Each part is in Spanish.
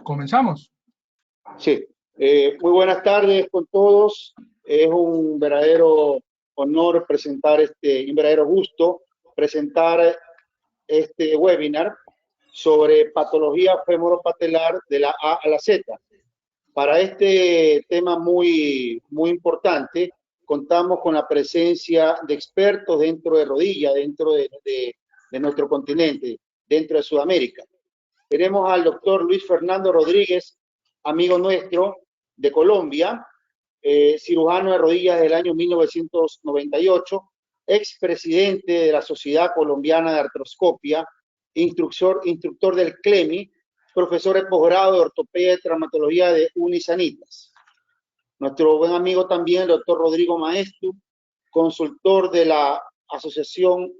Comenzamos. Sí, muy buenas tardes con todos. Es un verdadero honor presentar un verdadero gusto presentar este webinar sobre patología femoropatelar de la A a la Z. Para este tema muy importante, contamos con la presencia de expertos dentro de rodilla, dentro de nuestro continente, dentro de Sudamérica. Tenemos al doctor Luis Fernando Rodríguez, amigo nuestro de Colombia, cirujano de rodillas del año 1998, expresidente de la Sociedad Colombiana de Artroscopia, instructor del CLEMI, profesor de posgrado de ortopedia y traumatología de Unisanitas. Nuestro buen amigo también, el doctor Rodrigo Maestro, consultor de la Asociación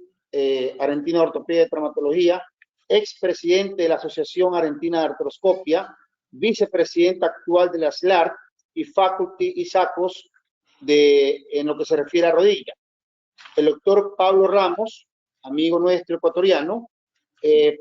Argentina de Ortopedia y Traumatología, expresidente de la Asociación Argentina de Artroscopia, vicepresidente actual de la SLAR y faculty y SACOS en lo que se refiere a rodilla. El doctor Pablo Ramos, amigo nuestro ecuatoriano,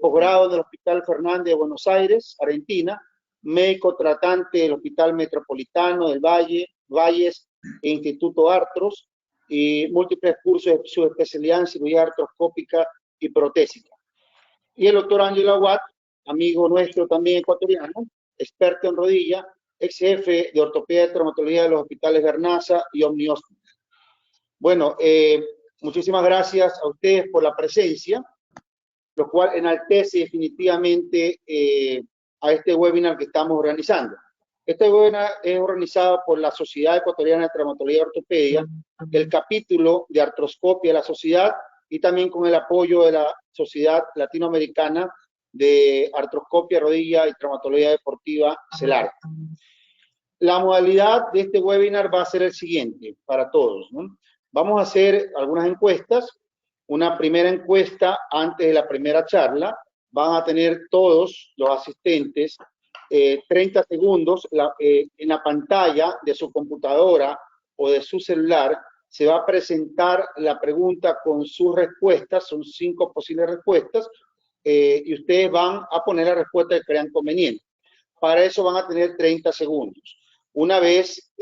posgrado del Hospital Fernández de Buenos Aires, Argentina, médico tratante del Hospital Metropolitano del Valles e Instituto Artros, y múltiples cursos de subespecialidad en cirugía artroscópica y protésica. Y el doctor Ángelo Aguad, amigo nuestro también ecuatoriano, experto en rodilla, ex jefe de ortopedia y traumatología de los hospitales Garnaza y Omni Hospital. Bueno, muchísimas gracias a ustedes por la presencia, lo cual enaltece definitivamente a este webinar que estamos organizando. Este webinar es organizado por la Sociedad Ecuatoriana de Traumatología y Ortopedia, el capítulo de artroscopia de la sociedad y también con el apoyo de la Sociedad Latinoamericana de Artroscopia, Rodilla y Traumatología Deportiva, CELAR. La modalidad de este webinar va a ser el siguiente para todos, ¿no? Vamos a hacer algunas encuestas. Una primera encuesta antes de la primera charla. Van a tener todos los asistentes 30 segundos en la pantalla de su computadora o de su celular. Se va a presentar la pregunta con sus respuestas. Son 5 posibles respuestas y ustedes van a poner la respuesta que crean conveniente. Para eso van a tener 30 segundos. Una vez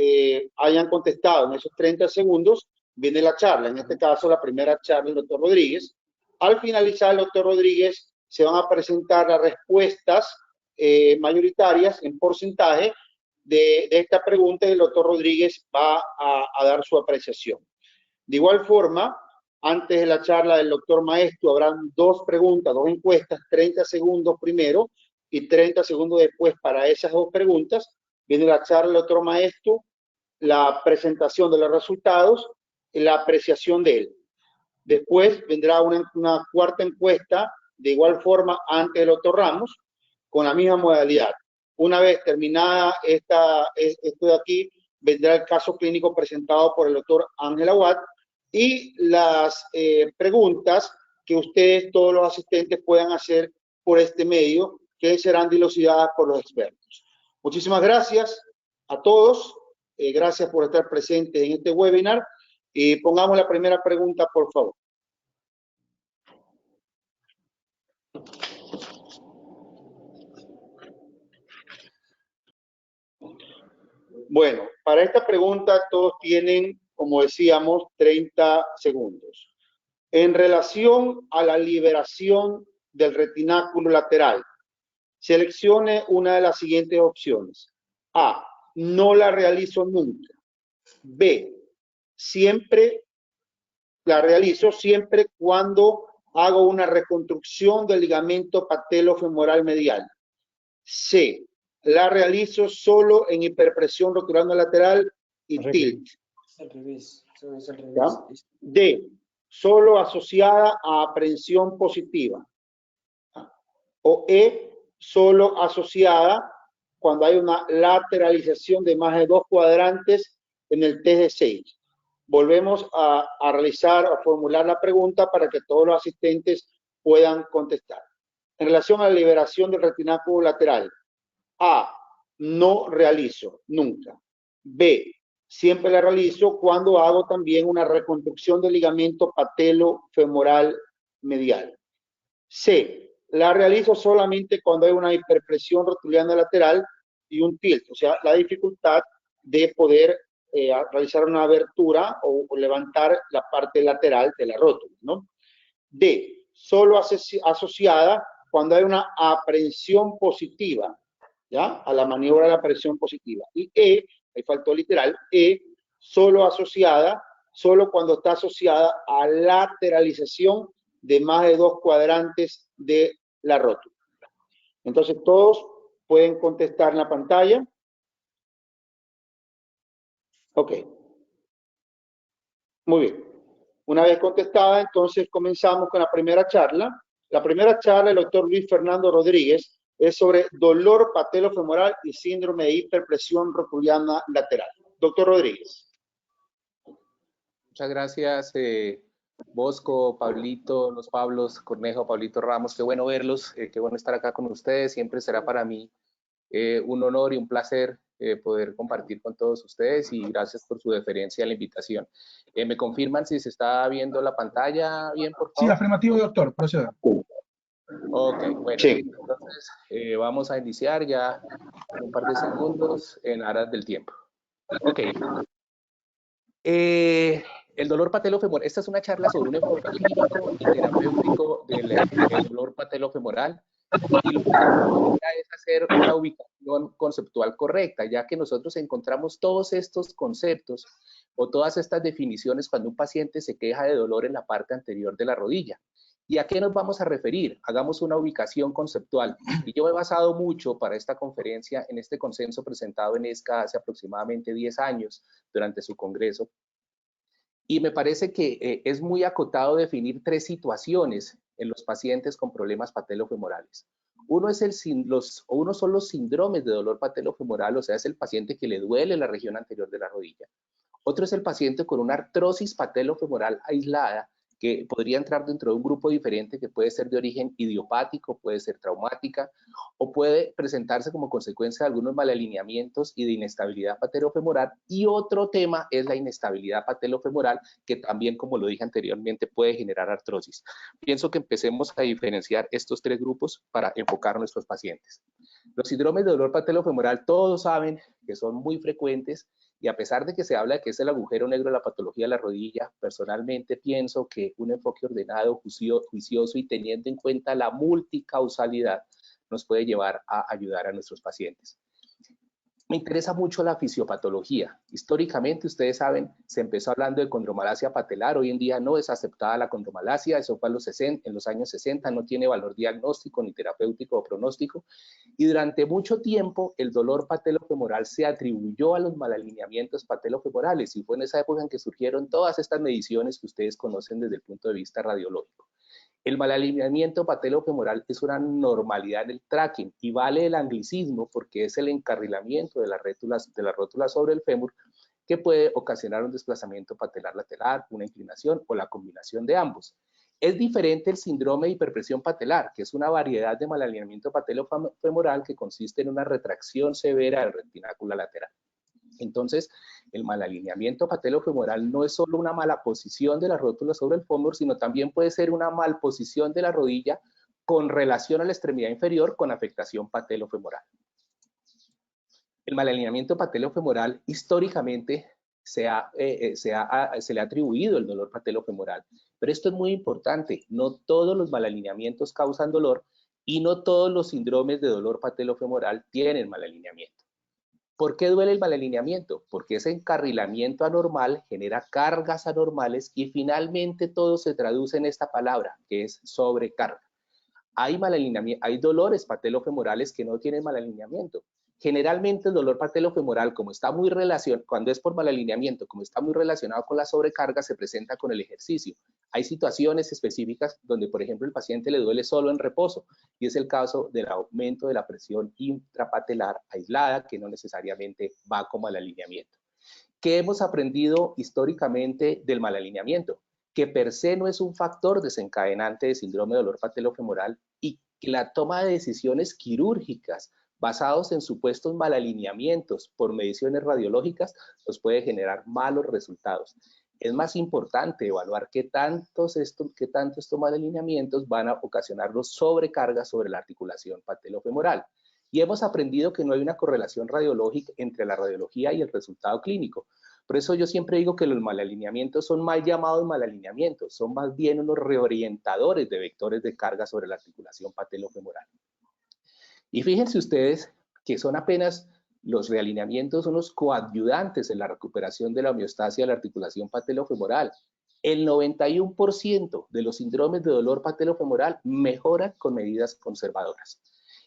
hayan contestado en esos 30 segundos, viene la charla. En este caso, la primera charla del doctor Rodríguez. Al finalizar, el doctor Rodríguez se van a presentar las respuestas mayoritarias en porcentaje de esta pregunta y el doctor Rodríguez va a dar su apreciación. De igual forma, antes de la charla del doctor Maestro, habrán 2 preguntas, 2 encuestas, 30 segundos primero y 30 segundos después para esas 2 preguntas. Viene la charla del doctor Maestro, la presentación de los resultados y la apreciación de él. Después vendrá una cuarta encuesta, de igual forma, antes del doctor Ramos, con la misma modalidad. Una vez terminada esto de aquí, vendrá el caso clínico presentado por el doctor Ángel Aguad y las preguntas que ustedes, todos los asistentes, puedan hacer por este medio, que serán dilucidadas por los expertos. Muchísimas gracias a todos. Gracias por estar presentes en este webinar. Y pongamos la primera pregunta, por favor. Bueno, para esta pregunta todos tienen, como decíamos, 30 segundos. En relación a la liberación del retináculo lateral, seleccione una de las siguientes opciones. A, no la realizo nunca. B, siempre la realizo siempre cuando hago una reconstrucción del ligamento patelofemoral medial. C, la realizo solo en hiperpresión rotulando lateral y tilt. ¿Ya? D, solo asociada a aprehensión positiva. O E, solo asociada cuando hay una lateralización de más de 2 cuadrantes en el test de Sage. Volvemos a formular la pregunta para que todos los asistentes puedan contestar. En relación a la liberación del retináculo lateral, A, no realizo nunca. B, siempre la realizo cuando hago también una reconstrucción del ligamento patelofemoral medial. C, la realizo solamente cuando hay una hiperpresión rotuliana lateral y un tilt, o sea, la dificultad de poder realizar una abertura o levantar la parte lateral de la rótula, ¿no? D, solo asociada cuando hay una aprehensión positiva, ¿ya? A la maniobra de la aprehensión positiva. Y E, ahí faltó literal, E, solo asociada, solo cuando está asociada a lateralización de más de 2 cuadrantes de la rótula. Entonces, todos pueden contestar en la pantalla. Ok. Muy bien. Una vez contestada, entonces comenzamos con la primera charla. La primera charla del doctor Luis Fernando Rodríguez es sobre dolor patelofemoral y síndrome de hiperpresión rotuliana lateral. Doctor Rodríguez. Muchas gracias, Bosco, Pablito, los Pablos, Cornejo, Pablito Ramos. Qué bueno verlos, qué bueno estar acá con ustedes. Siempre será para mí un honor y un placer poder compartir con todos ustedes y gracias por su deferencia a la invitación. ¿Me confirman si se está viendo la pantalla bien, por favor? Sí, afirmativo, doctor. Proceda. Ok, bueno, sí. Entonces vamos a iniciar ya en un par de segundos en aras del tiempo. Ok. El dolor patelofemoral, esta es una charla sobre un enfoque clínico y terapéutico del dolor patelofemoral y lo que es hacer una ubicación conceptual correcta, ya que nosotros encontramos todos estos conceptos o todas estas definiciones cuando un paciente se queja de dolor en la parte anterior de la rodilla. ¿Y a qué nos vamos a referir? Hagamos una ubicación conceptual. Y yo me he basado mucho para esta conferencia en este consenso presentado en ESCA hace aproximadamente 10 años durante su congreso. Y me parece que es muy acotado definir 3 situaciones en los pacientes con problemas patelofemorales. Uno son los síndromes de dolor patelofemoral, o sea, es el paciente que le duele la región anterior de la rodilla. Otro es el paciente con una artrosis patelofemoral aislada, que podría entrar dentro de un grupo diferente que puede ser de origen idiopático, puede ser traumática, o puede presentarse como consecuencia de algunos malalineamientos y de inestabilidad patelofemoral. Y otro tema es la inestabilidad patelofemoral, que también, como lo dije anteriormente, puede generar artrosis. Pienso que empecemos a diferenciar estos 3 grupos para enfocar a nuestros pacientes. Los síndromes de dolor patelofemoral, todos saben que son muy frecuentes, y a pesar de que se habla de que es el agujero negro de la patología de la rodilla, personalmente pienso que un enfoque ordenado, juicioso y teniendo en cuenta la multicausalidad nos puede llevar a ayudar a nuestros pacientes. Me interesa mucho la fisiopatología. Históricamente, ustedes saben, se empezó hablando de condromalacia patelar. Hoy en día no es aceptada la condromalacia. Eso fue en los años 60. No tiene valor diagnóstico, ni terapéutico o pronóstico. Y durante mucho tiempo, el dolor patelofemoral se atribuyó a los malalineamientos patelofemorales. Y fue en esa época en que surgieron todas estas mediciones que ustedes conocen desde el punto de vista radiológico. El malalineamiento patelofemoral es una normalidad en el tracking y vale el anglicismo porque es el encarrilamiento de las rótulas sobre el fémur que puede ocasionar un desplazamiento patelar lateral, una inclinación o la combinación de ambos. Es diferente el síndrome de hiperpresión patelar, que es una variedad de malalineamiento patelofemoral que consiste en una retracción severa del retináculo lateral. Entonces, el malalineamiento patelofemoral no es solo una mala posición de la rótula sobre el fémur, sino también puede ser una malposición de la rodilla con relación a la extremidad inferior con afectación patelofemoral. El malalineamiento patelofemoral históricamente se le ha atribuido el dolor patelofemoral, pero esto es muy importante, no todos los malalineamientos causan dolor y no todos los síndromes de dolor patelofemoral tienen malalineamiento. ¿Por qué duele el malalineamiento? Porque ese encarrilamiento anormal genera cargas anormales y finalmente todo se traduce en esta palabra, que es sobrecarga. Hay dolores patelofemorales que no tienen malalineamiento. Generalmente el dolor patelofemoral, cuando es por malalineamiento, como está muy relacionado con la sobrecarga, se presenta con el ejercicio. Hay situaciones específicas donde, por ejemplo, el paciente le duele solo en reposo, y es el caso del aumento de la presión intrapatelar aislada, que no necesariamente va con malalineamiento. ¿Qué hemos aprendido históricamente del malalineamiento? Que per se no es un factor desencadenante de síndrome de dolor patelofemoral y que la toma de decisiones quirúrgicas basados en supuestos malalineamientos por mediciones radiológicas nos puede generar malos resultados. es más importante evaluar qué tantos estos mal alineamientos van a ocasionar los sobrecargas sobre la articulación patelofemoral. Y hemos aprendido que no hay una correlación radiológica entre la radiología y el resultado clínico. Por eso yo siempre digo que los malalineamientos son mal llamados malalineamientos, son más bien unos reorientadores de vectores de carga sobre la articulación patelofemoral. Y fíjense ustedes que son apenas los realineamientos, unos coadyuvantes en la recuperación de la homeostasia de la articulación patelofemoral. El 91% de los síndromes de dolor patelofemoral mejoran con medidas conservadoras.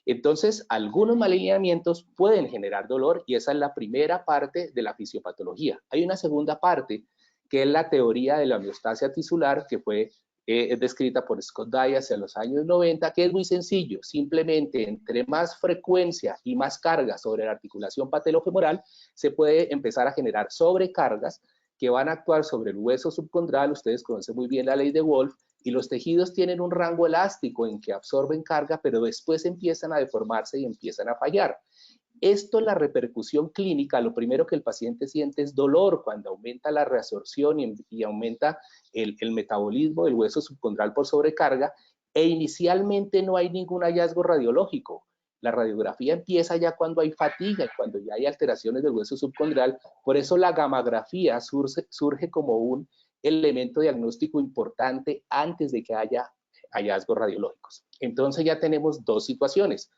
Entonces, algunos malalineamientos pueden generar dolor y esa es la primera parte de la fisiopatología. Hay una segunda parte que es la teoría de la homeostasia tisular que fue descrita por Scott Dye hacia los años 90, que es muy sencillo, simplemente entre más frecuencia y más carga sobre la articulación patelofemoral, se puede empezar a generar sobrecargas que van a actuar sobre el hueso subcondral. Ustedes conocen muy bien la ley de Wolff, y los tejidos tienen un rango elástico en que absorben carga, pero después empiezan a deformarse y empiezan a fallar. Esto es la repercusión clínica. Lo primero que el paciente siente es dolor cuando aumenta la reabsorción y aumenta el metabolismo del hueso subcondral por sobrecarga, e inicialmente no hay ningún hallazgo radiológico. La radiografía empieza ya cuando hay fatiga y cuando ya hay alteraciones del hueso subcondral. Por eso la gamografía surge como un elemento diagnóstico importante antes de que haya hallazgos radiológicos. Entonces ya tenemos dos situaciones: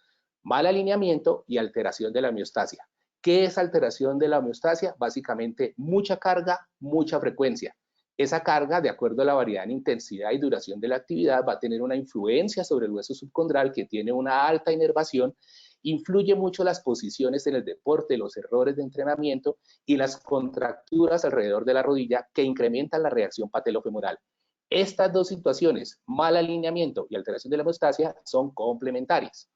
mal alineamiento y alteración de la homeostasia. ¿Qué es alteración de la homeostasia? Básicamente mucha carga, mucha frecuencia. Esa carga, de acuerdo a la variedad en intensidad y duración de la actividad, va a tener una influencia sobre el hueso subcondral que tiene una alta inervación, influye mucho las posiciones en el deporte, los errores de entrenamiento y las contracturas alrededor de la rodilla que incrementan la reacción patelofemoral. Estas dos situaciones, mal alineamiento y alteración de la homeostasia, son complementarias.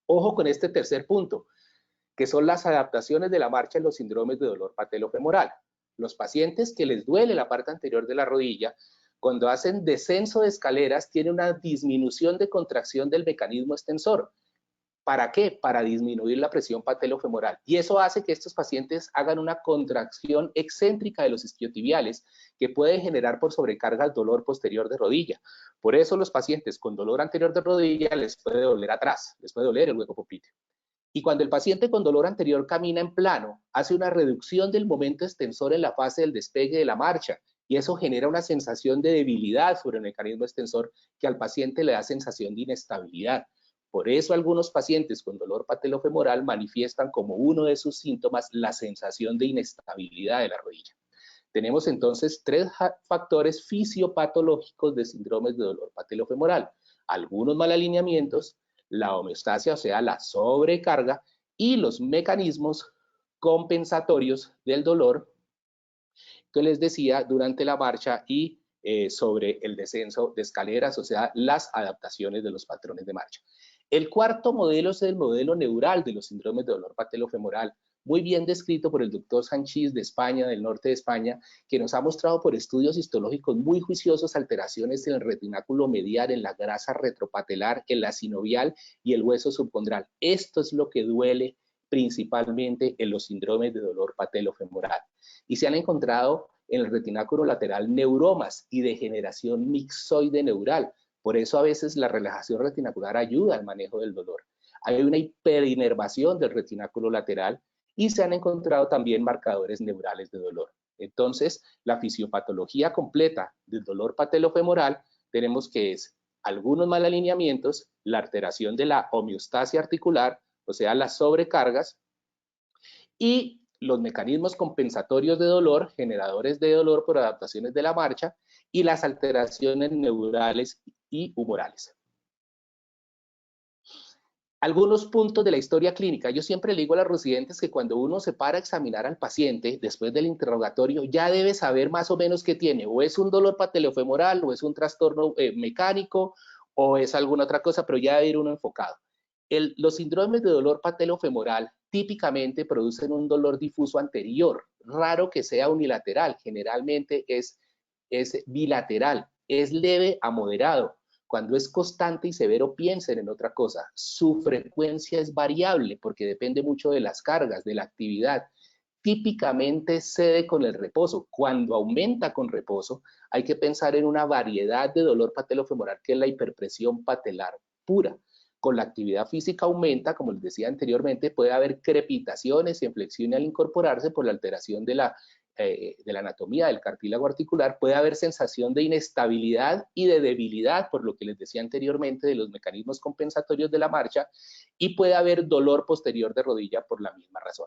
Ojo con este tercer punto, que son las adaptaciones de la marcha en los síndromes de dolor patelofemoral. Los pacientes que les duele la parte anterior de la rodilla, cuando hacen descenso de escaleras, tienen una disminución de contracción del mecanismo extensor. ¿Para qué? Para disminuir la presión patelofemoral. Y eso hace que estos pacientes hagan una contracción excéntrica de los isquiotibiales que puede generar por sobrecarga el dolor posterior de rodilla. Por eso los pacientes con dolor anterior de rodilla les puede doler atrás, les puede doler el hueco popliteo. Y cuando el paciente con dolor anterior camina en plano, hace una reducción del momento extensor en la fase del despegue de la marcha, y eso genera una sensación de debilidad sobre el mecanismo extensor que al paciente le da sensación de inestabilidad. Por eso algunos pacientes con dolor patelofemoral manifiestan como uno de sus síntomas la sensación de inestabilidad de la rodilla. Tenemos entonces tres factores fisiopatológicos de síndromes de dolor patelofemoral: algunos malalineamientos, la homeostasia, o sea, la sobrecarga, y los mecanismos compensatorios del dolor que les decía durante la marcha y sobre el descenso de escaleras, o sea, las adaptaciones de los patrones de marcha. El cuarto modelo es el modelo neural de los síndromes de dolor patelofemoral, muy bien descrito por el doctor Sanchís de España, del norte de España, que nos ha mostrado por estudios histológicos muy juiciosos alteraciones en el retináculo medial, en la grasa retropatelar, en la sinovial y el hueso subcondral. Esto es lo que duele principalmente en los síndromes de dolor patelofemoral. Y se han encontrado en el retináculo lateral neuromas y degeneración mixoide neural. Por eso a veces la relajación retinacular ayuda al manejo del dolor. Hay una hiperinervación del retináculo lateral y se han encontrado también marcadores neurales de dolor. Entonces, la fisiopatología completa del dolor patelofemoral tenemos que es algunos malalineamientos, la alteración de la homeostasia articular, o sea, las sobrecargas, y los mecanismos compensatorios de dolor, generadores de dolor por adaptaciones de la marcha, y las alteraciones neurales y humorales. Algunos puntos de la historia clínica. Yo siempre le digo a los residentes que cuando uno se para a examinar al paciente, después del interrogatorio, ya debe saber más o menos qué tiene. O es un dolor patelofemoral, o es un trastorno mecánico, o es alguna otra cosa, pero ya debe ir uno enfocado. Los síndromes de dolor patelofemoral típicamente producen un dolor difuso anterior, raro que sea unilateral, generalmente es bilateral, es leve a moderado. Cuando es constante y severo, piensen en otra cosa. Su frecuencia es variable porque depende mucho de las cargas, de la actividad. típicamente cede con el reposo. Cuando aumenta con reposo, hay que pensar en una variedad de dolor patelofemoral que es la hiperpresión patelar pura. Con la actividad física aumenta, como les decía anteriormente, puede haber crepitaciones y flexión al incorporarse por la alteración de la anatomía del cartílago articular, puede haber sensación de inestabilidad y de debilidad, por lo que les decía anteriormente de los mecanismos compensatorios de la marcha, y puede haber dolor posterior de rodilla por la misma razón.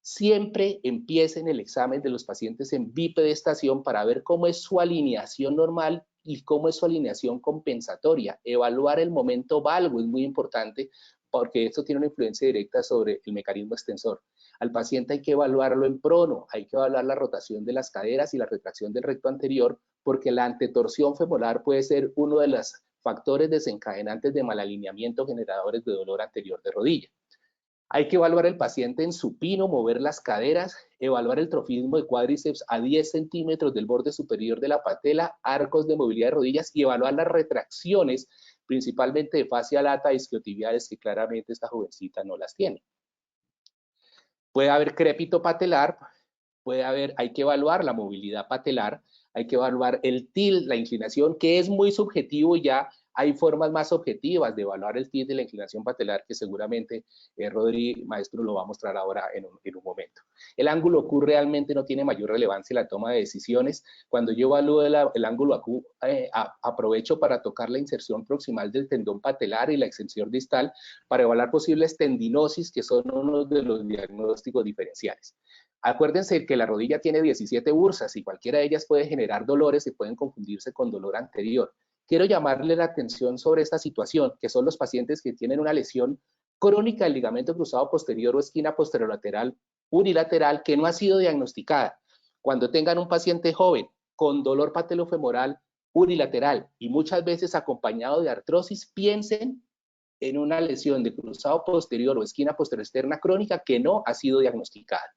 Siempre empiecen el examen de los pacientes en bipedestación para ver cómo es su alineación normal y cómo es su alineación compensatoria. Evaluar el momento valgo es muy importante porque esto tiene una influencia directa sobre el mecanismo extensor. Al paciente hay que evaluarlo en prono, hay que evaluar la rotación de las caderas y la retracción del recto anterior, porque la antetorsión femoral puede ser uno de los factores desencadenantes de malalineamiento generadores de dolor anterior de rodilla. Hay que evaluar el paciente en supino, mover las caderas, evaluar el trofismo de cuádriceps a 10 centímetros del borde superior de la patela, arcos de movilidad de rodillas y evaluar las retracciones, principalmente de fascia lata y isquiotibiales, que claramente esta jovencita no las tiene. Puede haber crépito patelar, hay que evaluar la movilidad patelar, hay que evaluar el tilt, la inclinación, que es muy subjetivo. Ya hay formas más objetivas de evaluar el tilt de la inclinación patelar que seguramente Rodri, maestro, lo va a mostrar ahora en un momento. El ángulo Q realmente no tiene mayor relevancia en la toma de decisiones. Cuando yo evalúo el ángulo Q, aprovecho para tocar la inserción proximal del tendón patelar y la extensión distal para evaluar posibles tendinosis, que son uno de los diagnósticos diferenciales. Acuérdense que la rodilla tiene 17 bursas y cualquiera de ellas puede generar dolores y pueden confundirse con dolor anterior. Quiero llamarle la atención sobre esta situación, que son los pacientes que tienen una lesión crónica del ligamento cruzado posterior o esquina posterolateral unilateral que no ha sido diagnosticada. Cuando tengan un paciente joven con dolor patelofemoral unilateral y muchas veces acompañado de artrosis, piensen en una lesión de cruzado posterior o esquina posterior-externa crónica que no ha sido diagnosticada.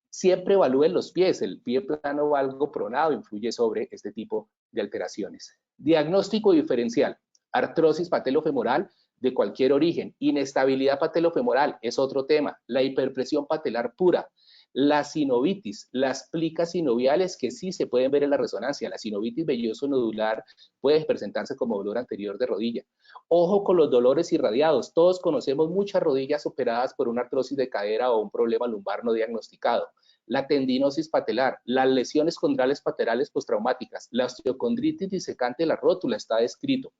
Siempre evalúen los pies, el pie plano o algo pronado influye sobre este tipo de alteraciones. Diagnóstico diferencial, artrosis patelofemoral de cualquier origen, inestabilidad patelofemoral es otro tema, la hiperpresión patelar pura, la sinovitis, las plicas sinoviales que sí se pueden ver en la resonancia, la sinovitis velloso nodular puede presentarse como dolor anterior de rodilla. Ojo con los dolores irradiados, todos conocemos muchas rodillas operadas por una artrosis de cadera o un problema lumbar no diagnosticado. La tendinosis patelar, las lesiones condrales patelares postraumáticas, la osteocondritis disecante de la rótula está descrito,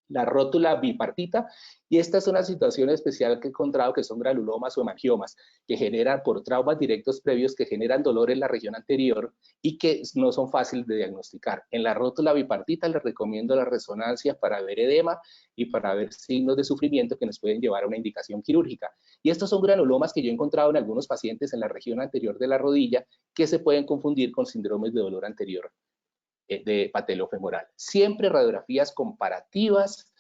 la rótula bipartita, y esta es una situación especial que he encontrado que son granulomas o hemangiomas que generan por traumas directos previos que generan dolor en la región anterior y que no son fáciles de diagnosticar. En la rótula bipartita les recomiendo la resonancia para ver edema y para ver signos de sufrimiento que nos pueden llevar a una indicación quirúrgica. Y estos son granulomas que yo he encontrado en algunos pacientes en la región anterior de la rodilla que se pueden confundir con síndromes de dolor anterior de patelofemoral. Siempre radiografías comparativas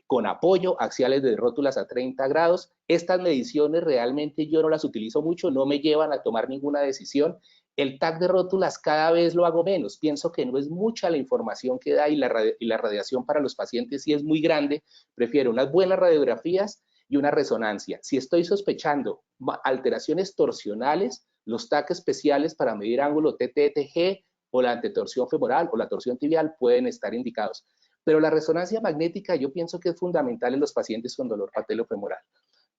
con apoyo, axiales de rótulas a 30 grados. Estas mediciones realmente yo no las utilizo mucho, no me llevan a tomar ninguna decisión. El TAC de rótulas cada vez lo hago menos. Pienso que no es mucha la información que da y la radiación para los pacientes sí es muy grande. Prefiero unas buenas radiografías y una resonancia. Si estoy sospechando alteraciones torsionales, los TAC especiales para medir ángulo TTTG o la antetorsión femoral o la torsión tibial pueden estar indicados. Pero la resonancia magnética yo pienso que es fundamental en los pacientes con dolor patelofemoral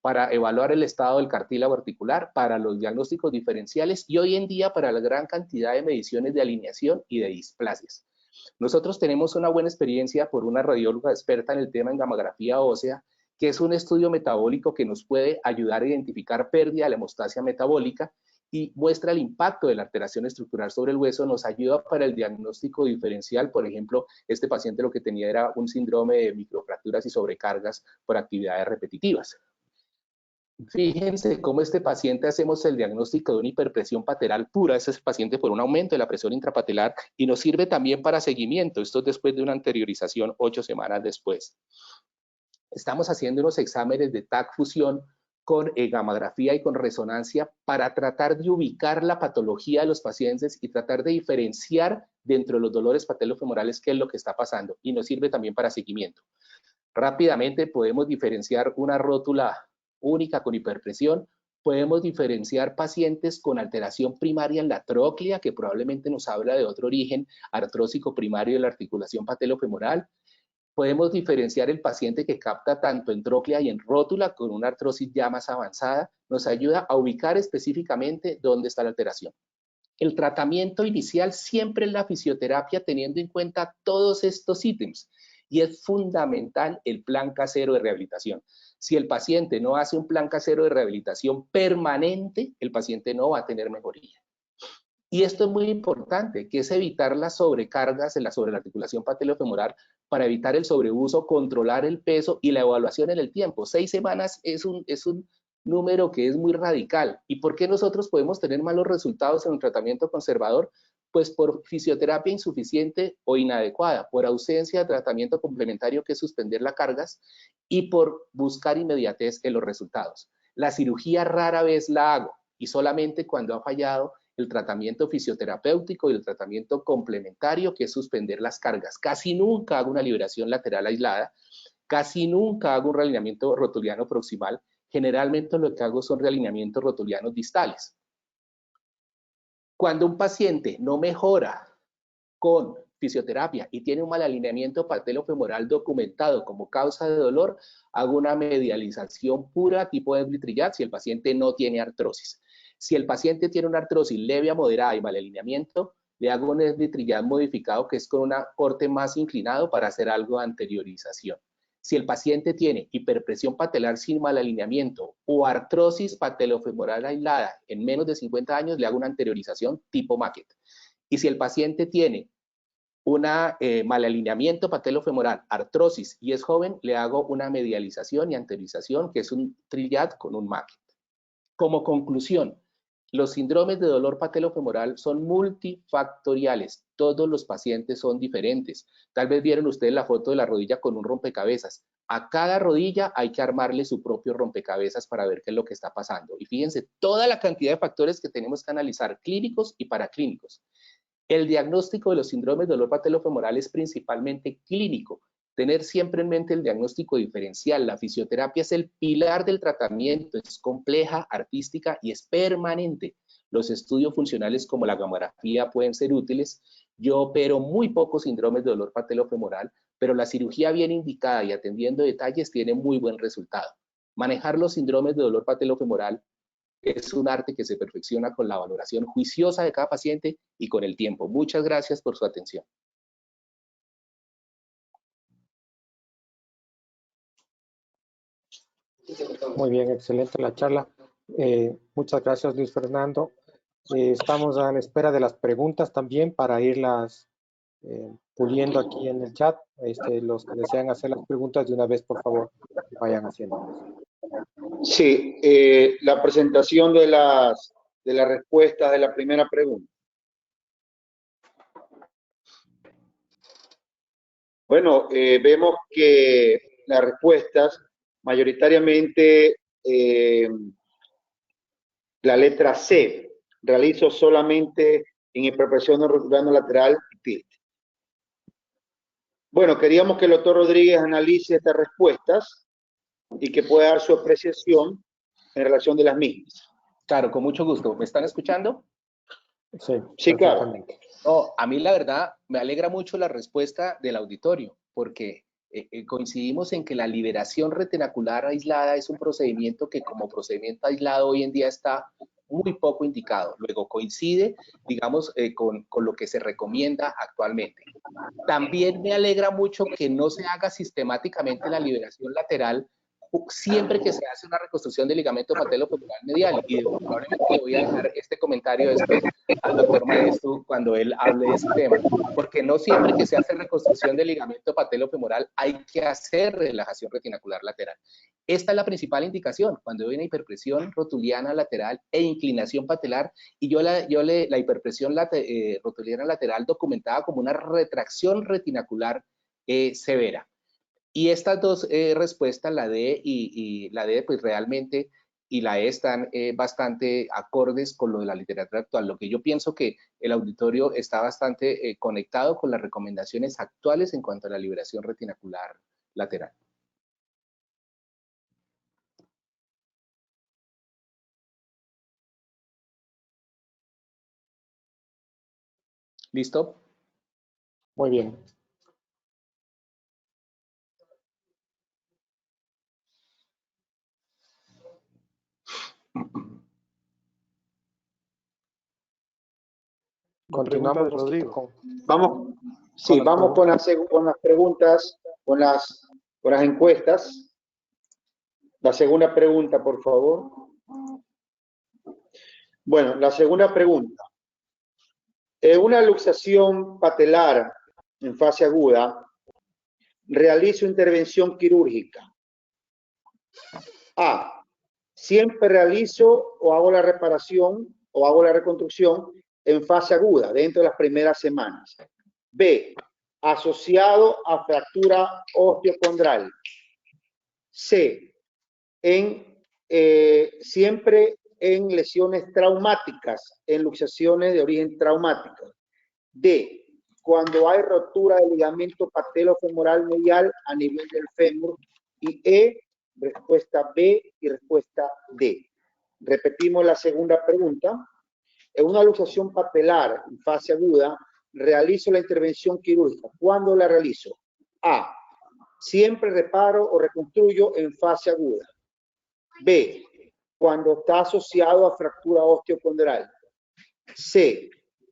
para evaluar el estado del cartílago articular, para los diagnósticos diferenciales y hoy en día para la gran cantidad de mediciones de alineación y de displasias. Nosotros tenemos una buena experiencia por una radióloga experta en el tema en gamografía ósea, que es un estudio metabólico que nos puede ayudar a identificar pérdida de la hemostasia metabólica y muestra el impacto de la alteración estructural sobre el hueso, nos ayuda para el diagnóstico diferencial. Por ejemplo, este paciente lo que tenía era un síndrome de microfracturas y sobrecargas por actividades repetitivas. Fíjense cómo este paciente hacemos el diagnóstico de una hiperpresión patelar pura, ese es el paciente por un aumento de la presión intrapatelar y nos sirve también para seguimiento, esto es después de una anteriorización 8 semanas después. Estamos haciendo unos exámenes de TAC fusión con gamografía y con resonancia para tratar de ubicar la patología de los pacientes y tratar de diferenciar dentro de los dolores patelofemorales qué es lo que está pasando y nos sirve también para seguimiento. Rápidamente podemos diferenciar una rótula única con hiperpresión Podemos diferenciar pacientes con alteración primaria en la tróclea, que probablemente nos habla de otro origen artrósico primario de la articulación patelofemoral. Podemos diferenciar el paciente que capta tanto en tróclea y en rótula con una artrosis ya más avanzada. Nos ayuda a ubicar específicamente dónde está la alteración. El tratamiento inicial siempre es la fisioterapia, teniendo en cuenta todos estos ítems, y es fundamental el plan casero de rehabilitación. Si el paciente no hace un plan casero de rehabilitación permanente, el paciente no va a tener mejoría. Y esto es muy importante, que es evitar las sobrecargas sobre la articulación patelofemoral para evitar el sobreuso, controlar el peso y la evaluación en el tiempo. 6 semanas es un número que es muy radical. ¿Y por qué nosotros podemos tener malos resultados en un tratamiento conservador? Pues por fisioterapia insuficiente o inadecuada, por ausencia de tratamiento complementario que es suspender las cargas y por buscar inmediatez en los resultados. La cirugía rara vez la hago y solamente cuando ha fallado el tratamiento fisioterapéutico y el tratamiento complementario, que es suspender las cargas. Casi nunca hago una liberación lateral aislada, casi nunca hago un realineamiento rotuliano proximal. Generalmente lo que hago son realineamientos rotulianos distales. Cuando un paciente no mejora con fisioterapia y tiene un mal alineamiento patelofemoral documentado como causa de dolor, hago una medialización pura tipo Erbly-Trillat si el paciente no tiene artrosis. Si el paciente tiene una artrosis leve a moderada y mal alineamiento, le hago un Erbly-Trillat modificado que es con un corte más inclinado para hacer algo de anteriorización. Si el paciente tiene hiperpresión patelar sin mal alineamiento o artrosis patelofemoral aislada en menos de 50 años, le hago una anteriorización tipo Maquet. Y si el paciente tiene un mal alineamiento patelofemoral, artrosis y es joven, le hago una medialización y anteriorización, que es un Trillat con un Maquet. Como conclusión, los síndromes de dolor patelofemoral son multifactoriales. Todos los pacientes son diferentes. Tal vez vieron ustedes la foto de la rodilla con un rompecabezas. A cada rodilla hay que armarle su propio rompecabezas para ver qué es lo que está pasando. Y fíjense, toda la cantidad de factores que tenemos que analizar, clínicos y paraclínicos. El diagnóstico de los síndromes de dolor patelofemoral es principalmente clínico. Tener siempre en mente el diagnóstico diferencial. La fisioterapia es el pilar del tratamiento, es compleja, artística y es permanente. Los estudios funcionales como la gamografía pueden ser útiles. Yo opero muy pocos síndromes de dolor patelofemoral, pero la cirugía bien indicada y atendiendo detalles tiene muy buen resultado. Manejar los síndromes de dolor patelofemoral es un arte que se perfecciona con la valoración juiciosa de cada paciente y con el tiempo. Muchas gracias por su atención. Muy bien, excelente la charla. Muchas gracias, Luis Fernando. Estamos a la espera de las preguntas también para irlas puliendo aquí en el chat. Los que desean hacer las preguntas de una vez, por favor, vayan haciendo. Sí, la presentación de las respuestas de la primera pregunta. Bueno, vemos que las respuestas mayoritariamente la letra C, realizo solamente en hiperpresión rotulano lateral y tilt. Bueno, queríamos que el doctor Rodríguez analice estas respuestas y que pueda dar su apreciación en relación de las mismas. Claro, con mucho gusto. ¿Me están escuchando? Sí, claro. No, a mí la verdad me alegra mucho la respuesta del auditorio, porque coincidimos en que la liberación retinacular aislada es un procedimiento que como procedimiento aislado hoy en día está muy poco indicado. Luego coincide, digamos, con lo que se recomienda actualmente. También me alegra mucho que no se haga sistemáticamente la liberación lateral siempre que se hace una reconstrucción del ligamento patelofemoral medial. Y probablemente le voy a dejar este comentario después al doctor Maestro cuando él hable de ese tema. Porque no siempre que se hace reconstrucción del ligamento patelofemoral hay que hacer relajación retinacular lateral. Esta es la principal indicación cuando hay una hiperpresión rotuliana lateral e inclinación patelar, y la hiperpresión rotuliana lateral documentada como una retracción retinacular severa. Y estas dos respuestas, la D y la D, pues realmente, y la E están bastante acordes con lo de la literatura actual. Lo que yo pienso que el auditorio está bastante conectado con las recomendaciones actuales en cuanto a la liberación retinacular lateral. ¿Listo? Muy bien. Continuamos, Rodrigo. Vamos, sí, vamos con las preguntas, con las encuestas. La segunda pregunta, por favor. Bueno, la segunda pregunta. Una luxación patelar en fase aguda, realizo intervención quirúrgica. A. Siempre realizo o hago la reparación o hago la reconstrucción en fase aguda, dentro de las primeras semanas. B. Asociado a fractura osteocondral. C. Siempre en lesiones traumáticas, en luxaciones de origen traumático. D. Cuando hay rotura del ligamento patelofemoral medial a nivel del fémur. Y E. Respuesta B y respuesta D. Repetimos la segunda pregunta. En una luxación patelar en fase aguda, realizo la intervención quirúrgica. ¿Cuándo la realizo? A. Siempre reparo o reconstruyo en fase aguda. B. Cuando está asociado a fractura osteocondral. C.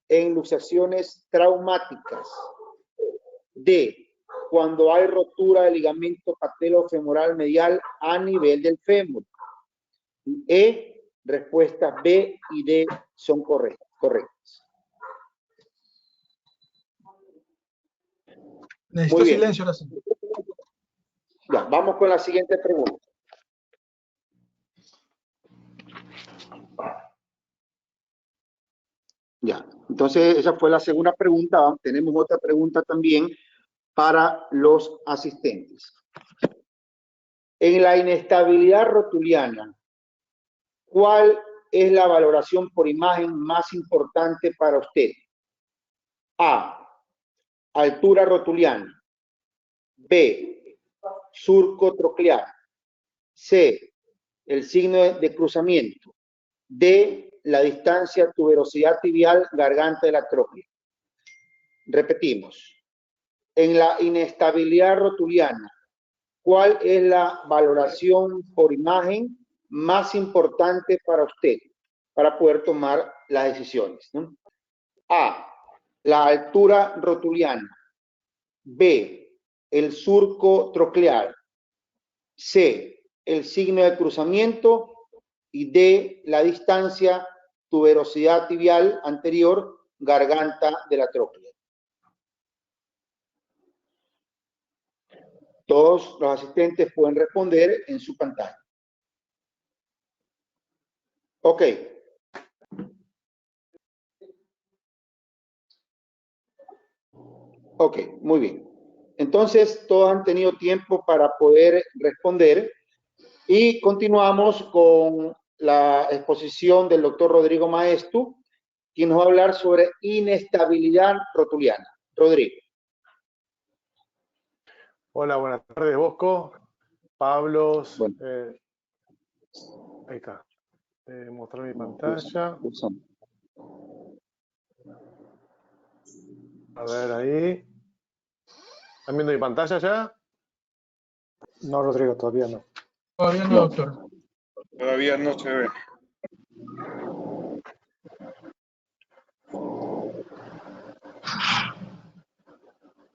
En luxaciones traumáticas. D. Cuando hay rotura del ligamento patelofemoral medial a nivel del fémur. E. Respuestas B y D son correctas. Necesito silencio ahora sí. Ya, vamos con la siguiente pregunta. Ya, entonces esa fue la segunda pregunta. Tenemos otra pregunta también para los asistentes. En la inestabilidad rotuliana, ¿cuál es la valoración por imagen más importante para usted? A. Altura rotuliana. B. Surco troclear. C. El signo de cruzamiento. D. La distancia tuberosidad tibial garganta de la tróclea. Repetimos. En la inestabilidad rotuliana, ¿cuál es la valoración por imagen más importante para usted para poder tomar las decisiones? ¿No? A. La altura rotuliana. B. El surco troclear. C. El signo de cruzamiento. Y D. La distancia tuberosidad tibial anterior garganta de la tróclea. Todos los asistentes pueden responder en su pantalla. Ok. Ok, muy bien. Entonces, todos han tenido tiempo para poder responder y continuamos con la exposición del doctor Rodrigo Maestu, quien nos va a hablar sobre inestabilidad rotuliana. Rodrigo. Hola, buenas tardes, Bosco. Pablos. Bueno. Ahí está. Mostrar mi pantalla. A ver ahí. ¿Están viendo mi pantalla ya? No, Rodrigo, todavía no. Todavía no, doctor. Todavía no se ve.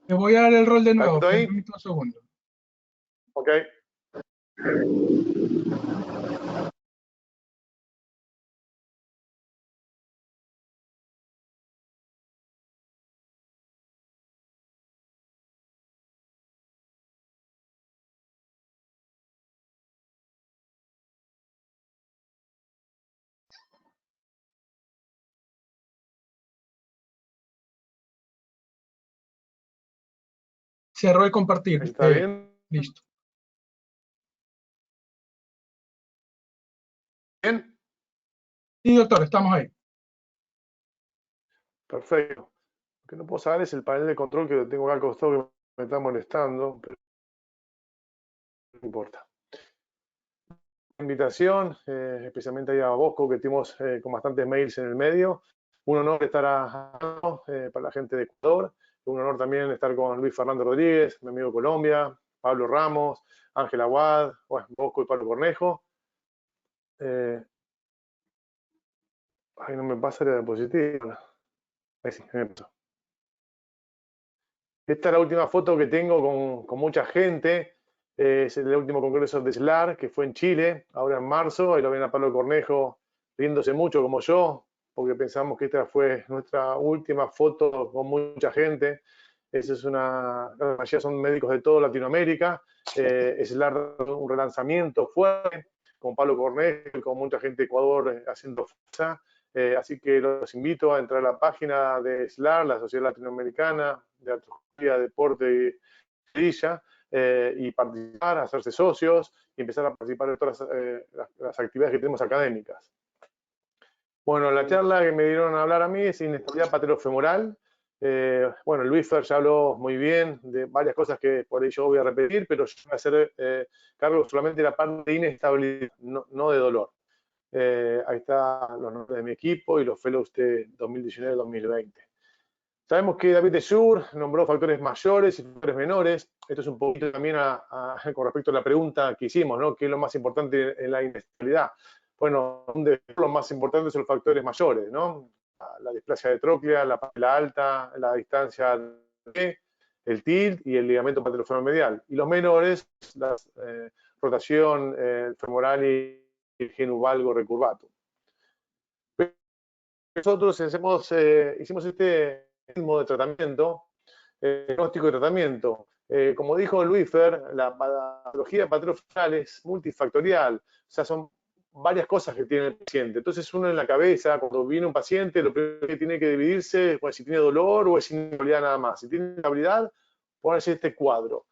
Le voy a dar el rol de nuevo. ¿Estoy? Un segundo. Ok. Cerró el compartir. ¿Está bien? Listo. ¿Bien? Sí, doctor, estamos ahí. Perfecto. Lo que no puedo saber es el panel de control que tengo acá al costado que me está molestando, pero no importa. Invitación, especialmente ahí a Bosco, que tenemos con bastantes mails en el medio. Un honor estar para la gente de Ecuador. Un honor también estar con Luis Fernando Rodríguez, mi amigo de Colombia, Pablo Ramos, Ángel Aguad, Bosco y Pablo Cornejo. Ay, no me pasa la diapositiva. Ahí sí, me pasó. Esta es la última foto que tengo con mucha gente. Es el último congreso de SLAR, que fue en Chile, ahora en marzo. Ahí lo ven a Pablo Cornejo riéndose mucho, como yo, porque pensamos que esta fue nuestra última foto con mucha gente. Esa es la mayoría son médicos de toda Latinoamérica. SLAR un relanzamiento fuerte, con Pablo Cornejo, con mucha gente de Ecuador haciendo fuerza. Así que los invito a entrar a la página de SLAR, la Sociedad Latinoamericana de Artroscopía, Deporte y Rodilla, y participar, hacerse socios y empezar a participar de todas las actividades que tenemos académicas. Bueno, la charla que me dieron a hablar a mí es inestabilidad patelofemoral. Bueno, Luis Fer ya habló muy bien de varias cosas que por ahí yo voy a repetir, pero yo voy a hacer cargo solamente de la parte de inestabilidad, no de dolor. Ahí están los nombres de mi equipo y los fellows de 2019-2020. Sabemos que David Desur nombró factores mayores y factores menores. Esto es un poquito también con respecto a la pregunta que hicimos, ¿no? ¿Qué es lo más importante en la inestabilidad? Bueno, lo más importante son los factores mayores, ¿no? La displasia de tróclea, la patela alta, la distancia de el tilt y el ligamento patelofemoral medial. Y los menores, la rotación femoral y el genuvalgo recurvatum. Nosotros hicimos este ritmo de tratamiento, diagnóstico de tratamiento. Como dijo Luis Fer, la patología patelofemoral es multifactorial, o sea, son varias cosas que tiene el paciente. Entonces uno en la cabeza, cuando viene un paciente, lo primero que tiene que dividirse es si tiene dolor o es inestabilidad nada más. Si tiene inestabilidad, ponerse este cuadro.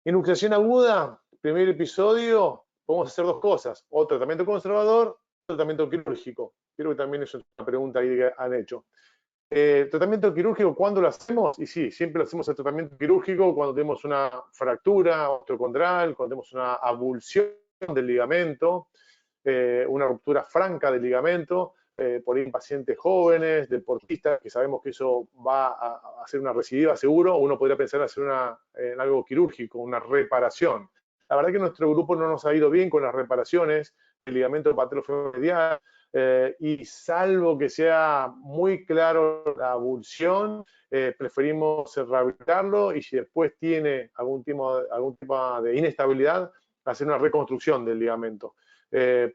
En luxación aguda, primer episodio, podemos hacer dos cosas, o tratamiento conservador o tratamiento quirúrgico. Creo que también es una pregunta ahí que han hecho. ¿Tratamiento quirúrgico cuándo lo hacemos? Y sí, siempre lo hacemos el tratamiento quirúrgico cuando tenemos una fractura osteocondral, cuando tenemos una abulsión del ligamento, una ruptura franca del ligamento, por ahí en pacientes jóvenes, deportistas, que sabemos que eso va a hacer una recidiva seguro, uno podría pensar en hacer en algo quirúrgico, una reparación. La verdad que nuestro grupo no nos ha ido bien con las reparaciones del ligamento patelofemoral medial, y salvo que sea muy claro la abulsión, preferimos rehabilitarlo y si después tiene algún tipo de inestabilidad, hacer una reconstrucción del ligamento.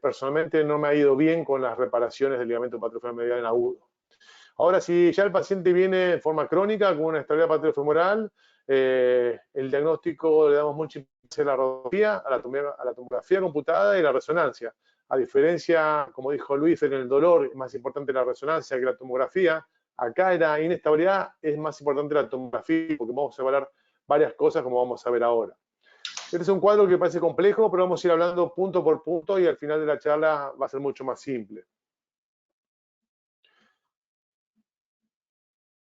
Personalmente no me ha ido bien con las reparaciones del ligamento patelofemoral medial en agudo. Ahora, si ya el paciente viene en forma crónica con una estabilidad patelofemoral, el diagnóstico le damos mucha importancia a la radiografía, a la tomografía computada y la resonancia. A diferencia, como dijo Luis, en el dolor es más importante la resonancia que la tomografía. Acá en la inestabilidad es más importante la tomografía porque vamos a evaluar varias cosas como vamos a ver ahora. Este es un cuadro que parece complejo, pero vamos a ir hablando punto por punto y al final de la charla va a ser mucho más simple.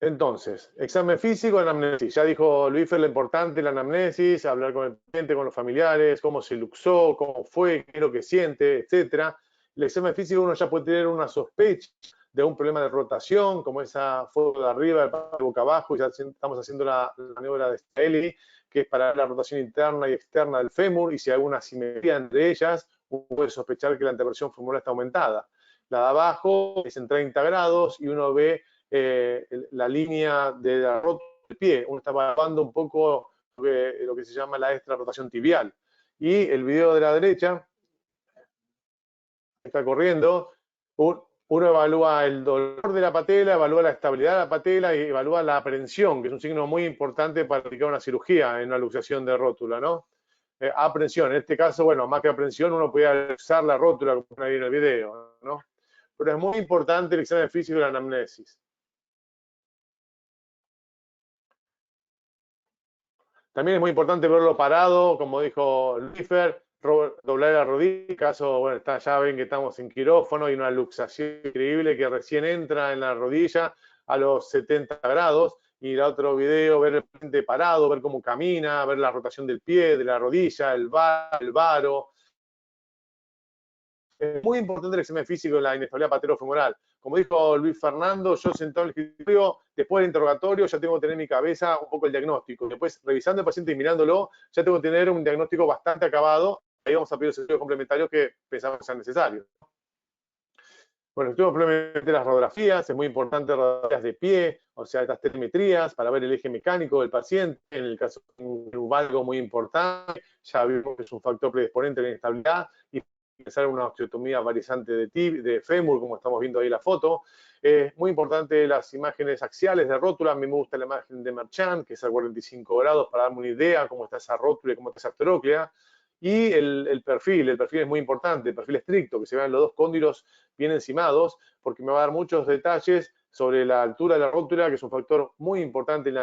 Entonces, examen físico, anamnesis. Ya dijo Luis Fer lo importante, la anamnesis, hablar con el paciente, con los familiares, cómo se luxó, cómo fue, qué es lo que siente, etc. El examen físico uno ya puede tener una sospecha de un problema de rotación, como esa foto de arriba, de boca abajo, y ya estamos haciendo la maniobra de Staeli, que es para la rotación interna y externa del fémur, y si hay alguna asimetría entre ellas, uno puede sospechar que la anteversión femoral está aumentada. La de abajo es en 30 grados y uno ve la línea de la rótula del pie. Uno está evaluando un poco lo que se llama la extra rotación tibial. Y el video de la derecha está corriendo. Uno evalúa el dolor de la patela, evalúa la estabilidad de la patela y evalúa la aprensión, que es un signo muy importante para aplicar una cirugía en una luxación de rótula, ¿no? Aprensión, en este caso, bueno, más que aprensión, uno puede usar la rótula como ahí en el video, ¿no? Pero es muy importante el examen físico y la anamnesis. También es muy importante verlo parado, como dijo Luis Fer, doblar la rodilla, en caso, bueno, ya ven que estamos en quirófano y una luxación increíble que recién entra en la rodilla a los 70 grados, y el otro video, ver el paciente parado, ver cómo camina, ver la rotación del pie, de la rodilla, el varo. Es muy importante el examen físico en la inestabilidad patelofemoral, como dijo Luis Fernando, yo sentado en el escritorio, después del interrogatorio, ya tengo que tener en mi cabeza un poco el diagnóstico. Después, revisando al paciente y mirándolo, ya tengo que tener un diagnóstico bastante acabado. Ahí vamos a pedir los estudios complementarios que pensamos que sean necesarios. Bueno, estudios complementarios de las radiografías, es muy importante radiografías de pie, o sea, estas telemetrías para ver el eje mecánico del paciente, en el caso de un lumbalgo muy importante, ya vimos que es un factor predisponente a la inestabilidad, y pensar en una osteotomía varizante de fémur, como estamos viendo ahí en la foto. Muy importante las imágenes axiales de rótula, a mí me gusta la imagen de Merchant, que es a 45 grados, para darme una idea cómo está esa rótula y cómo está esa arteróclea. Y el perfil es muy importante, el perfil estricto, que se vean los dos cóndilos bien encimados, porque me va a dar muchos detalles sobre la altura de la rótula, que es un factor muy importante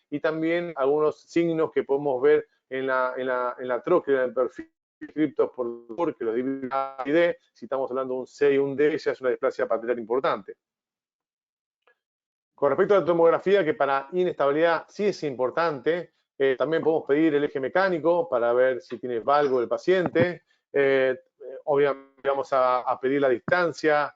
y también algunos signos que podemos ver en la tróclea, en el perfil descritos por que los divide A y D. Si estamos hablando de un C y un D, ya es una displasia patelar importante. Con respecto a la tomografía, que para inestabilidad sí es importante, también podemos pedir el eje mecánico para ver si tiene valgo el paciente. Obviamente vamos a pedir la distancia,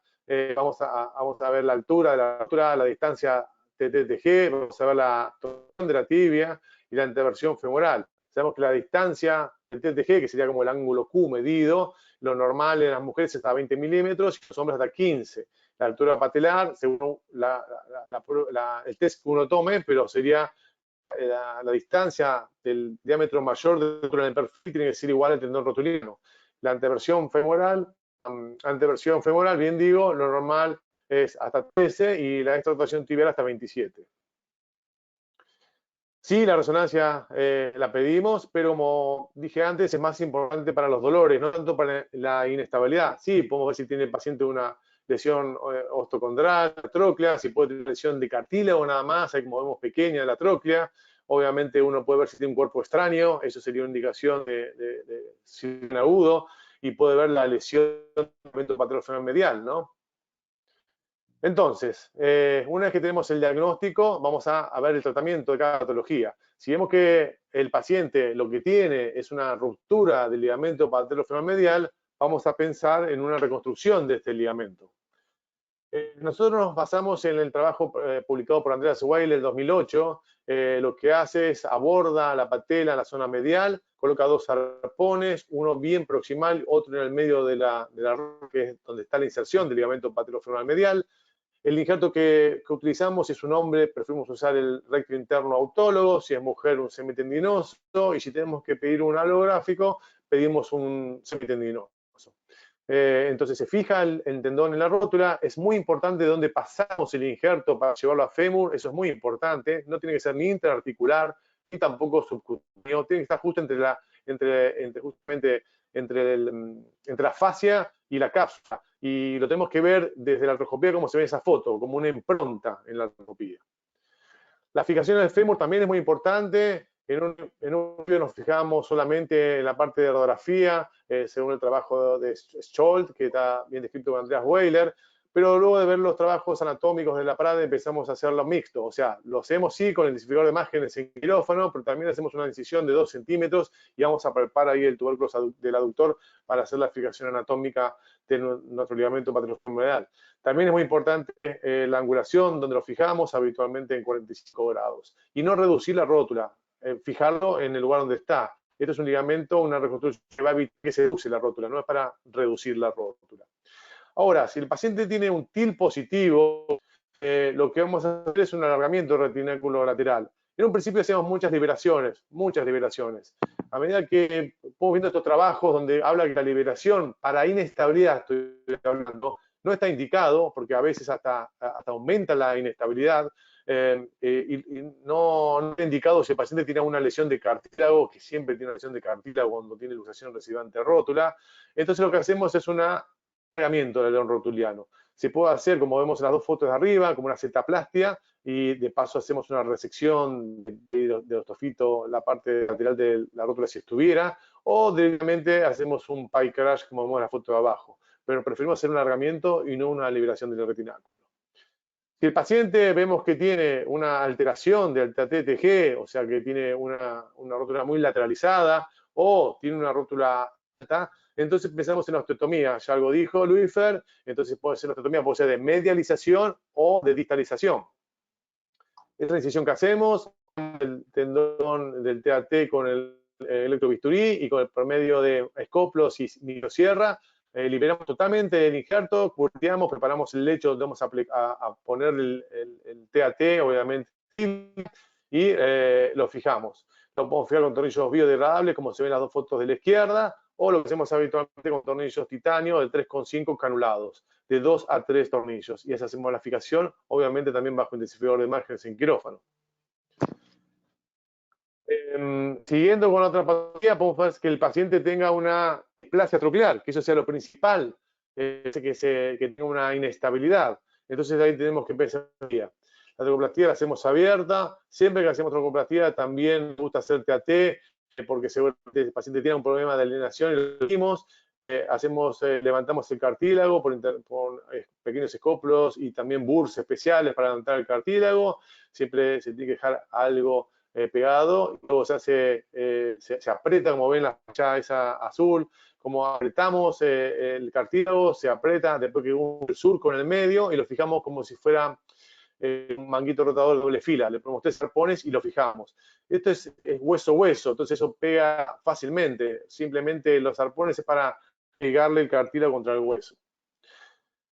vamos a ver la altura, la distancia TTG, vamos a ver la torsión de la tibia y la anteversión femoral. Sabemos que la distancia del TTG, que sería como el ángulo Q medido, lo normal en las mujeres está a 20 milímetros y en los hombres hasta 15. La altura patelar, según el test que uno tome, pero sería la distancia del diámetro mayor del perfil tiene que ser igual al tendón rotulino. La anteversión femoral, bien digo, lo normal es hasta 13 y la extractación tibial hasta 27. Sí, la resonancia la pedimos, pero como dije antes, es más importante para los dolores, no tanto para la inestabilidad. Sí, podemos ver si tiene el paciente una lesión osteocondral, tróclea, si puede tener lesión de cartílago nada más, ahí como vemos pequeña la tróclea. Obviamente uno puede ver si tiene un cuerpo extraño, eso sería una indicación de síndrome agudo, y puede ver la lesión del ligamento patelofemoral medial, ¿no? Entonces, una vez que tenemos el diagnóstico, vamos a ver el tratamiento de cada patología. Si vemos que el paciente lo que tiene es una ruptura del ligamento patelofemoral medial, vamos a pensar en una reconstrucción de este ligamento. Nosotros nos basamos en el trabajo publicado por Andreas Weill en 2008. Lo que hace es aborda la patela en la zona medial, coloca dos arpones, uno bien proximal, otro en el medio de la que es donde está la inserción del ligamento patelofemoral medial. El injerto que utilizamos, si es un hombre, preferimos usar el recto interno autólogo, si es mujer, un semitendinoso, y si tenemos que pedir un alográfico, pedimos un semitendinoso. Entonces se fija el tendón en la rótula, es muy importante dónde pasamos el injerto para llevarlo a fémur, eso es muy importante, no tiene que ser ni interarticular, ni tampoco subcutáneo, tiene que estar justo entre la fascia y la cápsula, y lo tenemos que ver desde la artroscopía como se ve en esa foto, como una impronta en la artroscopía. La fijación del fémur también es muy importante. En un video nos fijamos solamente en la parte de radiografía, según el trabajo de Scholz, que está bien descrito por Andreas Weiler, pero luego de ver los trabajos anatómicos de la Prade empezamos a hacerlo mixto, o sea, lo hacemos sí con el intensificador de imágenes en quirófano, pero también hacemos una incisión de 2 centímetros y vamos a palpar ahí el tubérculo del aductor para hacer la fijación anatómica de nuestro ligamento patelofemoral. También es muy importante la angulación, donde lo fijamos habitualmente en 45 grados. Y no reducir la rótula, fijarlo en el lugar donde está. Esto es un ligamento, una reconstrucción que va a evitar que se reduce la rótula, no es para reducir la rótula. Ahora, si el paciente tiene un TIL positivo, lo que vamos a hacer es un alargamiento del retináculo lateral. En un principio hacemos muchas liberaciones. A medida que vamos viendo estos trabajos donde habla que la liberación para inestabilidad, estoy hablando, no está indicado, porque a veces hasta aumenta la inestabilidad, y no está indicado si el paciente tiene una lesión de cartílago, que siempre tiene una lesión de cartílago cuando tiene luxación recidivante rótula. Entonces lo que hacemos es un alargamiento del león rotuliano. Se puede hacer, como vemos en las dos fotos de arriba, como una setaplastia, y de paso hacemos una resección de ostofito, la parte lateral de la rótula si estuviera, o directamente hacemos un pie crash, como vemos en la foto de abajo. Pero preferimos hacer un alargamiento y no una liberación del retináculo. Si el paciente vemos que tiene una alteración del TTG, o sea que tiene una rótula muy lateralizada, o tiene una rótula alta, entonces pensamos en la osteotomía. Ya algo dijo Luisfer, entonces puede ser la osteotomía, puede ser de medialización o de distalización. Es la incisión que hacemos, el tendón del TAT con el electrobisturí y con el promedio de escoplos y microsierra, liberamos totalmente el injerto, curteamos, preparamos el lecho donde vamos a poner el TAT, obviamente, y lo fijamos. Lo podemos fijar con tornillos biodegradables, como se ven las dos fotos de la izquierda, o lo que hacemos habitualmente con tornillos titanio de 3,5 canulados, de 2 a 3 tornillos. Y esa hacemos la fijación, obviamente también bajo intensificador de márgenes en quirófano. Siguiendo con la otra patología, podemos ver que el paciente tenga una displasia tropical, que eso sea lo principal, que tenga una inestabilidad. Entonces ahí tenemos que empezar. La trocoplastía la hacemos abierta. Siempre que hacemos trocoplastía también nos gusta hacer TAT, porque seguramente el paciente tiene un problema de alienación y lo decimos. Levantamos el cartílago por pequeños escoplos y también burrs especiales para levantar el cartílago. Siempre se tiene que dejar algo pegado, y luego se aprieta, como ven la flecha esa azul, como apretamos el cartílago, se aprieta, después que un surco en el medio y lo fijamos como si fuera un manguito rotador de doble fila. Le ponemos 3 arpones y lo fijamos. Esto es hueso-hueso, entonces eso pega fácilmente. Simplemente los arpones es para pegarle el cartílago contra el hueso.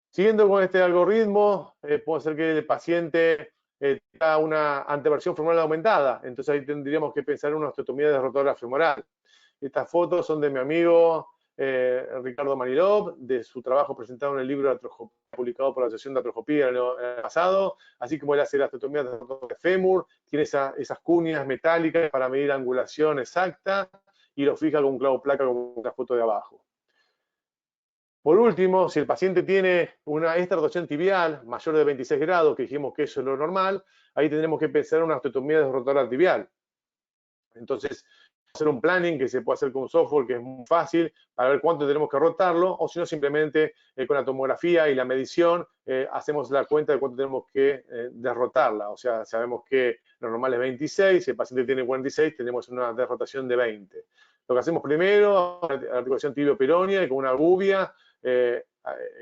Siguiendo con este algoritmo, puede ser que el paciente tenga una anteversión femoral aumentada, entonces ahí tendríamos que pensar en una osteotomía de rotadora femoral. Estas fotos son de mi amigo Ricardo Manilov, de su trabajo presentado en el libro publicado por la Asociación de Artroscopía el año pasado, así como él hace la osteotomía de fémur, tiene esas cuñas metálicas para medir la angulación exacta y lo fija con un clavo placa como la foto de abajo. Por último, si el paciente tiene esta rotación tibial mayor de 26 grados, que dijimos que eso es lo normal, ahí tendremos que pensar en una osteotomía de rotadora tibial. Entonces, hacer un planning que se puede hacer con un software que es muy fácil para ver cuánto tenemos que rotarlo, o si no, simplemente con la tomografía y la medición hacemos la cuenta de cuánto tenemos que derrotarla. O sea, sabemos que lo normal es 26, si el paciente tiene 46, tenemos una derrotación de 20. Lo que hacemos primero, articulación tibio-peronea y con una gubia,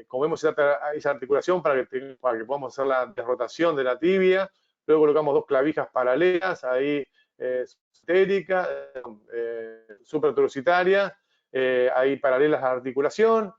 comemos esa articulación para que podamos hacer la derrotación de la tibia. Luego colocamos 2 clavijas paralelas, ahí esotérica, supratorcitaria, ahí paralelas a la articulación,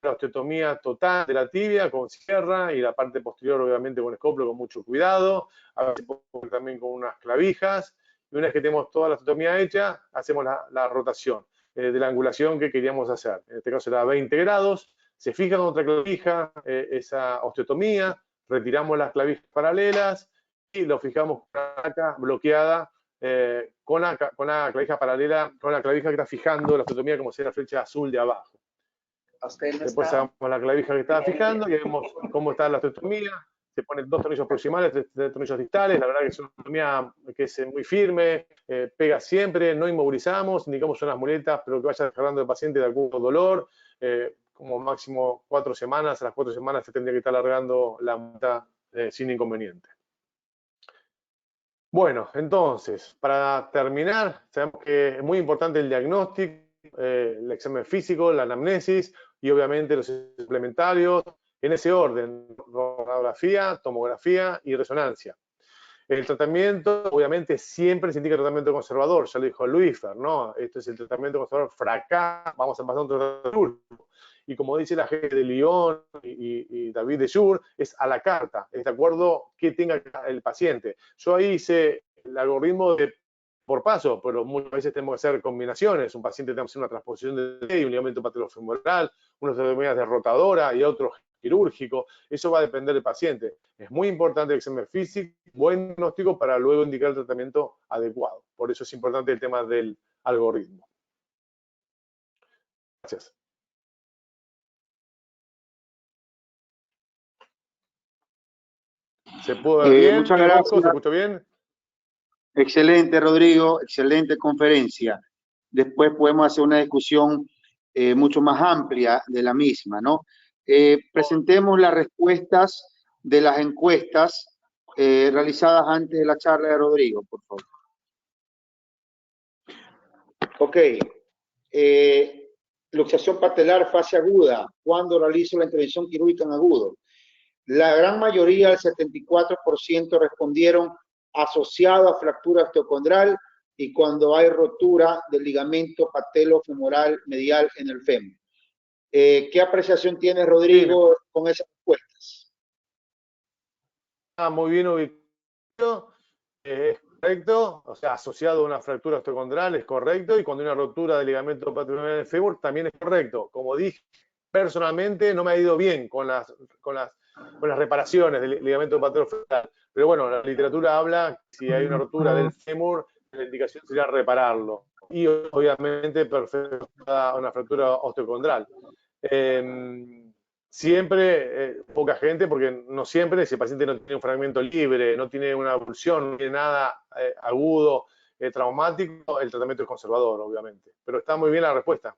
la osteotomía total de la tibia con sierra y la parte posterior obviamente con escoplo con mucho cuidado, a veces también con unas clavijas, y una vez que tenemos toda la osteotomía hecha, hacemos la rotación de la angulación que queríamos hacer. En este caso era 20 grados, se fija con otra clavija esa osteotomía, retiramos las clavijas paralelas y lo fijamos con la placa bloqueada con la clavija paralela, con la clavija que está fijando la osteotomía como si era la flecha azul de abajo. Después sacamos la clavija que estaba fijando y vemos cómo está la osteotomía. Se ponen 2 tornillos proximales, 3 tornillos distales. La verdad que es una osteotomía que es muy firme, pega siempre, no inmovilizamos, indicamos unas muletas, pero que vaya descargando el paciente de algún dolor. Como máximo 4 semanas, a las 4 semanas se tendría que estar alargando la muleta sin inconveniente. Bueno, entonces, para terminar, sabemos que es muy importante el diagnóstico, el examen físico, la anamnesis y obviamente los suplementarios, en ese orden, radiografía, tomografía y resonancia. El tratamiento, obviamente, siempre se indica tratamiento conservador, ya lo dijo Luisfer, ¿no? Este es el tratamiento conservador, fracaso, vamos a pasar a un tratamiento. Y como dice la gente de Lyon y David de Jour, es a la carta, es de acuerdo que tenga el paciente. Yo ahí hice el algoritmo por paso, pero muchas veces tenemos que hacer combinaciones. Un paciente tenemos que hacer una transposición de un ligamento patelofemoral, unas osteotomías de rotadora y otro quirúrgico. Eso va a depender del paciente. Es muy importante el examen físico, buen diagnóstico para luego indicar el tratamiento adecuado. Por eso es importante el tema del algoritmo. Gracias. ¿Se pudo ver bien? Muchas gracias. ¿Se escuchó bien? Excelente, Rodrigo. Excelente conferencia. Después podemos hacer una discusión mucho más amplia de la misma, ¿no? Presentemos las respuestas de las encuestas realizadas antes de la charla de Rodrigo, por favor. Ok. luxación patelar fase aguda, cuando realizo la intervención quirúrgica en agudo. La gran mayoría, el 74%, respondieron asociado a fractura osteocondral y cuando hay rotura del ligamento patelofemoral medial en el fémur. ¿Qué apreciación tiene Rodrigo con esas respuestas? Muy bien ubicado, es correcto, o sea, asociado a una fractura osteocondral es correcto, y cuando hay una rotura del ligamento patelofemoral del fémur también es correcto. Como dije, personalmente no me ha ido bien con las reparaciones del ligamento patelofemoral, pero bueno, la literatura habla que si hay una rotura del fémur, la indicación sería repararlo, y obviamente perfecto una fractura osteocondral. Siempre, poca gente, porque no siempre, si el paciente no tiene un fragmento libre, no tiene una avulsión, no tiene nada agudo, traumático, el tratamiento es conservador, obviamente. Pero está muy bien la respuesta.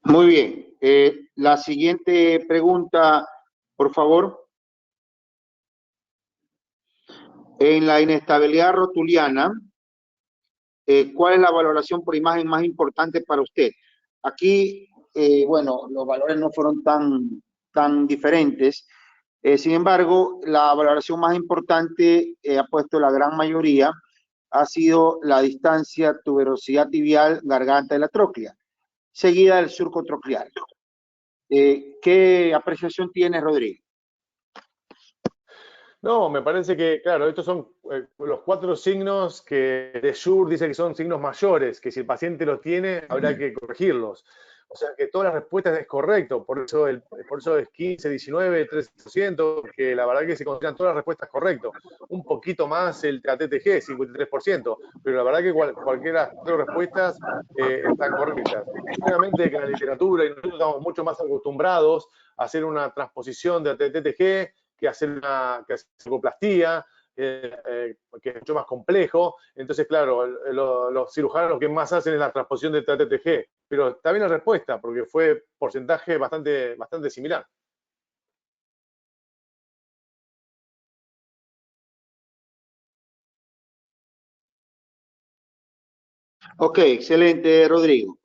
Muy bien. La siguiente pregunta, por favor. En la inestabilidad rotuliana, ¿cuál es la valoración por imagen más importante para usted? Aquí, bueno, los valores no fueron tan diferentes. Sin embargo, la valoración más importante, ha puesto la gran mayoría, ha sido la distancia tuberosidad tibial, garganta de la tróclea, seguida del surco troclear. ¿Qué apreciación tiene, Rodrigo? No, me parece que, claro, estos son los 4 signos que de Schur dice que son signos mayores, que si el paciente los tiene, habrá que corregirlos. O sea, que todas las respuestas es correcto, por eso es 15, 19, 3%, que la verdad que se consideran todas las respuestas correctas. Un poquito más el TTG, 53%, pero la verdad que cualquiera de las 4 respuestas están correctas. Obviamente que en la literatura, y nosotros estamos mucho más acostumbrados a hacer una transposición de TTG, que hacer una psicoplastía, que es mucho más complejo. Entonces, claro, los cirujanos lo que más hacen es la transposición de TTG. Pero está bien la respuesta, porque fue porcentaje bastante similar. Ok, excelente, Rodrigo.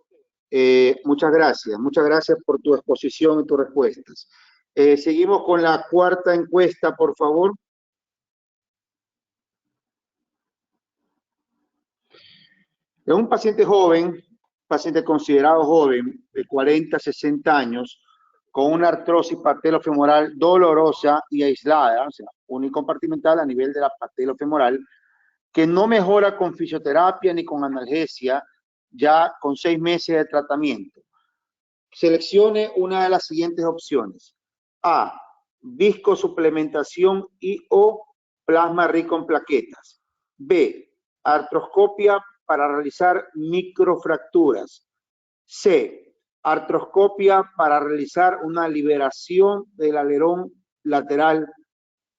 Muchas gracias por tu exposición y tus respuestas. Seguimos con la cuarta encuesta, por favor. En un paciente joven, paciente considerado joven, de 40 a 60 años, con una artrosis patelofemoral dolorosa y aislada, o sea, unicompartimental a nivel de la patelofemoral, que no mejora con fisioterapia ni con analgesia, ya con 6 meses de tratamiento. Seleccione una de las siguientes opciones. A, viscosuplementación y o plasma rico en plaquetas. B, artroscopia para realizar microfracturas. C, artroscopia para realizar una liberación del alerón lateral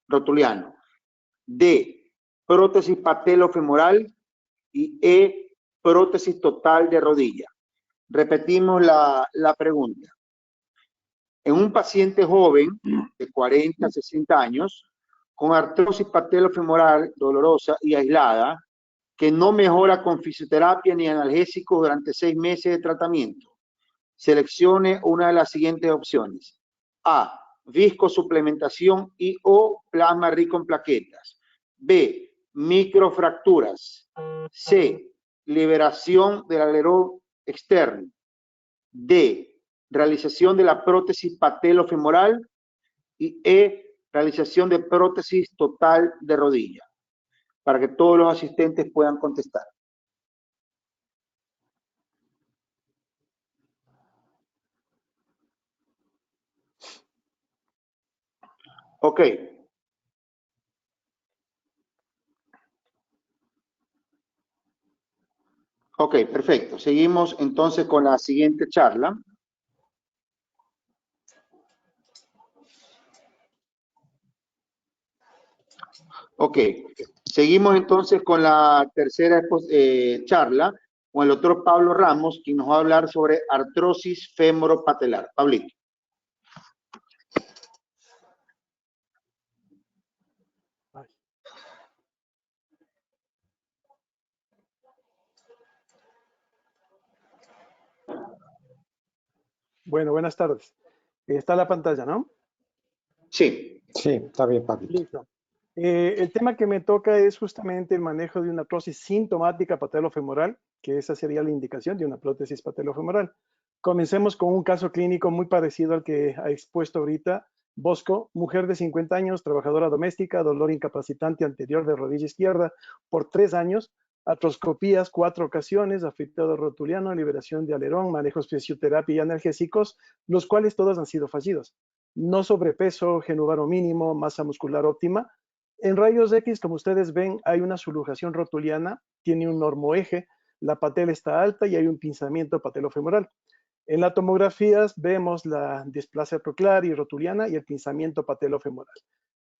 rotuliano. D, prótesis patelofemoral. Y E, prótesis total de rodilla. Repetimos la pregunta. En un paciente joven de 40 a 60 años con artrosis patelofemoral dolorosa y aislada que no mejora con fisioterapia ni analgésicos durante 6 meses de tratamiento, seleccione una de las siguientes opciones. A, viscosuplementación y o plasma rico en plaquetas. B, microfracturas. C, liberación del alerón externo. D, realización de la prótesis patelofemoral. Y E, realización de prótesis total de rodilla. Para que todos los asistentes puedan contestar. Ok. Ok, perfecto. Seguimos entonces con la siguiente charla. Ok, seguimos entonces con la tercera charla con el doctor Pablo Ramos, quien nos va a hablar sobre artrosis femoropatelar. Pablito. Bueno, buenas tardes. Está la pantalla, ¿no? Sí. Sí, está bien, Pablito. Listo. El tema que me toca es justamente el manejo de una artrosis sintomática patelofemoral, que esa sería la indicación de una prótesis patelofemoral. Comencemos con un caso clínico muy parecido al que ha expuesto ahorita Bosco, mujer de 50 años, trabajadora doméstica, dolor incapacitante anterior de rodilla izquierda por 3 años, artroscopías 4 ocasiones, afectado rotuliano, liberación de alerón, manejos fisioterapia y analgésicos, los cuales todos han sido fallidos. No sobrepeso, genuvaro mínimo, masa muscular óptima. En rayos X, como ustedes ven, hay una subluxación rotuliana, tiene un normoeje, la patela está alta y hay un pinzamiento patelofemoral. En las tomografías vemos la displasia troclear y rotuliana y el pinzamiento patelofemoral.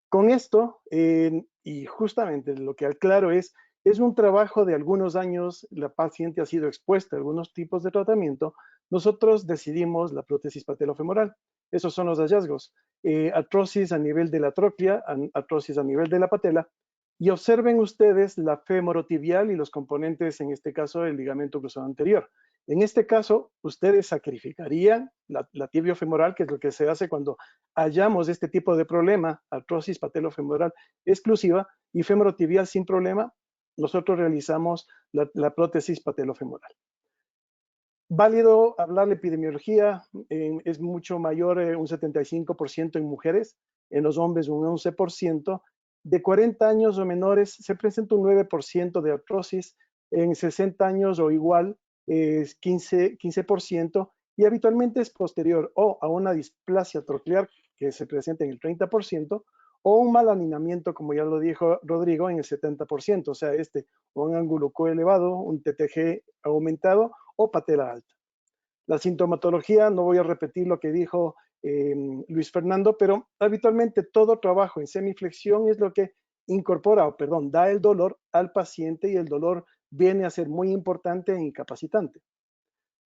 Con esto, y justamente lo que aclaro es un trabajo de algunos años, la paciente ha sido expuesta a algunos tipos de tratamiento, nosotros decidimos la prótesis patelofemoral. Esos son los hallazgos. Artrosis a nivel de la tróclea, artrosis a nivel de la patela, y observen ustedes la femorotibial y los componentes, en este caso, el ligamento cruzado anterior. En este caso, ustedes sacrificarían la tibiofemoral, que es lo que se hace cuando hallamos este tipo de problema, artrosis patelofemoral exclusiva y femorotibial sin problema, nosotros realizamos la prótesis patelofemoral. Válido hablar de epidemiología, es mucho mayor, un 75% en mujeres, en los hombres un 11%, de 40 años o menores se presenta un 9% de artrosis, en 60 años o igual es 15%, y habitualmente es posterior o a una displasia troclear que se presenta en el 30%, o un mal alineamiento, como ya lo dijo Rodrigo, en el 70%, o sea, un ángulo coelevado, un TTG aumentado o patela alta. La sintomatología, no voy a repetir lo que dijo Luis Fernando, pero habitualmente todo trabajo en semiflexión es lo que incorpora, o perdón, da el dolor al paciente y el dolor viene a ser muy importante e incapacitante.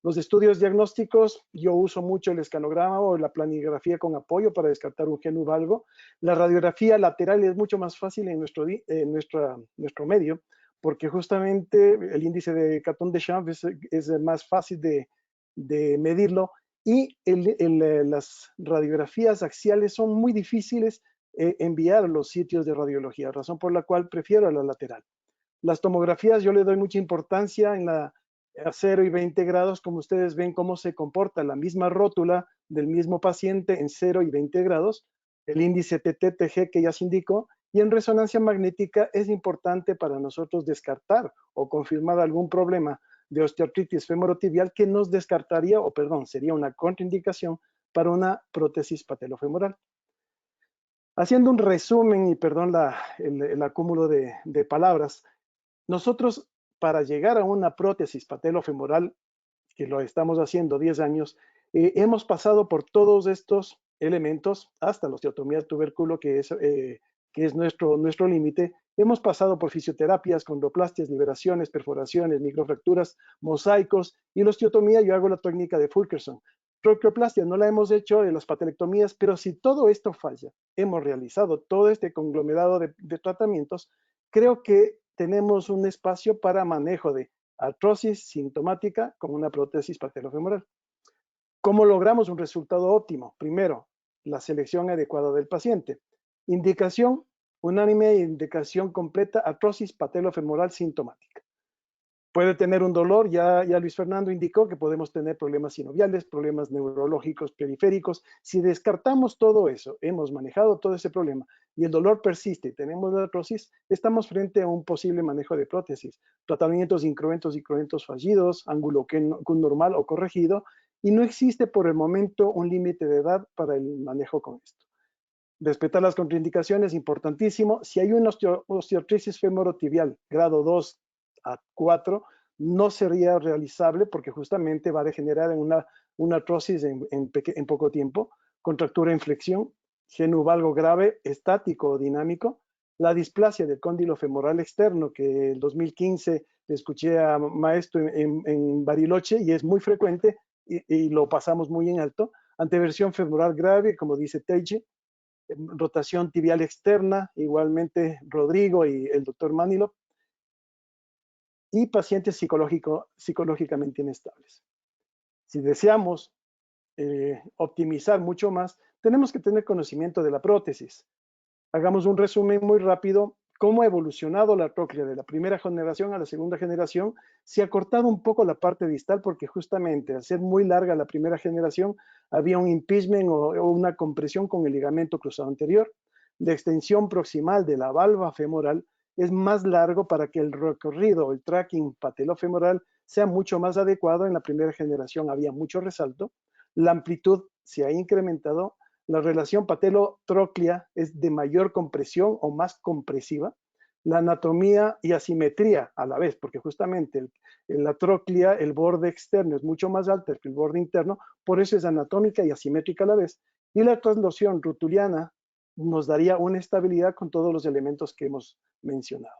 Los estudios diagnósticos, yo uso mucho el escanograma o la planigrafía con apoyo para descartar un geno valgo. La radiografía lateral es mucho más fácil en nuestro medio, porque justamente el índice de Caton-Deschamps es más fácil de medirlo y las radiografías axiales son muy difíciles enviar a los sitios de radiología, razón por la cual prefiero la lateral. Las tomografías yo le doy mucha importancia en a 0 y 20 grados, como ustedes ven cómo se comporta la misma rótula del mismo paciente en 0 y 20 grados, el índice TTTG que ya se indicó, y en resonancia magnética es importante para nosotros descartar o confirmar algún problema de osteoartritis femorotibial que nos descartaría, o perdón, sería una contraindicación para una prótesis patelofemoral. Haciendo un resumen, y perdón el acúmulo de palabras, nosotros para llegar a una prótesis patelofemoral, que lo estamos haciendo 10 años, hemos pasado por todos estos elementos, hasta la osteotomía tubérculo, que es nuestro límite. Hemos pasado por fisioterapias, condroplastias, liberaciones, perforaciones, microfracturas, mosaicos, y la osteotomía yo hago la técnica de Fulkerson. Troqueoplastia no la hemos hecho en las patelectomías, pero si todo esto falla, hemos realizado todo este conglomerado de tratamientos, creo que tenemos un espacio para manejo de artrosis sintomática con una prótesis patelofemoral. ¿Cómo logramos un resultado óptimo? Primero, la selección adecuada del paciente. Indicación unánime e indicación completa, artrosis patelofemoral sintomática. Puede tener un dolor, ya Luis Fernando indicó que podemos tener problemas sinoviales, problemas neurológicos periféricos. Si descartamos todo eso, hemos manejado todo ese problema y el dolor persiste y tenemos la artrosis, estamos frente a un posible manejo de prótesis. Tratamientos incruentos y cruentos fallidos, ángulo normal o corregido, y no existe por el momento un límite de edad para el manejo con esto. Respetar las contraindicaciones, importantísimo. Si hay una osteoartritis femorotibial grado 2 a 4, no sería realizable porque justamente va a degenerar en una artrosis en poco tiempo. Contractura en flexión, geno valgo grave, estático o dinámico. La displasia del cóndilo femoral externo, que en 2015 le escuché a maestro en Bariloche y es muy frecuente y lo pasamos muy en alto. Anteversión femoral grave, como dice Teiji. Rotación tibial externa, igualmente Rodrigo y el doctor Manilov, y pacientes psicológicamente inestables. Si deseamos optimizar mucho más, tenemos que tener conocimiento de la prótesis. Hagamos un resumen muy rápido. Cómo ha evolucionado la tróclea de la primera generación a la segunda generación. Se ha cortado un poco la parte distal porque justamente al ser muy larga la primera generación había un impingement o una compresión con el ligamento cruzado anterior. La extensión proximal de la valva femoral es más largo para que el recorrido, el tracking patelofemoral sea mucho más adecuado. En la primera generación había mucho resalto. La amplitud se ha incrementado. La relación patelo-tróclea es de mayor compresión o más compresiva. La anatomía y asimetría a la vez, porque justamente la tróclea, el borde externo es mucho más alto que el borde interno, por eso es anatómica y asimétrica a la vez. Y la transloción rotuliana nos daría una estabilidad con todos los elementos que hemos mencionado.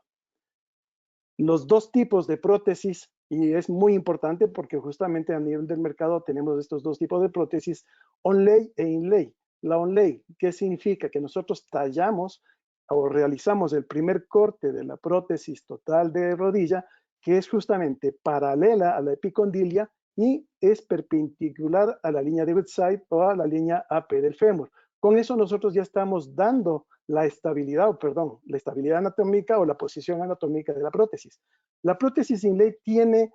Los dos tipos de prótesis, y es muy importante porque justamente a nivel del mercado tenemos estos dos tipos de prótesis, onlay e inlay. La onlay, ¿qué significa? Que nosotros tallamos o realizamos el primer corte de la prótesis total de rodilla, que es justamente paralela a la epicondilia y es perpendicular a la línea de bedside o a la línea AP del fémur. Con eso nosotros ya estamos dando la estabilidad, la estabilidad anatómica o la posición anatómica de la prótesis. La prótesis inlay tiene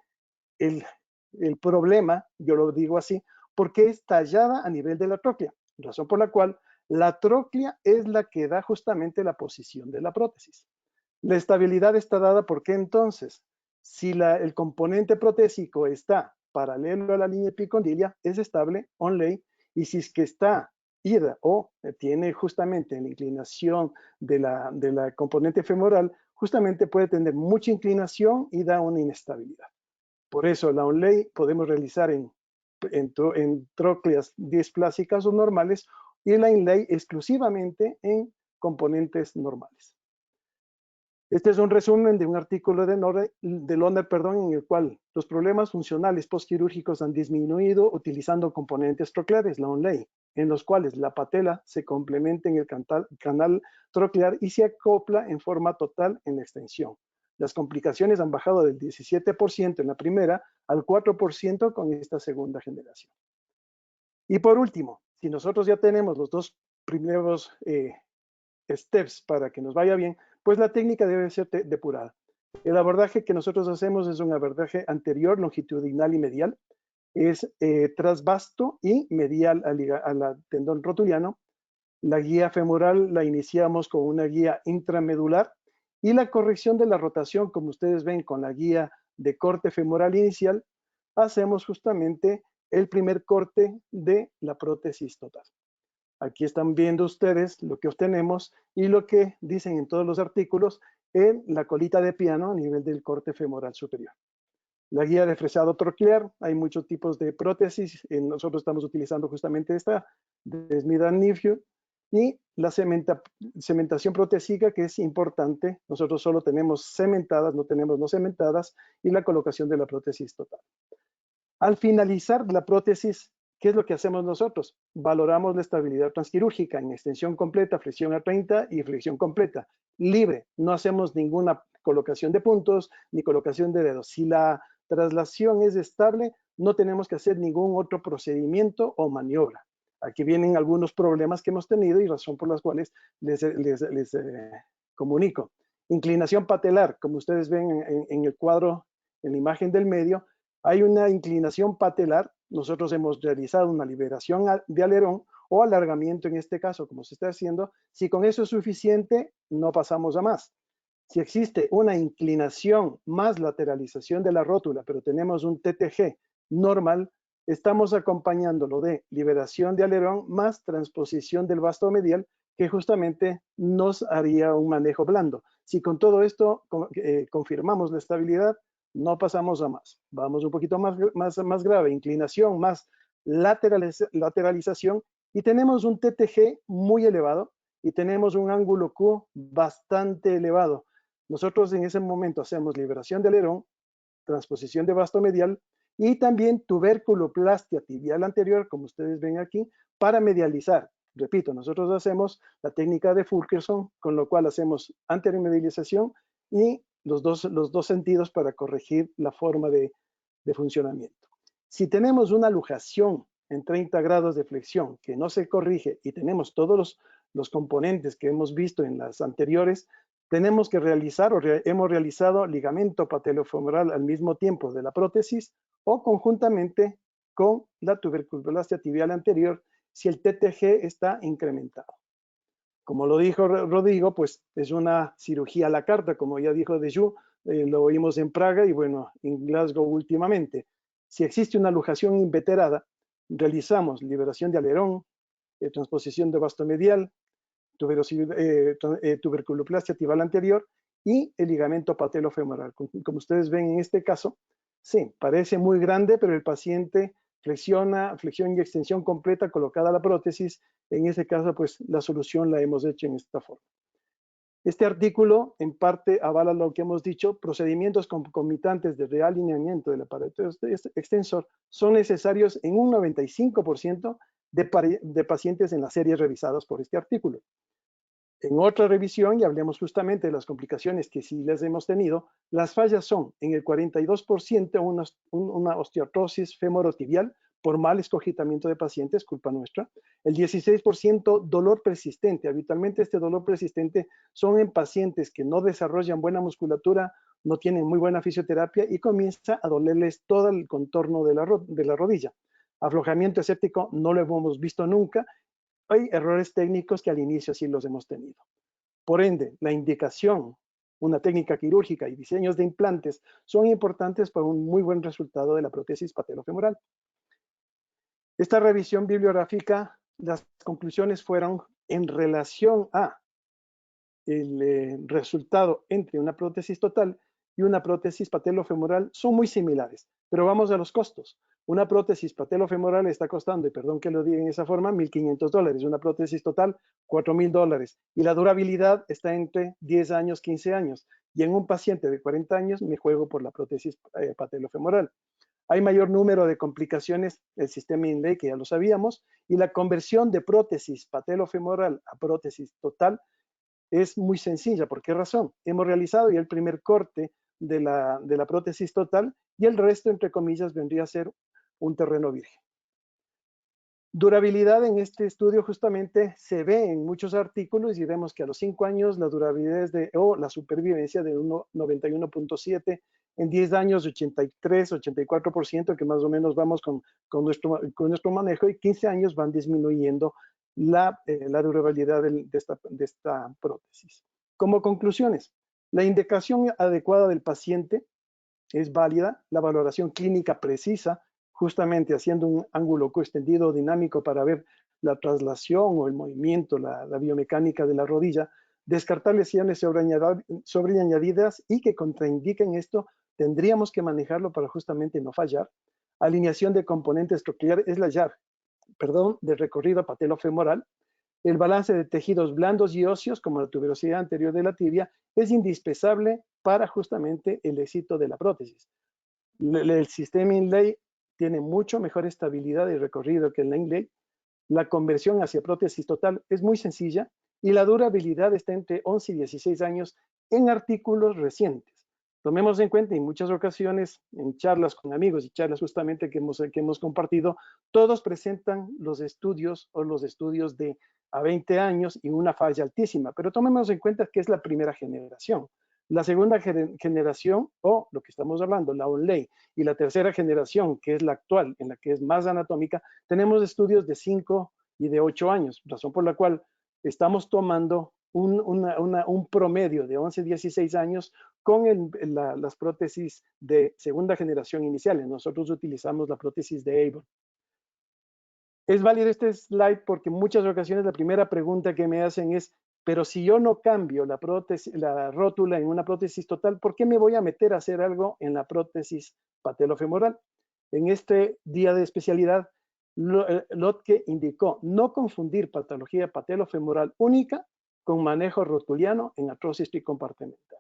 el problema, yo lo digo así, porque es tallada a nivel de la tróclea, razón por la cual la tróclea es la que da justamente la posición de la prótesis. La estabilidad está dada porque entonces, si el componente protésico está paralelo a la línea epicondilia, es estable, onlay, y si es que está ida o tiene justamente la inclinación de la componente femoral, justamente puede tener mucha inclinación y da una inestabilidad. Por eso la onlay podemos realizar en trócleas displásicas o normales y la inlay exclusivamente en componentes normales. Este es un resumen de un artículo de Loner, en el cual los problemas funcionales postquirúrgicos han disminuido utilizando componentes trocleares, la onlay, en los cuales la patela se complementa en el canal troclear y se acopla en forma total en la extensión. Las complicaciones han bajado del 17% en la primera al 4% con esta segunda generación. Y por último, si nosotros ya tenemos los dos primeros steps para que nos vaya bien, pues la técnica debe ser depurada. El abordaje que nosotros hacemos es un abordaje anterior, longitudinal y medial. Es trasvasto y medial al tendón rotuliano. La guía femoral la iniciamos con una guía intramedular y la corrección de la rotación, como ustedes ven con la guía de corte femoral inicial, hacemos justamente el primer corte de la prótesis total. Aquí están viendo ustedes lo que obtenemos y lo que dicen en todos los artículos en la colita de piano a nivel del corte femoral superior. La guía de fresado troclear, hay muchos tipos de prótesis, nosotros estamos utilizando justamente esta de Smith & Nephew, y la cementación protésica, que es importante. Nosotros solo tenemos cementadas, no tenemos no cementadas, y la colocación de la prótesis total. Al finalizar la prótesis, ¿qué es lo que hacemos nosotros? Valoramos la estabilidad transquirúrgica en extensión completa, flexión a 30 y flexión completa. Libre, no hacemos ninguna colocación de puntos ni colocación de dedos. Si la traslación es estable, no tenemos que hacer ningún otro procedimiento o maniobra. Aquí vienen algunos problemas que hemos tenido y razón por las cuales les comunico. Inclinación patelar, como ustedes ven en el cuadro, en la imagen del medio, hay una inclinación patelar. Nosotros hemos realizado una liberación de alerón o alargamiento en este caso, como se está haciendo. Si con eso es suficiente, no pasamos a más. Si existe una inclinación más lateralización de la rótula, pero tenemos un TTG normal, estamos acompañándolo de liberación de alerón más transposición del vasto medial, que justamente nos haría un manejo blando. Si con todo esto confirmamos la estabilidad, no pasamos a más. Vamos un poquito más grave, inclinación más lateralización, y tenemos un TTG muy elevado y tenemos un ángulo Q bastante elevado. Nosotros en ese momento hacemos liberación de alerón, transposición de vasto medial y también tuberculoplastia tibial anterior, como ustedes ven aquí, para medializar. Repito, nosotros hacemos la técnica de Fulkerson, con lo cual hacemos anteromedialización y los dos sentidos para corregir la forma de funcionamiento. Si tenemos una lujación en 30 grados de flexión que no se corrige y tenemos todos los componentes que hemos visto en las anteriores, tenemos que realizar hemos realizado ligamento patelofemoral al mismo tiempo de la prótesis o conjuntamente con la tuberculoplastia tibial anterior si el TTG está incrementado. Como lo dijo Rodrigo, pues es una cirugía a la carta, como ya dijo Deju, lo oímos en Praga y bueno, en Glasgow últimamente. Si existe una luxación inveterada, realizamos liberación de alerón, transposición de vasto medial, tuberculoplastia tibial anterior y el ligamento patelofemoral. Como ustedes ven en este caso, sí, parece muy grande, pero el paciente flexión y extensión completa colocada la prótesis. En este caso, pues la solución la hemos hecho en esta forma. Este artículo en parte avala lo que hemos dicho. Procedimientos concomitantes de realineamiento del aparato extensor son necesarios en un 95% de pacientes en las series revisadas por este artículo. En otra revisión, y hablemos justamente de las complicaciones que sí les hemos tenido, las fallas son en el 42% una osteoartrosis femorotibial por mal escogitamiento de pacientes, culpa nuestra. El 16% dolor persistente. Habitualmente este dolor persistente son en pacientes que no desarrollan buena musculatura, no tienen muy buena fisioterapia y comienza a dolerles todo el contorno de la rodilla. Aflojamiento escéptico no lo hemos visto nunca. Hay errores técnicos que al inicio sí los hemos tenido. Por ende, la indicación, una técnica quirúrgica y diseños de implantes son importantes para un muy buen resultado de la prótesis patelofemoral. Esta revisión bibliográfica, las conclusiones fueron en relación a el resultado entre una prótesis total y una prótesis patelofemoral son muy similares, pero vamos a los costos. Una prótesis patelofemoral está costando, y perdón que lo diga en esa forma, $1,500. Una prótesis total, $4,000. Y la durabilidad está entre 10 años, 15 años. Y en un paciente de 40 años me juego por la prótesis patelofemoral. Hay mayor número de complicaciones, el sistema Inlay, que ya lo sabíamos, y la conversión de prótesis patelofemoral a prótesis total es muy sencilla. ¿Por qué razón? Hemos realizado ya el primer corte de la prótesis total y el resto, entre comillas, vendría a ser un terreno virgen. Durabilidad en este estudio justamente se ve en muchos artículos y vemos que a los 5 años la durabilidad es la supervivencia de 91.7, en 10 años 83, 84%, que más o menos vamos con nuestro manejo, y 15 años van disminuyendo la durabilidad de esta prótesis. Como conclusiones, la indicación adecuada del paciente es válida, la valoración clínica precisa, justamente haciendo un ángulo coextendido dinámico para ver la traslación o el movimiento, la biomecánica de la rodilla, descartar lesiones sobreañadidas y que contraindiquen esto, tendríamos que manejarlo para justamente no fallar. Alineación de componentes troqulear es la llave, de recorrido patelofemoral. El balance de tejidos blandos y óseos, como la tuberosidad anterior de la tibia, es indispensable para justamente el éxito de la prótesis. El sistema Inlay tiene mucho mejor estabilidad y recorrido que el Inlay. La conversión hacia prótesis total es muy sencilla y la durabilidad está entre 11 y 16 años en artículos recientes. Tomemos en cuenta en muchas ocasiones, en charlas con amigos y charlas justamente que hemos compartido, todos presentan los estudios de a 20 años y una falla altísima, pero tomemos en cuenta que es la primera generación. La segunda generación, o lo que estamos hablando, la Onlay, y la tercera generación, que es la actual, en la que es más anatómica, tenemos estudios de 5 y de 8 años, razón por la cual estamos tomando un promedio de 11, 16 años con las prótesis de segunda generación iniciales. Nosotros utilizamos la prótesis de Avon. Es válido este slide porque en muchas ocasiones la primera pregunta que me hacen es, pero si yo no cambio la rótula en una prótesis total, ¿por qué me voy a meter a hacer algo en la prótesis patelofemoral? En este día de especialidad, Lotke indicó no confundir patología patelofemoral única con manejo rotuliano en artrosis tricompartimental.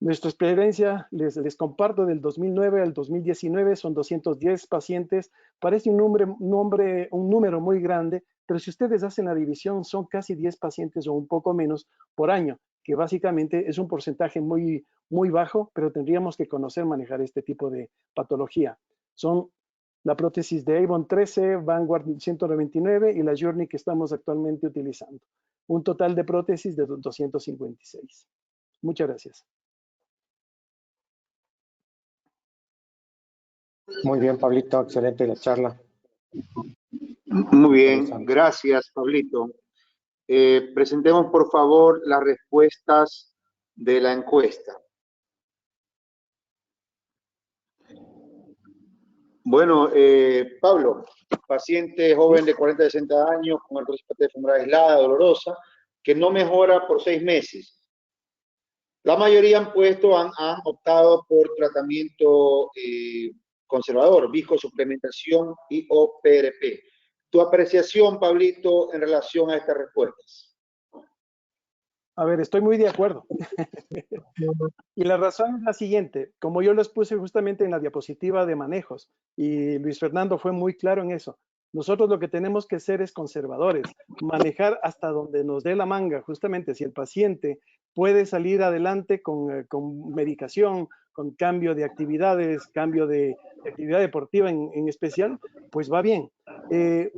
Nuestra experiencia, les comparto, del 2009 al 2019, son 210 pacientes. Parece un número muy grande, pero si ustedes hacen la división, son casi 10 pacientes o un poco menos por año, que básicamente es un porcentaje muy, muy bajo, pero tendríamos que conocer manejar este tipo de patología. Son la prótesis de Avon 13, Vanguard 199 y la Journey que estamos actualmente utilizando. Un total de prótesis de 256. Muchas gracias. Muy bien, Pablito, excelente la charla. Muy bien, gracias, Pablito. Presentemos, por favor, las respuestas de la encuesta. Bueno, Pablo, paciente joven de 40 a 60 años con artrosis patellofemoral aislada, dolorosa, que no mejora por 6 meses. La mayoría han optado por tratamiento conservador, viscosuplementación y o PRP. Tu apreciación, Pablito, en relación a estas respuestas. A ver, estoy muy de acuerdo. Y la razón es la siguiente, como yo les puse justamente en la diapositiva de manejos, y Luis Fernando fue muy claro en eso, nosotros lo que tenemos que ser es conservadores, manejar hasta donde nos dé la manga, justamente si el paciente puede salir adelante con medicación, con cambio de actividades, cambio de actividad deportiva en especial, pues va bien.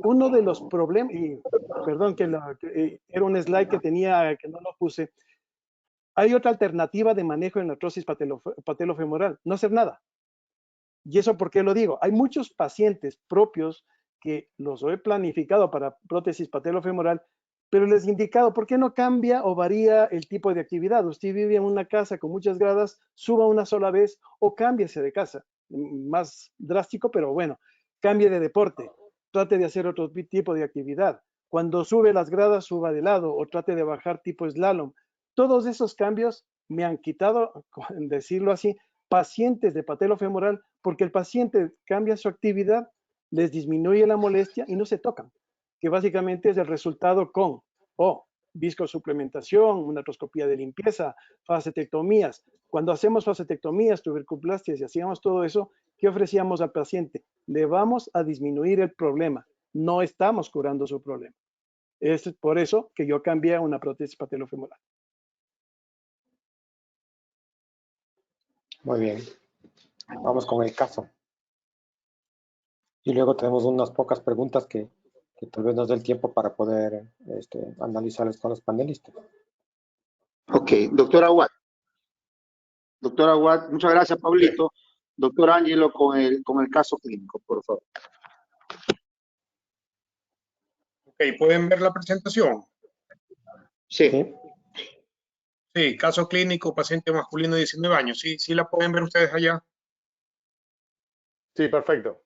Uno de los problemas, y perdón que era un slide que tenía, que no lo puse, hay otra alternativa de manejo en la artrosis patelofemoral, no hacer nada. ¿Y eso por qué lo digo? Hay muchos pacientes propios que los he planificado para prótesis patelofemoral, pero les he indicado, ¿por qué no cambia o varía el tipo de actividad? Usted vive en una casa con muchas gradas, suba una sola vez o cámbiese de casa. Más drástico, pero bueno, cambie de deporte, trate de hacer otro tipo de actividad. Cuando sube las gradas, suba de lado o trate de bajar tipo slalom. Todos esos cambios me han quitado, decirlo así, pacientes de patelofemoral porque el paciente cambia su actividad, les disminuye la molestia y no se tocan, que básicamente es el resultado con viscosuplementación, una artroscopía de limpieza, facetectomías. Cuando hacemos facetectomías, tuberculoplastias y hacíamos todo eso, ¿qué ofrecíamos al paciente? Le vamos a disminuir el problema, no estamos curando su problema. Es por eso que yo cambié a una prótesis patelofemoral. Muy bien. Vamos con el caso. Y luego tenemos unas pocas preguntas que tal vez nos dé el tiempo para poder analizarlas con los panelistas. Ok, doctora Watt. Doctora Watt, muchas gracias, Pablito. Doctor Ángelo, con el caso clínico, por favor. Ok, ¿pueden ver la presentación? Sí. Sí, caso clínico, paciente masculino de 19 años. ¿Sí la pueden ver ustedes allá? Sí, perfecto.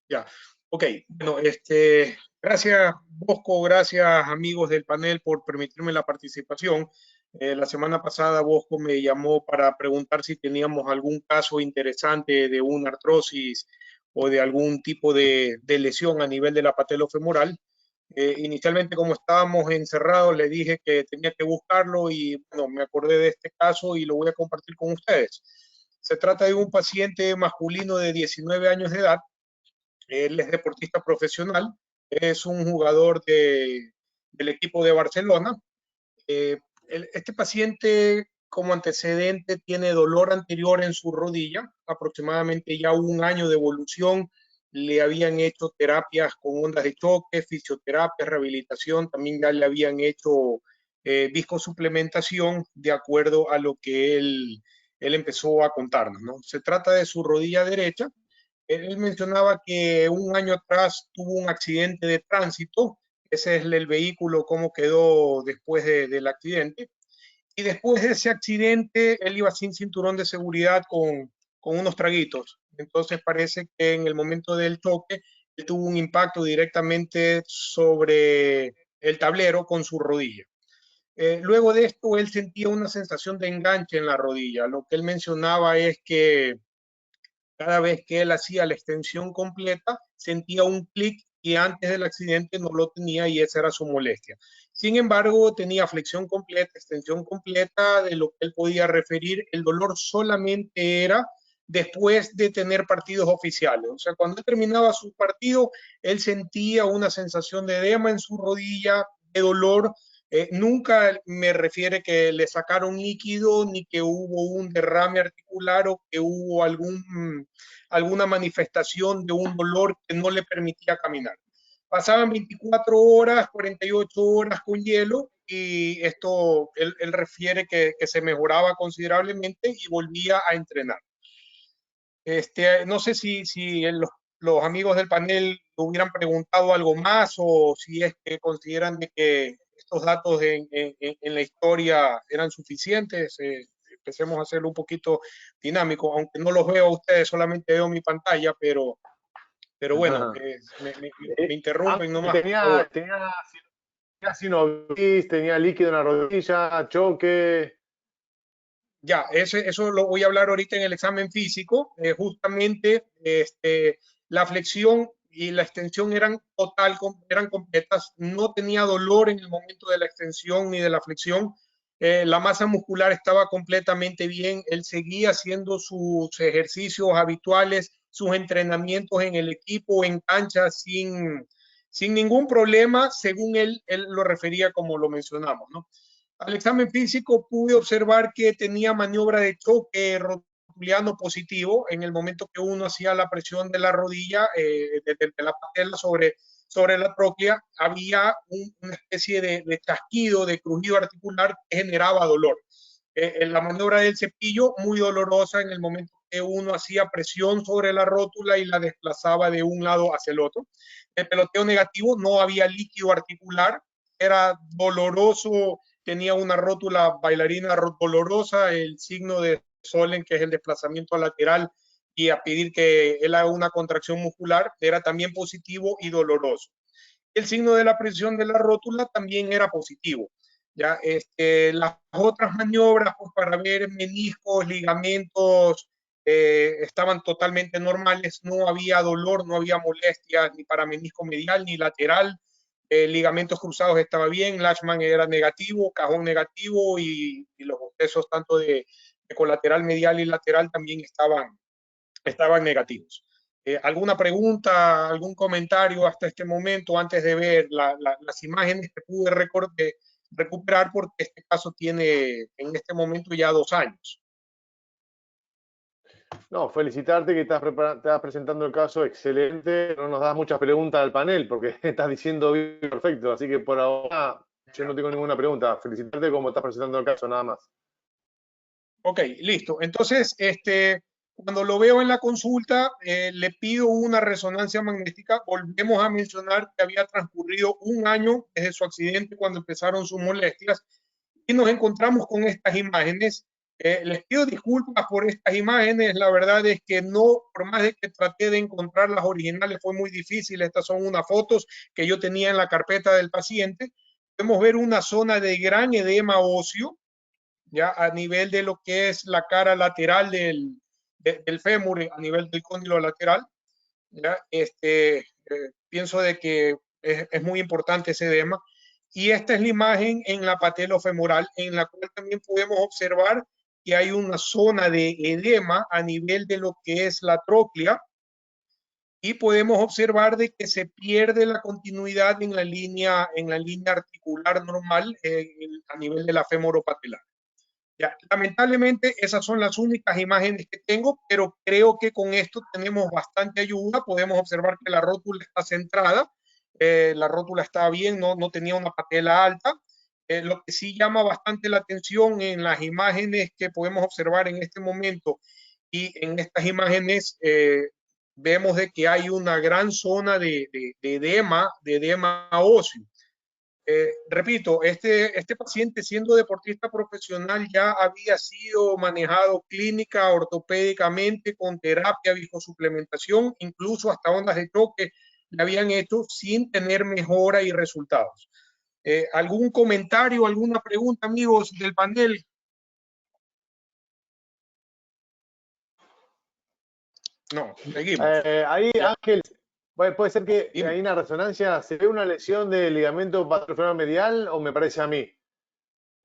Ya, ok. Bueno, gracias Bosco, gracias amigos del panel por permitirme la participación. La semana pasada Bosco me llamó para preguntar si teníamos algún caso interesante de una artrosis o de algún tipo de lesión a nivel de la patelofemoral. Inicialmente, como estábamos encerrados, le dije que tenía que buscarlo y bueno, me acordé de este caso y lo voy a compartir con ustedes. Se trata de un paciente masculino de 19 años de edad. Él es deportista profesional, es un jugador del equipo de Barcelona. Este paciente como antecedente tiene dolor anterior en su rodilla, aproximadamente ya 1 año de evolución. Le habían hecho terapias con ondas de choque, fisioterapia, rehabilitación, también ya le habían hecho viscosuplementación de acuerdo a lo que él empezó a contarnos, ¿no? Se trata de su rodilla derecha. Él mencionaba que 1 año atrás tuvo un accidente de tránsito. Ese es el vehículo, cómo quedó después del accidente. Y después de ese accidente, él iba sin cinturón de seguridad con unos traguitos. Entonces parece que en el momento del choque, él tuvo un impacto directamente sobre el tablero con su rodilla. Luego de esto, él sentía una sensación de enganche en la rodilla. Lo que él mencionaba es que cada vez que él hacía la extensión completa, sentía un clic que antes del accidente no lo tenía y esa era su molestia. Sin embargo, tenía flexión completa, extensión completa, de lo que él podía referir. El dolor solamente era después de tener partidos oficiales. O sea, cuando él terminaba su partido, él sentía una sensación de edema en su rodilla, de dolor, Nunca me refiere que le sacaron líquido, ni que hubo un derrame articular o que hubo alguna manifestación de un dolor que no le permitía caminar. Pasaban 24 horas, 48 horas con hielo y esto, él refiere que se mejoraba considerablemente y volvía a entrenar. No sé si los amigos del panel hubieran preguntado algo más o si es que consideran de que estos datos en la historia eran suficientes. Empecemos a hacerlo un poquito dinámico, aunque no los veo a ustedes, solamente veo mi pantalla, pero bueno, me interrumpen nomás, por favor. Tenía sinovitis, tenía líquido en la rodilla, choque. Ya, eso lo voy a hablar ahorita en el examen físico. Justamente la flexión y la extensión eran completas. No tenía dolor en el momento de la extensión ni de la flexión. La masa muscular estaba completamente bien. Él seguía haciendo sus ejercicios habituales, sus entrenamientos en el equipo, en cancha, sin ningún problema, según él lo refería como lo mencionamos, ¿no? Al examen físico pude observar que tenía maniobra de choque rotuliano positivo en el momento que uno hacía la presión de la rodilla, de la patela sobre la tróclea, había una especie de chasquido, de crujido articular que generaba dolor. En la maniobra del cepillo, muy dolorosa en el momento que uno hacía presión sobre la rótula y la desplazaba de un lado hacia el otro. El peloteo negativo, no había líquido articular, era doloroso, tenía una rótula bailarina dolorosa, el signo de Solen, que es el desplazamiento lateral, y a pedir que él haga una contracción muscular, era también positivo y doloroso. El signo de la presión de la rótula también era positivo. Ya, las otras maniobras pues, para ver meniscos, ligamentos, estaban totalmente normales, no había dolor, no había molestias ni para menisco medial ni lateral, ligamentos cruzados estaba bien, Lashman era negativo, cajón negativo y los bostesos tanto de colateral medial y lateral también estaban negativos. ¿Alguna pregunta, algún comentario hasta este momento antes de ver las imágenes que pude recuperar porque este caso tiene en este momento ya 2 años? No, felicitarte que estás presentando el caso excelente. No nos das muchas preguntas al panel porque estás diciendo bien perfecto. Así que por ahora yo no tengo ninguna pregunta. Felicitarte como estás presentando el caso, nada más. Ok, listo. Entonces, cuando lo veo en la consulta, le pido una resonancia magnética. Volvemos a mencionar que había transcurrido 1 año desde su accidente cuando empezaron sus molestias y nos encontramos con estas imágenes. Les pido disculpas por estas imágenes. La verdad es que no, por más de que traté de encontrar las originales, fue muy difícil. Estas son unas fotos que yo tenía en la carpeta del paciente. Podemos ver una zona de gran edema óseo, ya a nivel de lo que es la cara lateral del fémur, a nivel del cóndilo lateral. ¿Ya? Pienso de que es muy importante ese edema. Y esta es la imagen en la patelofemoral, en la cual también podemos observar que hay una zona de edema a nivel de lo que es la tróclea y podemos observar de que se pierde la continuidad en la línea articular normal a nivel de la femoropatelar. Ya, lamentablemente esas son las únicas imágenes que tengo, pero creo que con esto tenemos bastante ayuda. Podemos observar que la rótula está centrada, la rótula está bien, no tenía una patela alta. Lo que sí llama bastante la atención en las imágenes que podemos observar en este momento y en estas imágenes vemos de que hay una gran zona de edema óseo. Repito, este paciente siendo deportista profesional ya había sido manejado clínica, ortopédicamente, con terapia, viscosuplementación, incluso hasta ondas de choque le habían hecho sin tener mejora y resultados. ¿Algún comentario, alguna pregunta, amigos del panel? No, seguimos. Ahí, Ángel, puede ser que hay una resonancia, ¿se ve una lesión del ligamento patellofemoral medial o me parece a mí?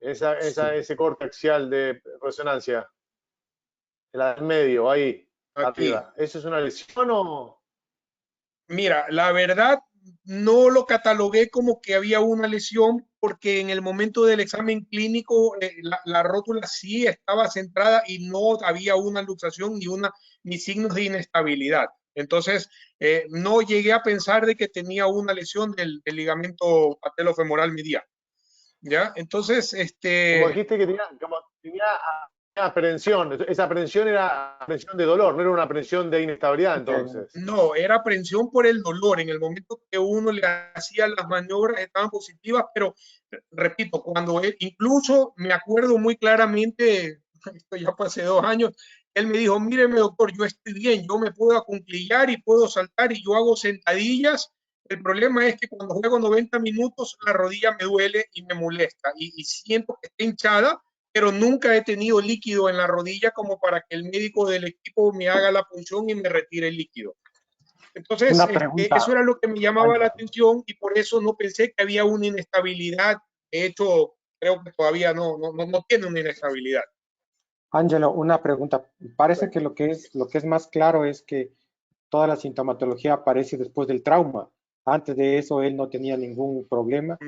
Ese corte axial de resonancia. La del medio, ahí, Aquí. arriba. ¿Eso es una lesión o...? Mira, la verdad no lo catalogué como que había una lesión, porque en el momento del examen clínico la rótula sí estaba centrada y no había una luxación ni signos de inestabilidad. Entonces, no llegué a pensar de que tenía una lesión del ligamento patelofemoral medial. ¿Ya? Entonces, Como dijiste que tenía aprensión, esa aprensión era aprensión de dolor, no era una aprensión de inestabilidad entonces. No, era aprensión por el dolor. En el momento que uno le hacía las maniobras estaban positivas, pero repito, cuando él, incluso me acuerdo muy claramente, esto ya fue hace 2 años, él me dijo, míreme doctor, yo estoy bien, yo me puedo acunclillar y puedo saltar y yo hago sentadillas. El problema es que cuando juego 90 minutos la rodilla me duele y me molesta y siento que está hinchada, pero nunca he tenido líquido en la rodilla como para que el médico del equipo me haga la punción y me retire el líquido. Entonces, eso era lo que me llamaba la atención y por eso no pensé que había una inestabilidad. De hecho, creo que todavía no tiene una inestabilidad. Ángelo, una pregunta. Parece que lo que es más claro es que toda la sintomatología aparece después del trauma. Antes de eso él no tenía ningún problema.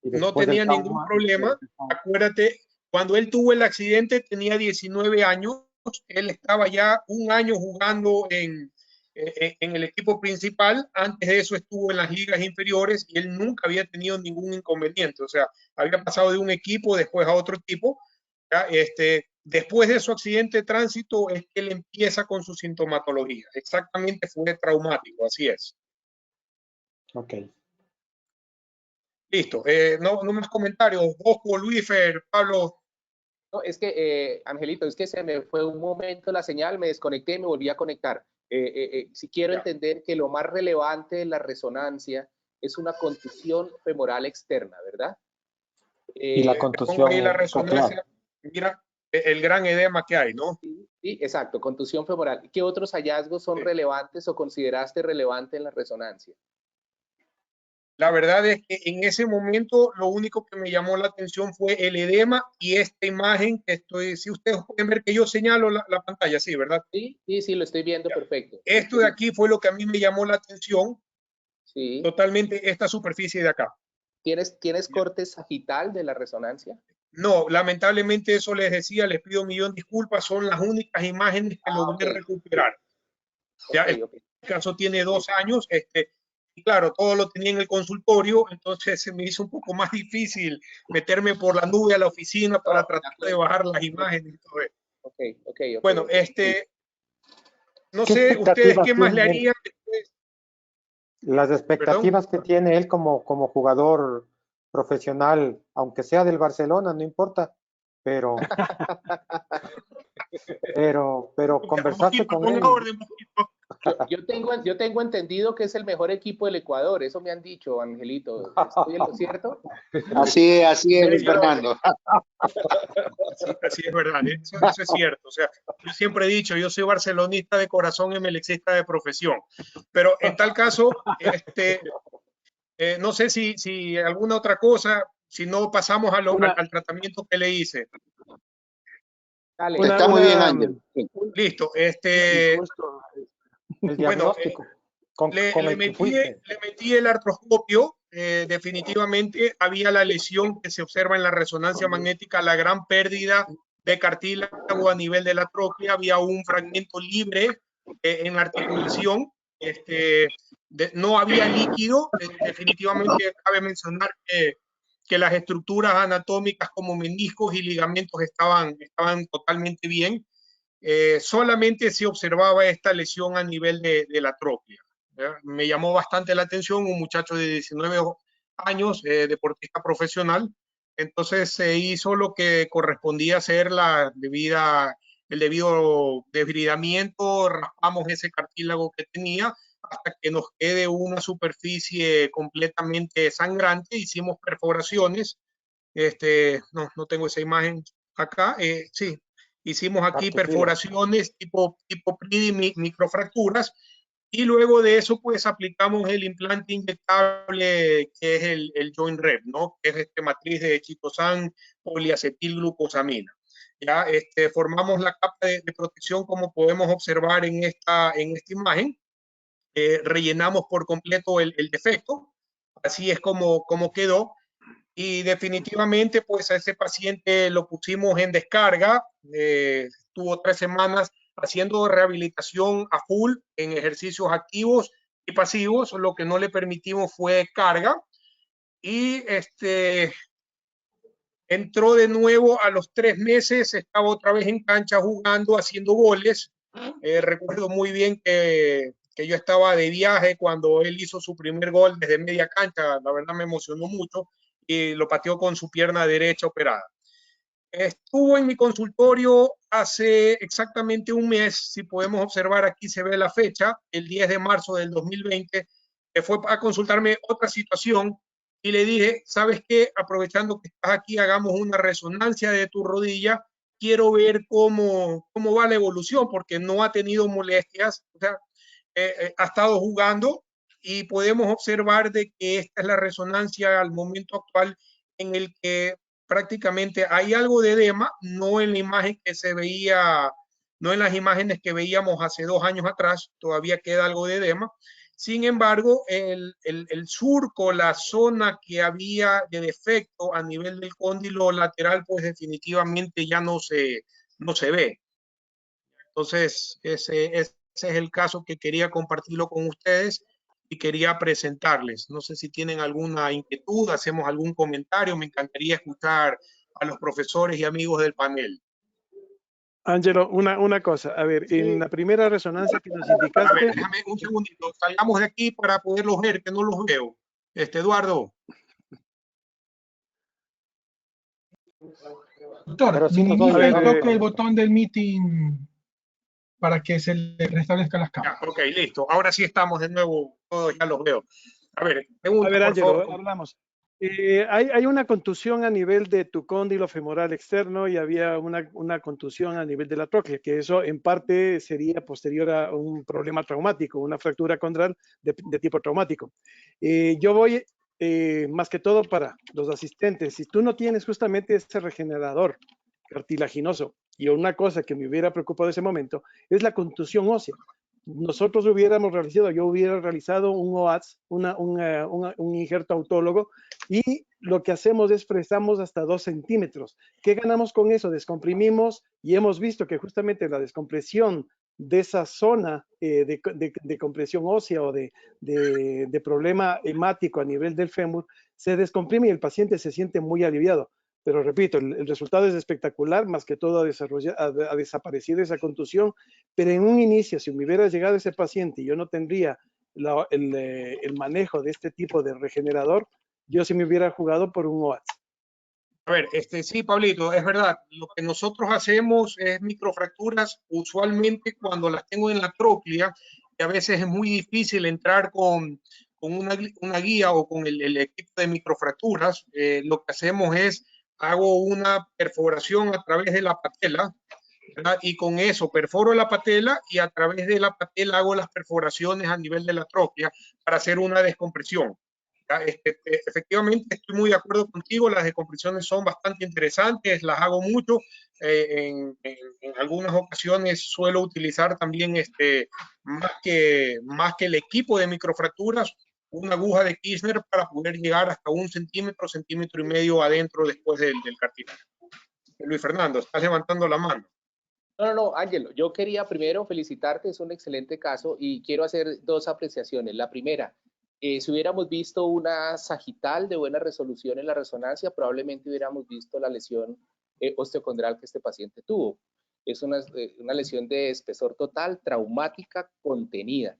No tenía ningún problema. Acuérdate, cuando él tuvo el accidente tenía 19 años. Él estaba ya 1 año jugando en el equipo principal. Antes de eso estuvo en las ligas inferiores y él nunca había tenido ningún inconveniente. O sea, había pasado de un equipo después a otro equipo. ¿Ya? Después de su accidente de tránsito es que él empieza con su sintomatología. Exactamente, fue traumático, así es. Ok. Listo. No más comentarios. Bosco, Luífer, Pablo. No, es que, Angelito, es que se me fue un momento la señal, me desconecté y me volví a conectar. Si quiero entender que lo más relevante de la resonancia es una contusión femoral externa, ¿verdad? Y la contusión ahí la resonancia, mira el gran edema que hay, ¿no? Sí, exacto, contusión femoral. ¿Qué otros hallazgos son relevantes o consideraste relevante en la resonancia? La verdad es que en ese momento lo único que me llamó la atención fue el edema y esta imagen que estoy, si ustedes pueden ver que yo señalo la pantalla, sí, ¿verdad? Sí, lo estoy viendo perfecto. Esto de aquí fue lo que a mí me llamó la atención. Sí. Totalmente esta superficie de acá. ¿Tienes corte sagital de la resonancia? No, lamentablemente eso les decía, les pido un millón de disculpas, son las únicas imágenes que logré recuperar. Ya, el caso tiene 2 años, y claro, todo lo tenía en el consultorio, entonces se me hizo un poco más difícil meterme por la nube a la oficina para tratar de bajar las imágenes y todo eso. Bueno, no sé, ustedes qué más le harían después. Las expectativas que tiene él como jugador profesional, aunque sea del Barcelona, no importa, pero conversaste con él. Yo tengo entendido que es el mejor equipo del Ecuador, eso me han dicho, Angelito. ¿Estoy en lo cierto? Así es, Luis Fernando. Así es verdad, eso es cierto. O sea, yo siempre he dicho, yo soy barcelonista de corazón y melexista de profesión. Pero en tal caso, no sé si alguna otra cosa, si no pasamos al tratamiento que le hice. Dale. Está muy bien, Ángel. Listo. El diagnóstico. Le metí el artroscopio. Definitivamente había la lesión que se observa en la resonancia magnética, la gran pérdida de cartílago a nivel de la tróclea. Había un fragmento libre en la articulación. No había líquido. Definitivamente cabe mencionar que las estructuras anatómicas como meniscos y ligamentos estaban totalmente bien. Solamente se observaba esta lesión a nivel de la tróclea. Me llamó bastante la atención, un muchacho de 19 años, deportista profesional. Entonces se hizo lo que correspondía hacer el debido desbridamiento, raspamos ese cartílago que tenía hasta que nos quede una superficie completamente sangrante. Hicimos perforaciones. No tengo esa imagen acá. Sí, hicimos aquí perforaciones tipo PRIDI, microfracturas, y luego de eso pues aplicamos el implante inyectable que es el Joint Rep, ¿no? Que es matriz de chitosan poliacetilglucosamina. Ya formamos la capa de protección como podemos observar en esta imagen. Rellenamos por completo el defecto, así es como quedó. y definitivamente pues a ese paciente lo pusimos en descarga, estuvo 3 semanas haciendo rehabilitación a full en ejercicios activos y pasivos, lo que no le permitimos fue carga, y entró de nuevo a los 3 meses, estaba otra vez en cancha jugando, haciendo goles. Recuerdo muy bien que yo estaba de viaje cuando él hizo su primer gol desde media cancha, la verdad me emocionó mucho, y lo pateó con su pierna derecha operada. Estuvo en mi consultorio hace exactamente un mes, si podemos observar aquí se ve la fecha, el 10 de marzo del 2020, que fue a consultarme otra situación y le dije, ¿sabes qué? Aprovechando que estás aquí, hagamos una resonancia de tu rodilla, quiero ver cómo va la evolución, porque no ha tenido molestias, o sea, ha estado jugando y podemos observar de que esta es la resonancia al momento actual en el que prácticamente hay algo de edema, no en la imagen que se veía, no en las imágenes que veíamos hace 2 años atrás, todavía queda algo de edema. Sin embargo, el surco, la zona que había de defecto a nivel del cóndilo lateral, pues definitivamente ya no se ve. Entonces, ese es el caso que quería compartirlo con ustedes y quería presentarles. No sé si tienen alguna inquietud, hacemos algún comentario. Me encantaría escuchar a los profesores y amigos del panel. Ángelo, una cosa. A ver, en la primera resonancia que nos A indicaste... ver, déjame un segundito. Salgamos de aquí para poderlos ver, que no los veo. Eduardo. Doctor, sí, minimiza el toque el del botón del meeting para que se le restablezcan las cámaras. Ya, ok, listo. Ahora sí estamos de nuevo, todos ya los veo. A ver, pregunta, por Ángelo, favor. hablamos. Hay una contusión a nivel de tu cóndilo femoral externo y había una contusión a nivel de la tróclea, que eso en parte sería posterior a un problema traumático, una fractura condral de tipo traumático. Yo voy más que todo para los asistentes. Si tú no tienes justamente ese regenerador cartilaginoso, y una cosa que me hubiera preocupado en ese momento es la contusión ósea. Nosotros hubiéramos realizado, yo hubiera realizado un OATS, un injerto autólogo, y lo que hacemos es fresamos hasta 2 centímetros. ¿Qué ganamos con eso? Descomprimimos y hemos visto que justamente la descompresión de esa zona de compresión ósea o de problema hemático a nivel del fémur se descomprime y el paciente se siente muy aliviado. Pero repito, el resultado es espectacular, más que todo ha desaparecido esa contusión, pero en un inicio, si me hubiera llegado ese paciente y yo no tendría el manejo de este tipo de regenerador, yo sí me hubiera jugado por un OATS. A ver, sí, Pablito, es verdad. Lo que nosotros hacemos es microfracturas, usualmente cuando las tengo en la tróclea, y a veces es muy difícil entrar con una guía o con el equipo de microfracturas. Lo que hacemos es, hago una perforación a través de la patela, ¿verdad? Y con eso perforo la patela y a través de la patela hago las perforaciones a nivel de la tróclea para hacer una descompresión. Efectivamente, estoy muy de acuerdo contigo, las descompresiones son bastante interesantes, las hago mucho, en algunas ocasiones suelo utilizar también más que el equipo de microfracturas, una aguja de Kirchner para poder llegar hasta 1 centímetro, centímetro y medio adentro después del cartílago. Luis Fernando, estás levantando la mano. No, Ángelo, yo quería primero felicitarte, es un excelente caso y quiero hacer 2 apreciaciones. La primera, si hubiéramos visto una sagital de buena resolución en la resonancia, probablemente hubiéramos visto la lesión osteocondral que este paciente tuvo. Es una lesión de espesor total, traumática, contenida.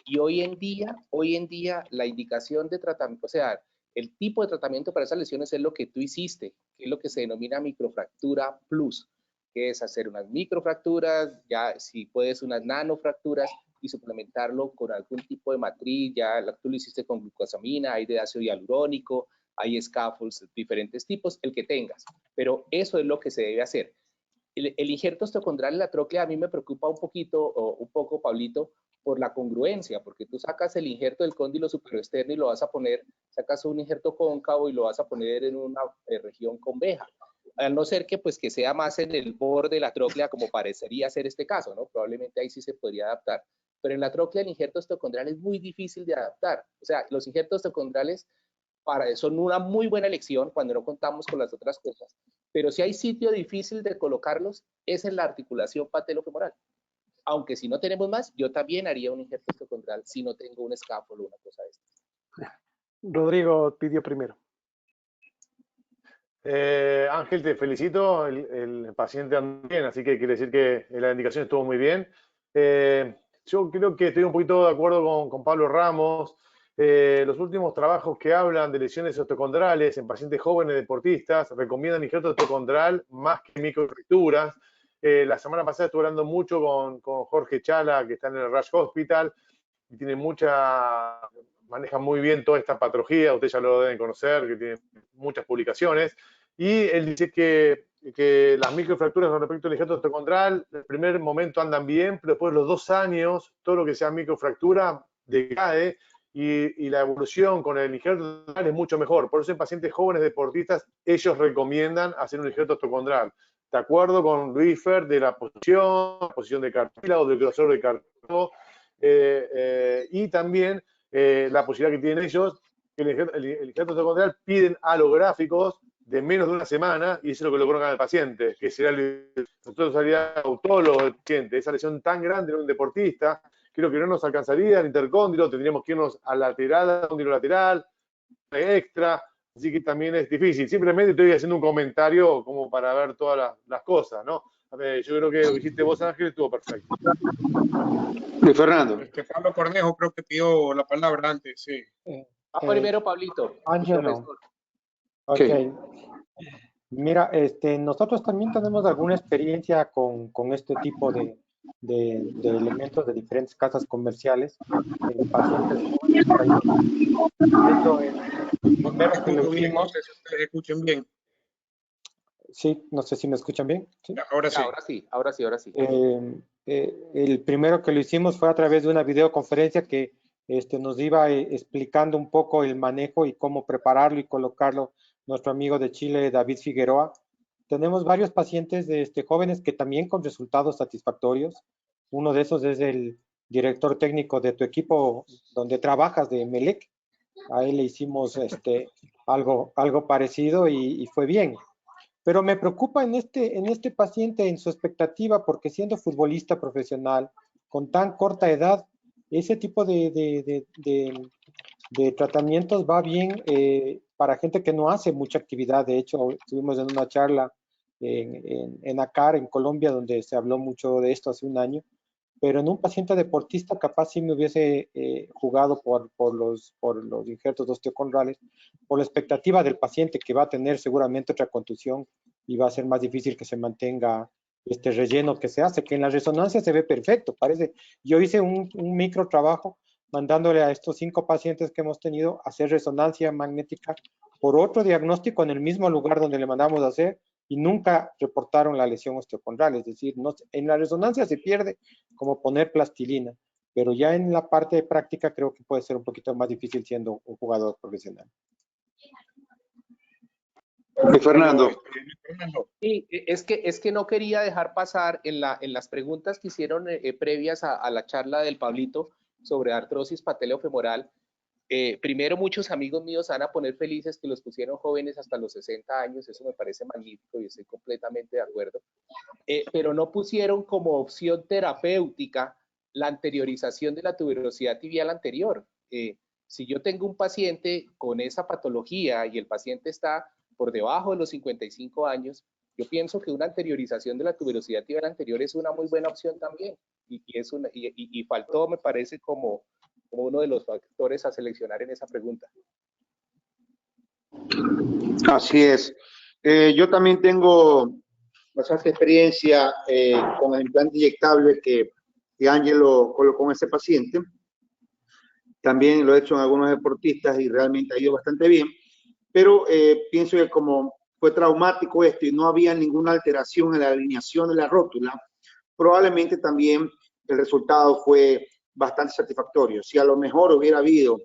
Y hoy en día, la indicación de tratamiento, o sea, el tipo de tratamiento para esas lesiones es lo que tú hiciste, que es lo que se denomina microfractura plus, que es hacer unas microfracturas, ya si puedes unas nanofracturas, y suplementarlo con algún tipo de matriz, ya tú lo hiciste con glucosamina, hay de ácido hialurónico, hay scaffolds, diferentes tipos, el que tengas, pero eso es lo que se debe hacer. El injerto osteocondral en la tróclea a mí me preocupa un poco, Pablito, por la congruencia, porque tú sacas el injerto del cóndilo superoexterno y lo vas a poner, sacas un injerto cóncavo y lo vas a poner en una región conveja. A no ser que, pues, que sea más en el borde de la tróclea, como parecería ser este caso, ¿no? Probablemente ahí sí se podría adaptar. Pero en la tróclea el injerto osteocondral es muy difícil de adaptar. O sea, los injertos osteocondrales son una muy buena elección cuando no contamos con las otras cosas. Pero si hay sitio difícil de colocarlos, es en la articulación patelofemoral. Aunque si no tenemos más, yo también haría un injerto osteocondral si no tengo un escápulo o una cosa de estas. Rodrigo pidió primero. Ángel, te felicito, el paciente anda bien, así que quiere decir que la indicación estuvo muy bien. Yo creo que estoy un poquito de acuerdo con Pablo Ramos. Los últimos trabajos que hablan de lesiones osteocondrales en pacientes jóvenes deportistas recomiendan injerto osteocondral más que microfracturas. La semana pasada estuve hablando mucho con Jorge Chala, que está en el Rush Hospital, y tiene maneja muy bien toda esta patología, ustedes ya lo deben conocer, que tiene muchas publicaciones, y él dice que las microfracturas con respecto al injerto osteocondral, en el primer momento andan bien, pero después de los 2 años, todo lo que sea microfractura decae, y la evolución con el injerto osteocondral es mucho mejor. Por eso en pacientes jóvenes deportistas, ellos recomiendan hacer un injerto osteocondral. De acuerdo con Luis Fer, de la posición de cartílago, del grosor de cartílago, y también la posibilidad que tienen ellos, que el injerto osteocondral piden alográficos de menos de una semana, y eso es lo que lo colocan al paciente, que será nosotros sería autólogo del paciente. Esa lesión tan grande en un deportista, creo que no nos alcanzaría el intercóndilo, tendríamos que irnos al lateral, cóndilo lateral, extra, así que también es difícil. Simplemente estoy haciendo un comentario como para ver todas las cosas, ¿no? A ver, yo creo que lo que dijiste vos, Ángel, estuvo perfecto. Luis Fernando. Pablo Cornejo creo que pidió la palabra antes, sí. Primero, Pablito. Ángelo. Ok. Mira, nosotros también tenemos alguna experiencia con este tipo de elementos de diferentes casas comerciales en pacientes jóvenes. De hecho, el primero que lo hicimos, No sé si ustedes escuchen bien. Sí, no sé si me escuchan bien. ¿Sí? Ahora sí. Ahora sí. El primero que lo hicimos fue a través de una videoconferencia que nos iba explicando un poco el manejo y cómo prepararlo y colocarlo nuestro amigo de Chile, David Figueroa. Tenemos varios pacientes jóvenes que también con resultados satisfactorios. Uno de esos es el director técnico de tu equipo donde trabajas, de Melec. A él le hicimos algo parecido y fue bien. Pero me preocupa en este paciente, en su expectativa, porque siendo futbolista profesional, con tan corta edad, ese tipo de tratamientos va bien para gente que no hace mucha actividad. De hecho, estuvimos en una charla en ACAR, en Colombia, donde se habló mucho de esto hace un año. Pero en un paciente deportista capaz sí me hubiese jugado por los injertos osteocondrales, por la expectativa del paciente que va a tener seguramente otra contusión y va a ser más difícil que se mantenga este relleno que se hace, que en la resonancia se ve perfecto, parece. Yo hice un micro trabajo mandándole a estos 5 pacientes que hemos tenido a hacer resonancia magnética por otro diagnóstico en el mismo lugar donde le mandamos a hacer, y nunca reportaron la lesión osteocondral. Es decir, en la resonancia se pierde como poner plastilina, pero ya en la parte de práctica creo que puede ser un poquito más difícil siendo un jugador profesional. Fernando. Sí, es que no quería dejar pasar en las preguntas que hicieron previas a la charla del Pablito sobre artrosis patelofemoral. Primero, muchos amigos míos van a poner felices que los pusieron jóvenes hasta los 60 años, eso me parece magnífico y estoy completamente de acuerdo, pero no pusieron como opción terapéutica la anteriorización de la tuberosidad tibial anterior. Si yo tengo un paciente con esa patología y el paciente está por debajo de los 55 años, yo pienso que una anteriorización de la tuberosidad tibial anterior es una muy buena opción también, y faltó, me parece, como uno de los factores a seleccionar en esa pregunta. Así es. Yo también tengo bastante experiencia con el implante inyectable que Ángelo colocó en ese paciente. También lo he hecho en algunos deportistas y realmente ha ido bastante bien, pero pienso que como fue traumático esto y no había ninguna alteración en la alineación de la rótula, probablemente también el resultado fue bastante satisfactorio. Si a lo mejor hubiera habido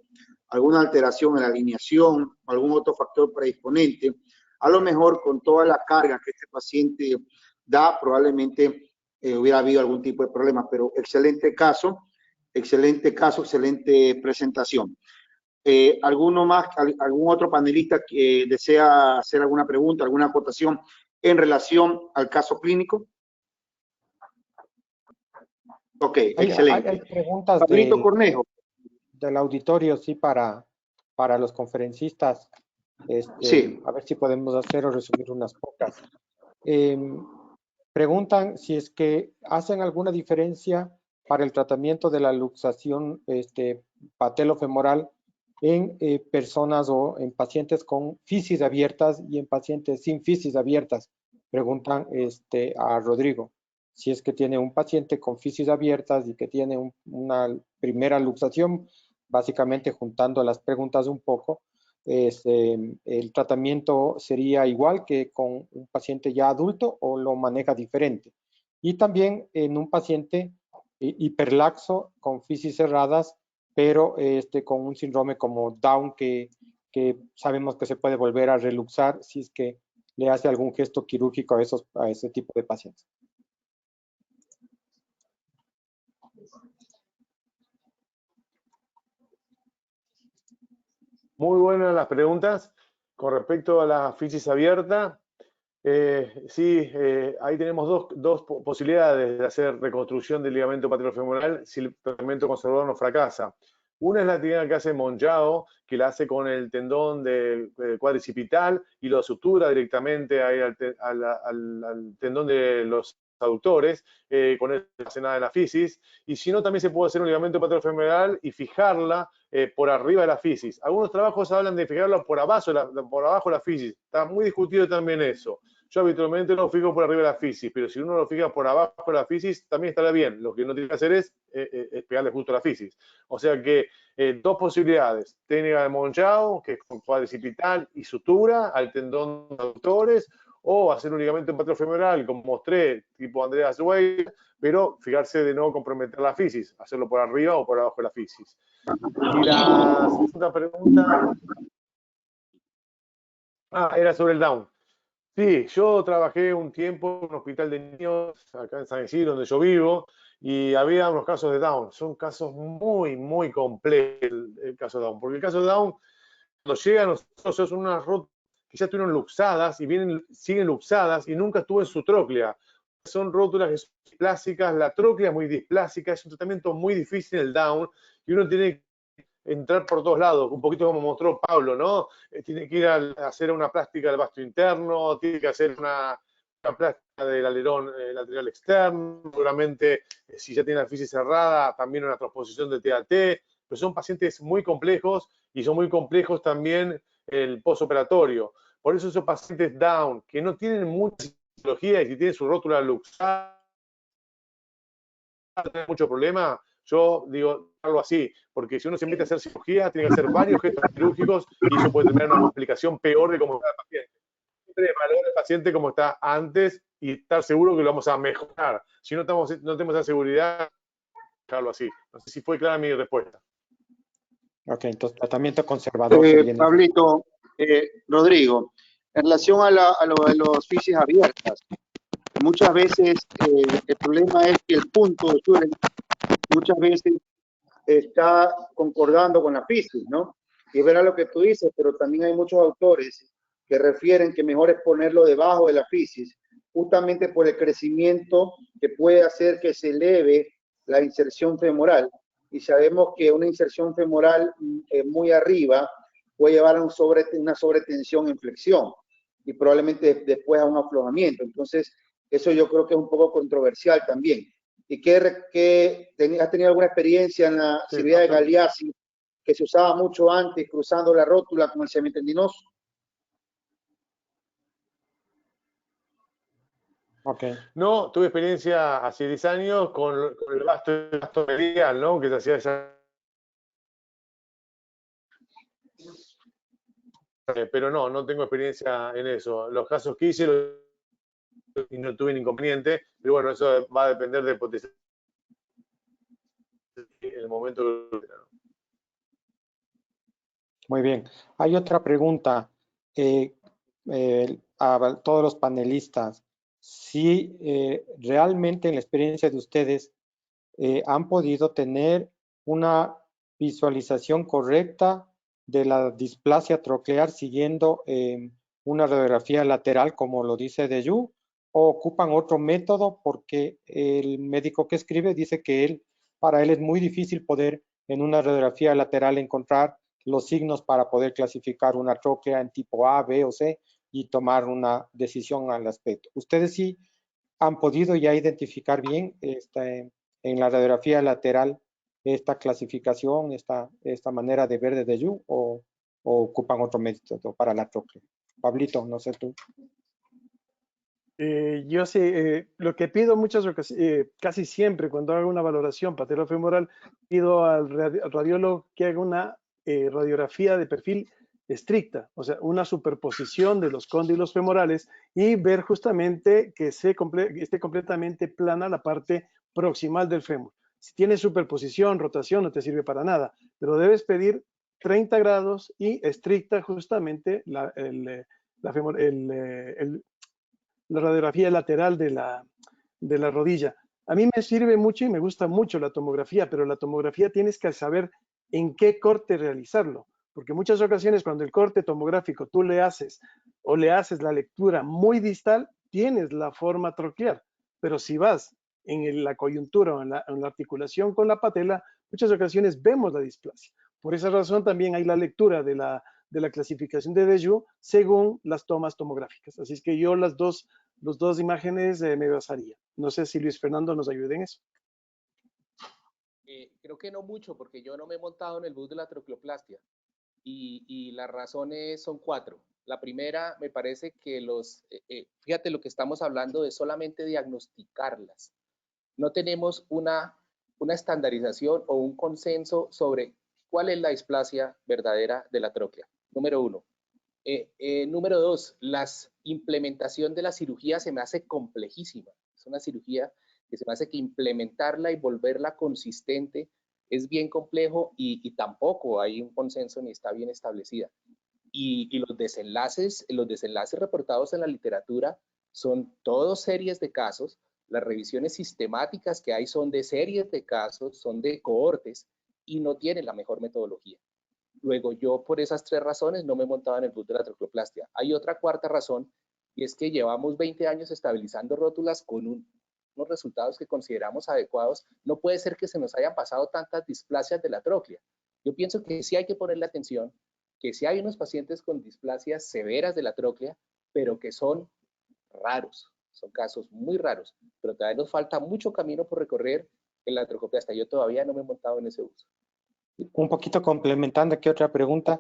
alguna alteración en la alineación, algún otro factor predisponente, a lo mejor con toda la carga que este paciente da, probablemente hubiera habido algún tipo de problema, pero excelente caso, excelente presentación. ¿Alguno más, algún otro panelista que desea hacer alguna pregunta, alguna acotación en relación al caso clínico? Ok, excelente. Hay preguntas Pablito Cornejo. del auditorio, sí, para los conferencistas. Sí. A ver si podemos hacer o resumir unas pocas. Preguntan si es que hacen alguna diferencia para el tratamiento de la luxación patelofemoral en personas o en pacientes con fisis abiertas y en pacientes sin fisis abiertas. Preguntan a Rodrigo si es que tiene un paciente con fisis abiertas y que tiene una primera luxación, básicamente juntando las preguntas un poco. ¿El tratamiento sería igual que con un paciente ya adulto o lo maneja diferente? Y también en un paciente hiperlaxo con fisis cerradas, pero con un síndrome como Down que sabemos que se puede volver a reluxar si es que le hace algún gesto quirúrgico a ese tipo de pacientes. Muy buenas las preguntas. Con respecto a la fisis abierta, sí, ahí tenemos dos posibilidades de hacer reconstrucción del ligamento patelofemoral si el tratamiento conservador no fracasa. Una es la técnica que hace Monjao, que la hace con el tendón del cuadricipital y lo sutura directamente ahí al tendón de los aductores, con eso no hace nada de la fisis. Y si no, también se puede hacer un ligamento patelofemoral y fijarla por arriba de la fisis. Algunos trabajos hablan de fijarla por abajo de la fisis. Está muy discutido también eso. Yo habitualmente lo fijo por arriba de la fisis, pero si uno lo fija por abajo de la fisis, también estará bien. Lo que no tiene que hacer es pegarle justo a la fisis. O sea que dos posibilidades. Técnica de Monjao, que es con cuadricipital y sutura al tendón de aductores, o hacer un ligamento patelofemoral, como mostré, tipo Andreas Weil, pero fijarse de no comprometer la fisis, hacerlo por arriba o por abajo de la fisis. Y la segunda pregunta era sobre el Down. Sí, yo trabajé un tiempo en un hospital de niños acá en San Isidro, donde yo vivo, y había unos casos de Down. Son casos muy, muy complejos el caso de Down, porque el caso de Down, cuando llega a nosotros, son unas rótulas que ya estuvieron luxadas y siguen luxadas y nunca estuvo en su tróclea. Son rótulas que son displásicas, la tróclea es muy displásica, es un tratamiento muy difícil el Down, y uno tiene que entrar por todos lados, un poquito como mostró Pablo, ¿no? Tiene que ir a hacer una plástica del vasto interno, tiene que hacer una plástica del alerón lateral externo, seguramente si ya tiene la fisis cerrada, también una transposición de TAT, pero son pacientes muy complejos y son muy complejos también el postoperatorio. Por eso esos pacientes Down, que no tienen mucha psicología y que tienen su rótula luxada, no tienen mucho problema. Yo digo algo así, porque si uno se mete a hacer cirugía, tiene que hacer varios gestos quirúrgicos y eso puede tener una complicación peor de cómo está el paciente. Siempre evaluar al paciente como está antes y estar seguro que lo vamos a mejorar. Si no tenemos esa seguridad, dejarlo así. No sé si fue clara mi respuesta. Ok, entonces tratamiento conservador sería Pablito, Rodrigo, en relación a los fisis abiertas, muchas veces el problema es que el punto de Schürren muchas veces está concordando con la fisis, ¿no? Y es verdad lo que tú dices, pero también hay muchos autores que refieren que mejor es ponerlo debajo de la fisis, justamente por el crecimiento que puede hacer que se eleve la inserción femoral. Y sabemos que una inserción femoral muy arriba puede llevar a una sobretensión en flexión y probablemente después a un aflojamiento. Entonces, eso yo creo que es un poco controversial también. ¿Y has tenido alguna experiencia en la cirugía de Galeazzi, que se usaba mucho antes, cruzando la rótula con el semitendinoso? Okay. No, tuve experiencia hace 10 años con el vasto medial, ¿no? Que se hacía esa... Pero no tengo experiencia en eso. Los casos que hice y no tuve inconveniente, pero bueno, eso va a depender del potencial en el momento que... Muy bien. Hay otra pregunta a todos los panelistas. Si realmente en la experiencia de ustedes han podido tener una visualización correcta de la displasia troclear siguiendo una radiografía lateral, como lo dice Deyu, o ocupan otro método? Porque el médico que escribe dice que para él es muy difícil poder en una radiografía lateral encontrar los signos para poder clasificar una tróclea en tipo A, B o C y tomar una decisión al respecto. ¿Ustedes sí han podido ya identificar bien en la radiografía lateral esta clasificación, esta manera de ver de Deyu, o ocupan otro método para la tróclea? Pablito, no sé tú. Yo sí, lo que pido muchas ocasiones, casi siempre cuando hago una valoración patelofemoral, pido al radiólogo que haga una radiografía de perfil estricta, o sea, una superposición de los cóndilos femorales y ver justamente que esté completamente plana la parte proximal del fémur. Si tienes superposición, rotación, no te sirve para nada, pero debes pedir 30 grados y estricta justamente la radiografía lateral de la rodilla. A mí me sirve mucho y me gusta mucho la tomografía, pero la tomografía tienes que saber en qué corte realizarlo, porque muchas ocasiones cuando el corte tomográfico tú le haces la lectura muy distal, tienes la forma troclear, pero si vas en la coyuntura o en la articulación con la patela, muchas ocasiones vemos la displasia. Por esa razón también hay la lectura de la clasificación de Deyu según las tomas tomográficas. Así es que yo las dos imágenes me basaría. No sé si Luis Fernando nos ayude en eso. Creo que no mucho, porque yo no me he montado en el bus de la troqueoplastia y las razones son 4. La primera, me parece que fíjate, lo que estamos hablando es solamente diagnosticarlas. No tenemos una estandarización o un consenso sobre cuál es la displasia verdadera de la tróclea. Número 1. Número 2, la implementación de la cirugía se me hace complejísima. Es una cirugía que se me hace que implementarla y volverla consistente es bien complejo y tampoco hay un consenso ni está bien establecida. Y los desenlaces reportados en la literatura son todos series de casos. Las revisiones sistemáticas que hay son de series de casos, son de cohortes y no tienen la mejor metodología. Luego, yo por esas 3 razones no me he montado en el bus de la troqueoplastia. Hay otra cuarta razón, y es que llevamos 20 años estabilizando rótulas con unos resultados que consideramos adecuados. No puede ser que se nos hayan pasado tantas displasias de la tróclea. Yo pienso que sí hay que ponerle atención, que sí hay unos pacientes con displasias severas de la tróclea, pero que son raros, son casos muy raros, pero todavía nos falta mucho camino por recorrer en la troqueoplastia. Yo todavía no me he montado en ese bus. Un poquito complementando aquí otra pregunta.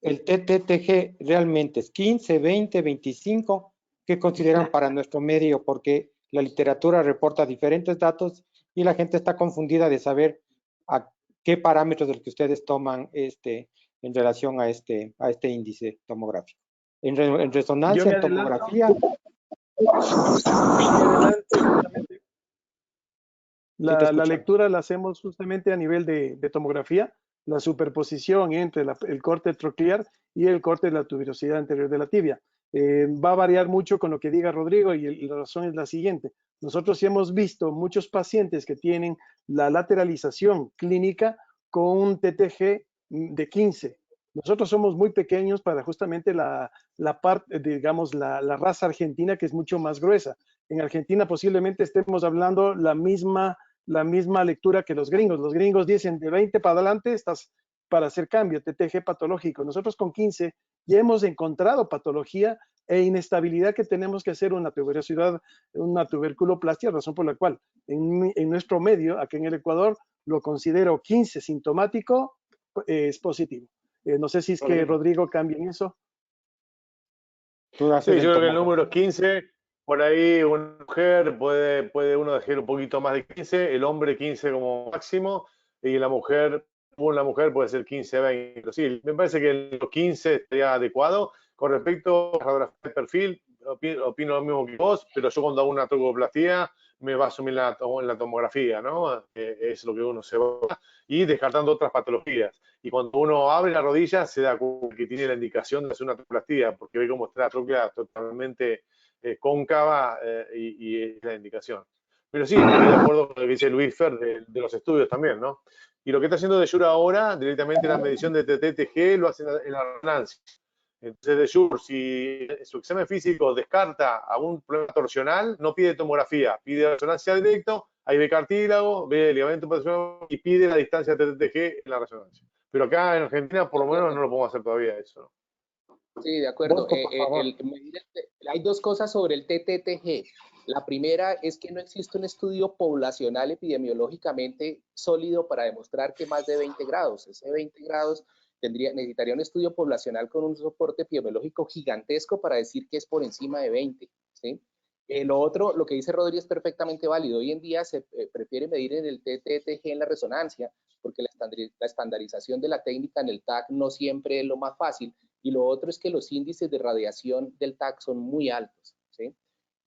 ¿El TTG realmente es 15, 20, 25? ¿Qué consideran para nuestro medio? Porque la literatura reporta diferentes datos y la gente está confundida de saber a qué parámetros del que ustedes toman en relación a este índice tomográfico. En resonancia, en tomografía. La lectura la hacemos justamente a nivel de tomografía, la superposición entre el corte troclear y el corte de la tuberosidad anterior de la tibia. Va a variar mucho con lo que diga Rodrigo y la razón es la siguiente. Nosotros sí hemos visto muchos pacientes que tienen la lateralización clínica con un TTG de 15. Nosotros somos muy pequeños para justamente la parte, digamos, la raza argentina, que es mucho más gruesa. En Argentina posiblemente estemos hablando la misma lectura que los gringos. Los gringos dicen de 20 para adelante estás para hacer cambio, TTG patológico. Nosotros con 15 ya hemos encontrado patología e inestabilidad que tenemos que hacer una tuberculoplastia, razón por la cual en nuestro medio, aquí en el Ecuador, lo considero 15 sintomático, es positivo. No sé si es que Rodrigo cambia en eso. Sí, yo creo que el número 15, por ahí una mujer puede uno dejar un poquito más de 15, el hombre 15 como máximo, y la mujer puede ser 15, 20. Sí, me parece que los 15 estaría adecuado. Con respecto a la radiografía de perfil, opino lo mismo que vos, pero yo cuando hago una trocoplastía me baso en la tomografía, ¿no? Es lo que uno se va, y descartando otras patologías. Y cuando uno abre la rodilla se da cuenta que tiene la indicación de hacer una trocoplastía, porque ve cómo está la tróclea totalmente cóncava y es la indicación. Pero sí, estoy de acuerdo con lo que dice Luis Fer de los estudios también, ¿no? Y lo que está haciendo de Jure ahora, directamente la medición de TTG, lo hace en la resonancia. Entonces, de Jure, si su examen físico descarta algún problema torsional, no pide tomografía, pide resonancia directo, ahí ve cartílago, ve el ligamento y pide la distancia TTG en la resonancia. Pero acá en Argentina, por lo menos, no lo podemos hacer todavía eso, ¿no? Sí, de acuerdo. Bosco, por favor. Hay dos cosas sobre el TTG. La primera es que no existe un estudio poblacional epidemiológicamente sólido para demostrar que más de 20 grados. Ese 20 grados necesitaría un estudio poblacional con un soporte epidemiológico gigantesco para decir que es por encima de 20. ¿Sí? Lo otro, lo que dice Rodri es perfectamente válido. Hoy en día se prefiere medir en el TTG en la resonancia, porque la estandarización de la técnica en el TAC no siempre es lo más fácil. Y lo otro es que los índices de radiación del TAC son muy altos, ¿sí?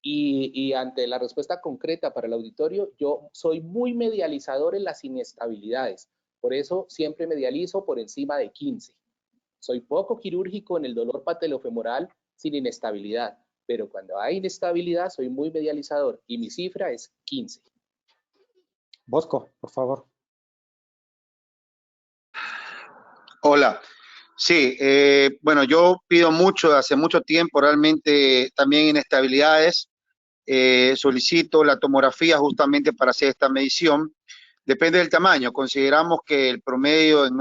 Y ante la respuesta concreta para el auditorio, yo soy muy medializador en las inestabilidades. Por eso siempre medializo por encima de 15. Soy poco quirúrgico en el dolor patelofemoral sin inestabilidad, pero cuando hay inestabilidad soy muy medializador y mi cifra es 15. Bosco, por favor. Hola. Sí, bueno, yo pido mucho, hace mucho tiempo, realmente también inestabilidades. Solicito la tomografía justamente para hacer esta medición. Depende del tamaño. Consideramos que el promedio en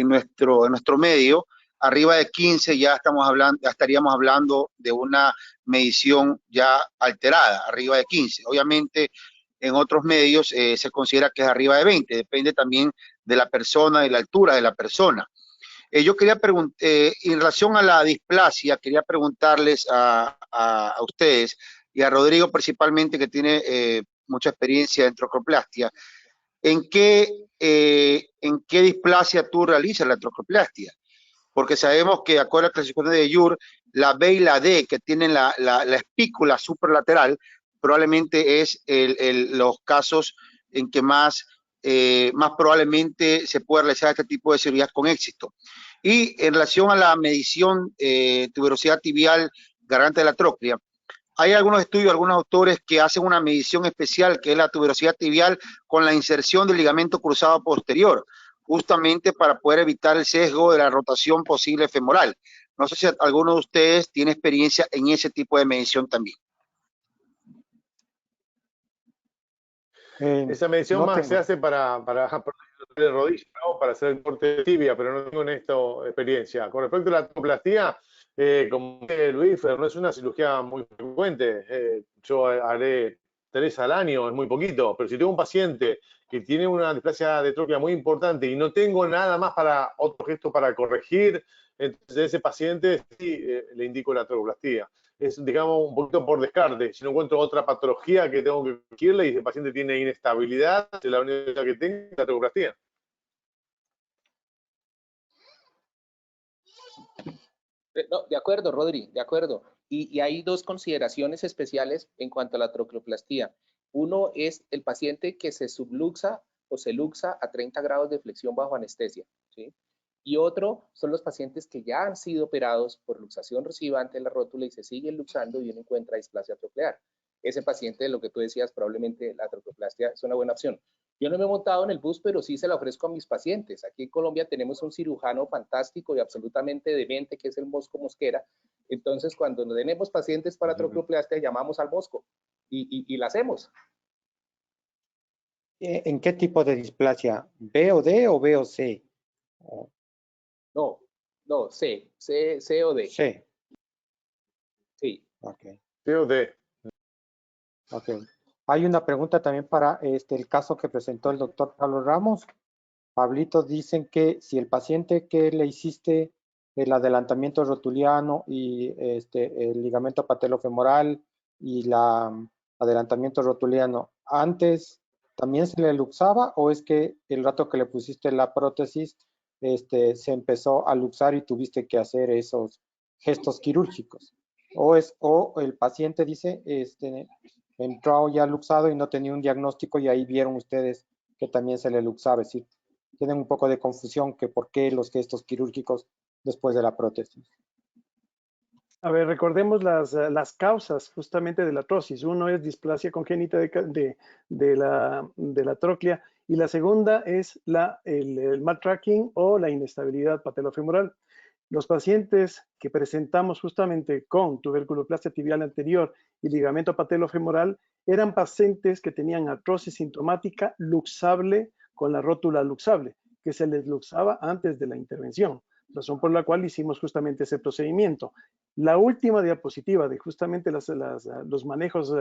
nuestro medio, arriba de 15 ya estaríamos hablando de una medición ya alterada, arriba de 15. Obviamente, en otros medios se considera que es arriba de 20. Depende también de la persona, de la altura de la persona. Yo quería preguntar, en relación a la displasia, quería preguntarles a ustedes y a Rodrigo principalmente, que tiene mucha experiencia en trocoplastia, ¿en qué displasia tú realizas la trocoplastia? Porque sabemos que, de acuerdo a la clasificación de Jure, la B y la D, que tienen la espícula superlateral, probablemente es los casos en que más probablemente se puede realizar este tipo de cirugías con éxito. Y en relación a la medición tuberosidad tibial garganta de la tróclea, hay algunos estudios, algunos autores que hacen una medición especial, que es la tuberosidad tibial con la inserción del ligamento cruzado posterior, justamente para poder evitar el sesgo de la rotación posible femoral. No sé si alguno de ustedes tiene experiencia en ese tipo de medición también. Esa medición no más tengo. se hace para el rodillo, ¿no? Para hacer el corte de tibia, pero no tengo en esto experiencia. Con respecto a la trocoplastia, como dice Luis, no es una cirugía muy frecuente. Yo haré 3 al año, es muy poquito, pero si tengo un paciente que tiene una displasia de tróclea muy importante y no tengo nada más para otro gesto para corregir, entonces a ese paciente sí le indico la trocoplastia. Es, digamos, un poquito por descarte. Si no encuentro otra patología que tengo que corregirle y el paciente tiene inestabilidad, la única que tengo es la trocoplastia. No, de acuerdo, Rodri, de acuerdo. Y hay dos consideraciones especiales en cuanto a la troqueoplastía. Uno es el paciente que se subluxa o se luxa a 30 grados de flexión bajo anestesia, ¿sí? Y otro son los pacientes que ya han sido operados por luxación recibante de la rótula y se siguen luxando y uno encuentra displasia troclear. Ese paciente, lo que tú decías, probablemente la troqueoplastia es una buena opción. Yo no me he montado en el bus, pero sí se la ofrezco a mis pacientes. Aquí en Colombia tenemos un cirujano fantástico y absolutamente demente, que es el Mosco Mosquera. Entonces, cuando tenemos pacientes para troqueoplastia, llamamos al Mosco y la hacemos. ¿En qué tipo de displasia? ¿B o D o B o C? No, C o D. C. Sí. Ok. C o D. Ok. Hay una pregunta también para el caso que presentó el doctor Pablo Ramos. Pablito, dicen que si el paciente que le hiciste el adelantamiento rotuliano y el ligamento patelofemoral y el adelantamiento rotuliano, antes también se le luxaba, o es que el rato que le pusiste la prótesis se empezó a luxar y tuviste que hacer esos gestos quirúrgicos? O el paciente dice entró ya luxado y no tenía un diagnóstico y ahí vieron ustedes que también se le luxaba. Es decir, tienen un poco de confusión que por qué los gestos quirúrgicos después de la prótesis. A ver, recordemos las causas justamente de la artrosis. Uno es displasia congénita de la tróclea y la segunda es el mal tracking o la inestabilidad patelofemoral. Los pacientes que presentamos justamente con tuberculoplastia tibial anterior y ligamento patelofemoral eran pacientes que tenían artrosis sintomática luxable con la rótula luxable, que se les luxaba antes de la intervención, razón por la cual hicimos justamente ese procedimiento. La última diapositiva de justamente los manejos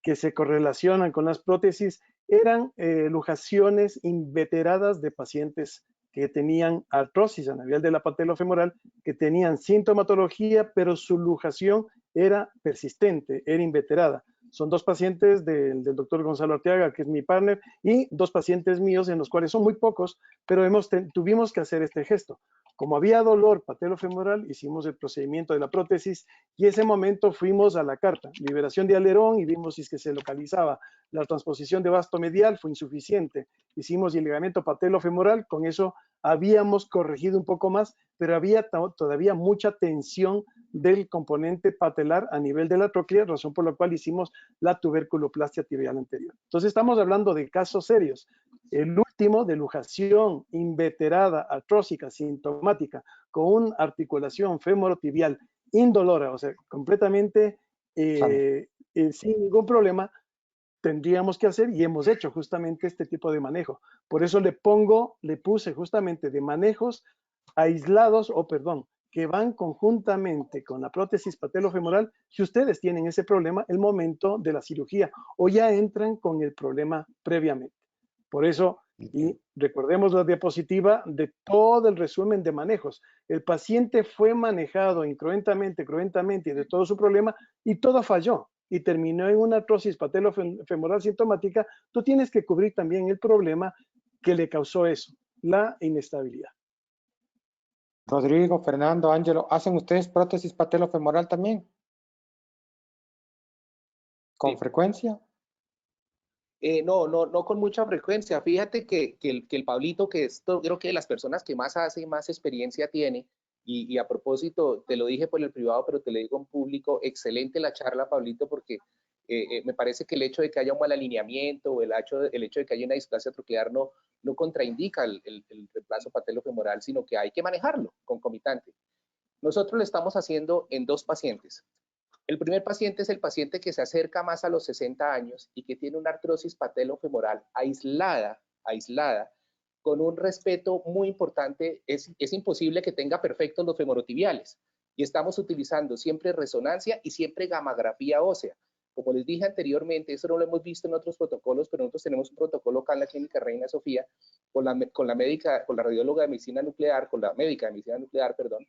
que se correlacionan con las prótesis eran lujaciones inveteradas de pacientes que tenían artrosis a nivel de la patelofemoral, que tenían sintomatología, pero su lujación era persistente, era inveterada. Son dos pacientes del doctor Gonzalo Arteaga, que es mi partner, y dos pacientes míos, en los cuales son muy pocos, pero tuvimos que hacer este gesto. Como había dolor patelofemoral, hicimos el procedimiento de la prótesis y ese momento fuimos a la carta, liberación de alerón, y vimos si es que se localizaba. La transposición de vasto medial fue insuficiente. Hicimos el ligamento patelofemoral, con eso habíamos corregido un poco más, pero había todavía mucha tensión del componente patelar a nivel de la tróclea, razón por la cual hicimos la tuberculoplastia tibial anterior. Entonces estamos hablando de casos serios. El último, de lujación inveterada, artrósica, sintomática, con una articulación femorotibial indolora, o sea, completamente sin ningún problema, tendríamos que hacer y hemos hecho justamente este tipo de manejo. Por eso le puse justamente de manejos aislados, que van conjuntamente con la prótesis patelofemoral si ustedes tienen ese problema el momento de la cirugía o ya entran con el problema previamente. Por eso, y recordemos la diapositiva de todo el resumen de manejos. El paciente fue manejado incruentamente de todo su problema y todo falló y terminó en una artrosis patelofemoral sintomática. Tú tienes que cubrir también el problema que le causó eso, la inestabilidad. Rodrigo, Fernando, Ángelo, ¿hacen ustedes prótesis patelofemoral también? ¿Con frecuencia? No con mucha frecuencia. Fíjate que el Pablito, que es creo que de las personas que más hace y más experiencia tiene, y a propósito, te lo dije por el privado, pero te lo digo en público, excelente la charla, Pablito, porque me parece que el hecho de que haya un mal alineamiento o el hecho de que haya una displasia troclear no contraindica el reemplazo patelofemoral, sino que hay que manejarlo concomitante. Nosotros lo estamos haciendo en dos pacientes. El primer paciente es el paciente que se acerca más a los 60 años y que tiene una artrosis patelofemoral aislada, con un respeto muy importante. Es imposible que tenga perfectos los femorotibiales y estamos utilizando siempre resonancia y siempre gammagrafía ósea. Como les dije anteriormente, eso no lo hemos visto en otros protocolos, pero nosotros tenemos un protocolo acá en la Clínica Reina Sofía con la radióloga de medicina nuclear, con la médica de medicina nuclear, perdón,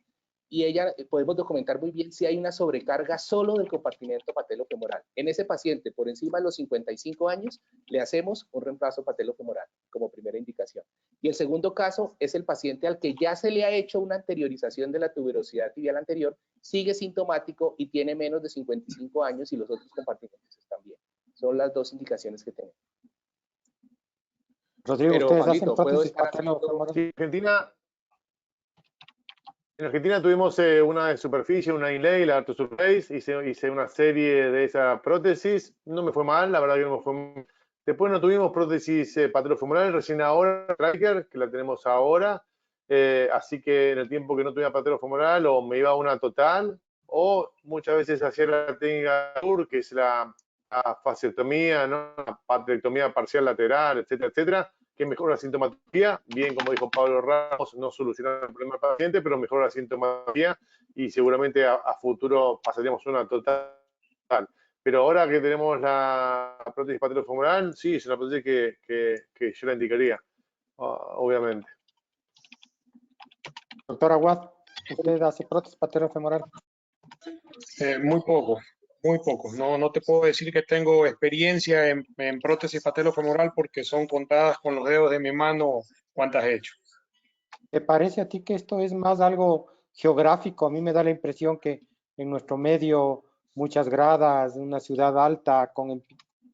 y ella podemos documentar muy bien si hay una sobrecarga solo del compartimento patelofemoral. En ese paciente, por encima de los 55 años, le hacemos un reemplazo patelofemoral como primera indicación. Y el segundo caso es el paciente al que ya se le ha hecho una anteriorización de la tuberosidad tibial anterior, sigue sintomático y tiene menos de 55 años y los otros compartimentos están bien. Son las dos indicaciones que tenemos. Rodrigo, pero, ¿ustedes Pablito, hacen prótesis patelofemoral? Sí, en Argentina tuvimos una de superficie, una inlay, la Arthrosurface, hice una serie de esa prótesis, no me fue mal, la verdad que no me fue mal. Después no tuvimos prótesis patelofemoral, recién ahora, Tracker, que la tenemos ahora, así que en el tiempo que no tuviera patelofemoral o me iba a una total, o muchas veces hacía la técnica TUR, que es la fasciectomía, ¿no? La patectomía parcial lateral, etcétera, etcétera, que mejora la sintomatología, bien como dijo Pablo Ramos, no soluciona el problema del paciente, pero mejora la sintomatología y seguramente a futuro pasaríamos una total. Pero ahora que tenemos la prótesis patelofemoral, sí, es una prótesis que yo la indicaría, obviamente. Doctor Aguad, ¿usted hace prótesis patelofemoral? Muy poco. No te puedo decir que tengo experiencia en prótesis patelofemoral porque son contadas con los dedos de mi mano cuántas he hecho. ¿Te parece a ti que esto es más algo geográfico? A mí me da la impresión que en nuestro medio, muchas gradas, una ciudad alta,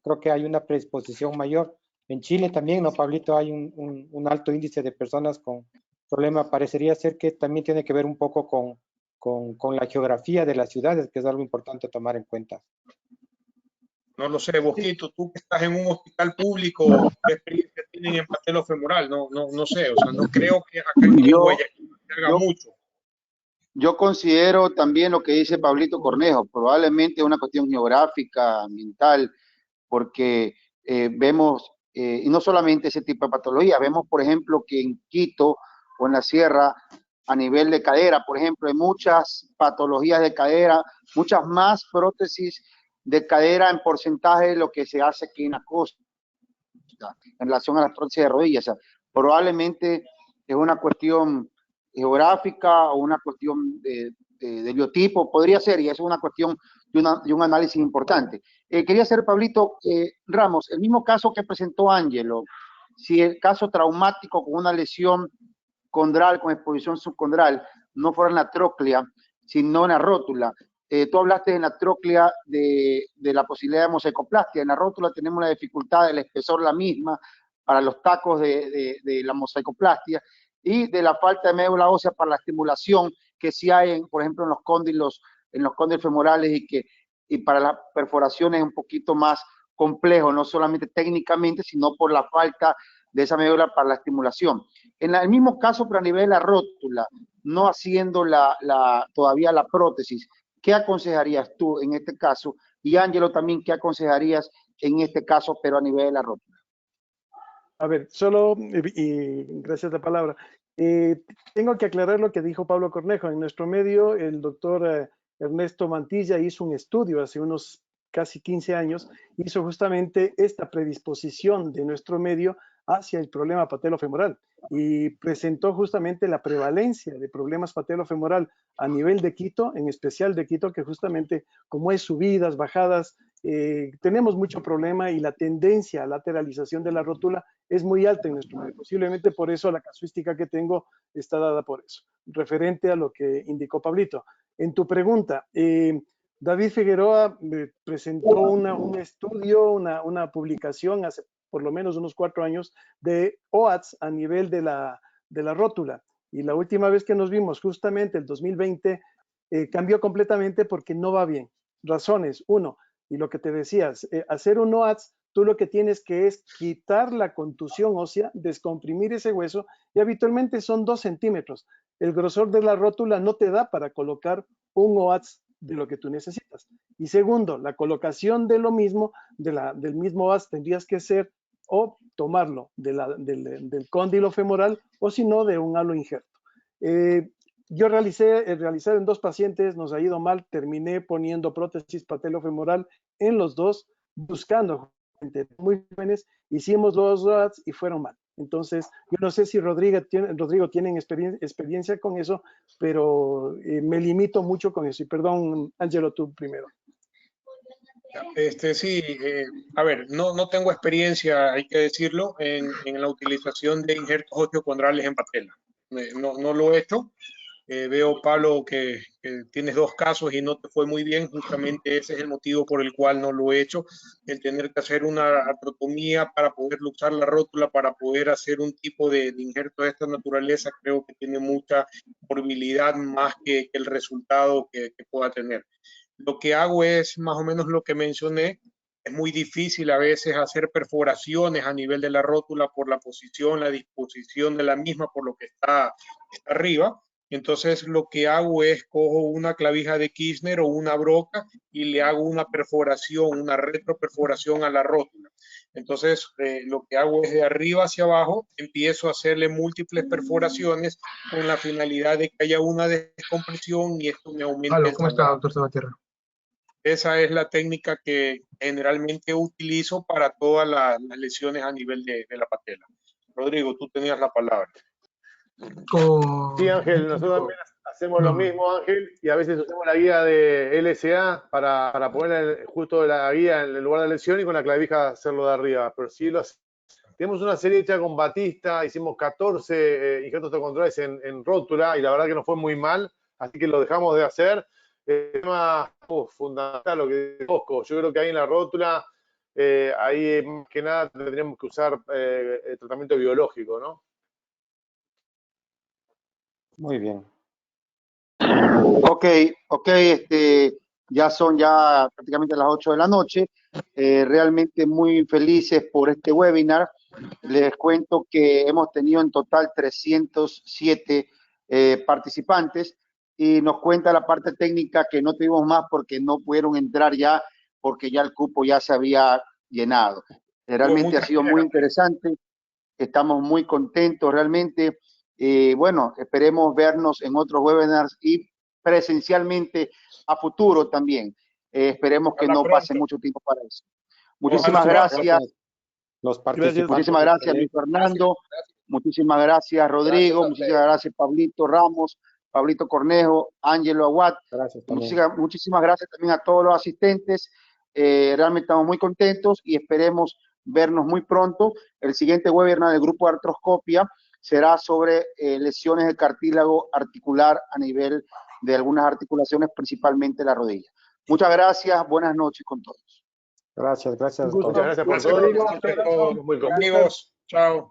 creo que hay una predisposición mayor. En Chile también, ¿no, Pablito? Hay un alto índice de personas con problema. Parecería ser que también tiene que ver un poco con con la geografía de las ciudades, que es algo importante tomar en cuenta. No lo sé, Bosquito, tú que estás en un hospital público, ¿qué experiencia tienen en patelofemoral? No sé, o sea, no creo que acá en Guayaquil se haga mucho. Yo considero también lo que dice Pablito Cornejo, probablemente una cuestión geográfica, ambiental, porque vemos, y no solamente ese tipo de patología, vemos, por ejemplo, que en Quito o en la sierra, a nivel de cadera, por ejemplo, hay muchas patologías de cadera, muchas más prótesis de cadera en porcentaje de lo que se hace aquí en la costa, en relación a las prótesis de rodillas. O sea, probablemente es una cuestión geográfica o una cuestión de biotipo, podría ser, y eso es una cuestión de un análisis importante. Quería hacer, Pablito Ramos, el mismo caso que presentó Ángelo, si el caso traumático con una lesión condral, con exposición subcondral, no fuera en la tróclea, sino en la rótula. Tú hablaste en la tróclea de la posibilidad de mosaicoplastia. En la rótula tenemos la dificultad del espesor la misma para los tacos de la mosaicoplastia y de la falta de médula ósea para la estimulación que sí hay, por ejemplo, en los cóndilos femorales y para las perforaciones es un poquito más complejo, no solamente técnicamente, sino por la falta de esa médula para la estimulación. En el mismo caso, pero a nivel de la rótula, no haciendo todavía la prótesis, ¿qué aconsejarías tú en este caso? Y Ángelo también, ¿qué aconsejarías en este caso, pero a nivel de la rótula? A ver, y gracias a la palabra, tengo que aclarar lo que dijo Pablo Cornejo. En nuestro medio, el doctor Ernesto Mantilla hizo un estudio hace unos casi 15 años, hizo justamente esta predisposición de nuestro medio hacia el problema patelofemoral y presentó justamente la prevalencia de problemas patelofemoral a nivel de Quito, en especial de Quito, que justamente como es subidas, bajadas, tenemos mucho problema y la tendencia a lateralización de la rótula es muy alta en nuestro medio. Posiblemente por eso la casuística que tengo está dada por eso, referente a lo que indicó Pablito. En tu pregunta, David Figueroa presentó un estudio, una publicación hace por lo menos unos 4 años de OATS a nivel de la rótula. Y la última vez que nos vimos, justamente el 2020, cambió completamente porque no va bien. Razones. Uno, y lo que te decías, hacer un OATS, tú lo que tienes que es quitar la contusión ósea, descomprimir ese hueso, y habitualmente son 2 centímetros. El grosor de la rótula no te da para colocar un OATS de lo que tú necesitas. Y segundo, la colocación de lo mismo, del mismo OATS tendrías que ser o tomarlo del cóndilo femoral o si no de un halo injerto. Yo realizar en 2 pacientes, nos ha ido mal, terminé poniendo prótesis patelofemoral en los 2, buscando gente muy jóvenes, hicimos 2 OATS y fueron mal. Entonces, yo no sé si Rodrigo tiene experiencia con eso, pero me limito mucho con eso. Y perdón, Ángelo, tú primero. Sí, a ver, no tengo experiencia, hay que decirlo, en la utilización de injertos osteocondrales en patela. No lo he hecho. Veo, Pablo, que tienes 2 casos y no te fue muy bien. Justamente ese es el motivo por el cual no lo he hecho. El tener que hacer una artrotomía para poder luxar la rótula, para poder hacer un tipo de injerto de esta naturaleza, creo que tiene mucha morbilidad más que el resultado que pueda tener. Lo que hago es más o menos lo que mencioné. Es muy difícil a veces hacer perforaciones a nivel de la rótula por la posición, la disposición de la misma, por lo que está arriba. Entonces lo que hago es cojo una clavija de Kirchner o una broca y le hago una perforación, una retroperforación a la rótula. Entonces lo que hago es de arriba hacia abajo, empiezo a hacerle múltiples perforaciones con la finalidad de que haya una descompresión y esto me aumenta el ¿Cómo está, sangrado. doctor Salvatierra? Esa es la técnica que generalmente utilizo para todas las lesiones a nivel de la patela. Rodrigo, tú tenías la palabra. Sí, Ángel, nosotros también hacemos lo mismo, Ángel, y a veces usamos la guía de LSA para poner justo la guía en el lugar de la lesión y con la clavija hacerlo de arriba. Pero sí tenemos una serie hecha con Batista, hicimos 14 injertos osteocondrales en rótula y la verdad que nos fue muy mal, así que lo dejamos de hacer. El tema fundamental, lo que dice Bosco, yo creo que ahí en la rótula, ahí más que nada tendríamos que usar el tratamiento biológico, ¿no? Muy bien. Ok, ya son prácticamente las 8 de la noche. Realmente muy felices por este webinar. Les cuento que hemos tenido en total 307 participantes y nos cuenta la parte técnica que no tuvimos más porque no pudieron entrar ya, porque ya el cupo ya se había llenado. Realmente ha sido muy interesante. Estamos muy contentos realmente. Bueno, esperemos vernos en otros webinars y presencialmente a futuro también. Esperemos que no pase mucho tiempo para eso. Muchísimas gracias. Los participantes. Muchísimas gracias, Luis Fernando. Muchísimas gracias, Rodrigo. Muchísimas gracias, Pablito Ramos, Pablito Cornejo, Ángelo Aguat. Muchísimas gracias también a todos los asistentes. Realmente estamos muy contentos y esperemos vernos muy pronto. El siguiente webinar del grupo de artroscopia será sobre lesiones de cartílago articular a nivel de algunas articulaciones, principalmente la rodilla. Muchas gracias, buenas noches con todos. Gracias a todos. Muchas gracias por todo. Amigos, chao.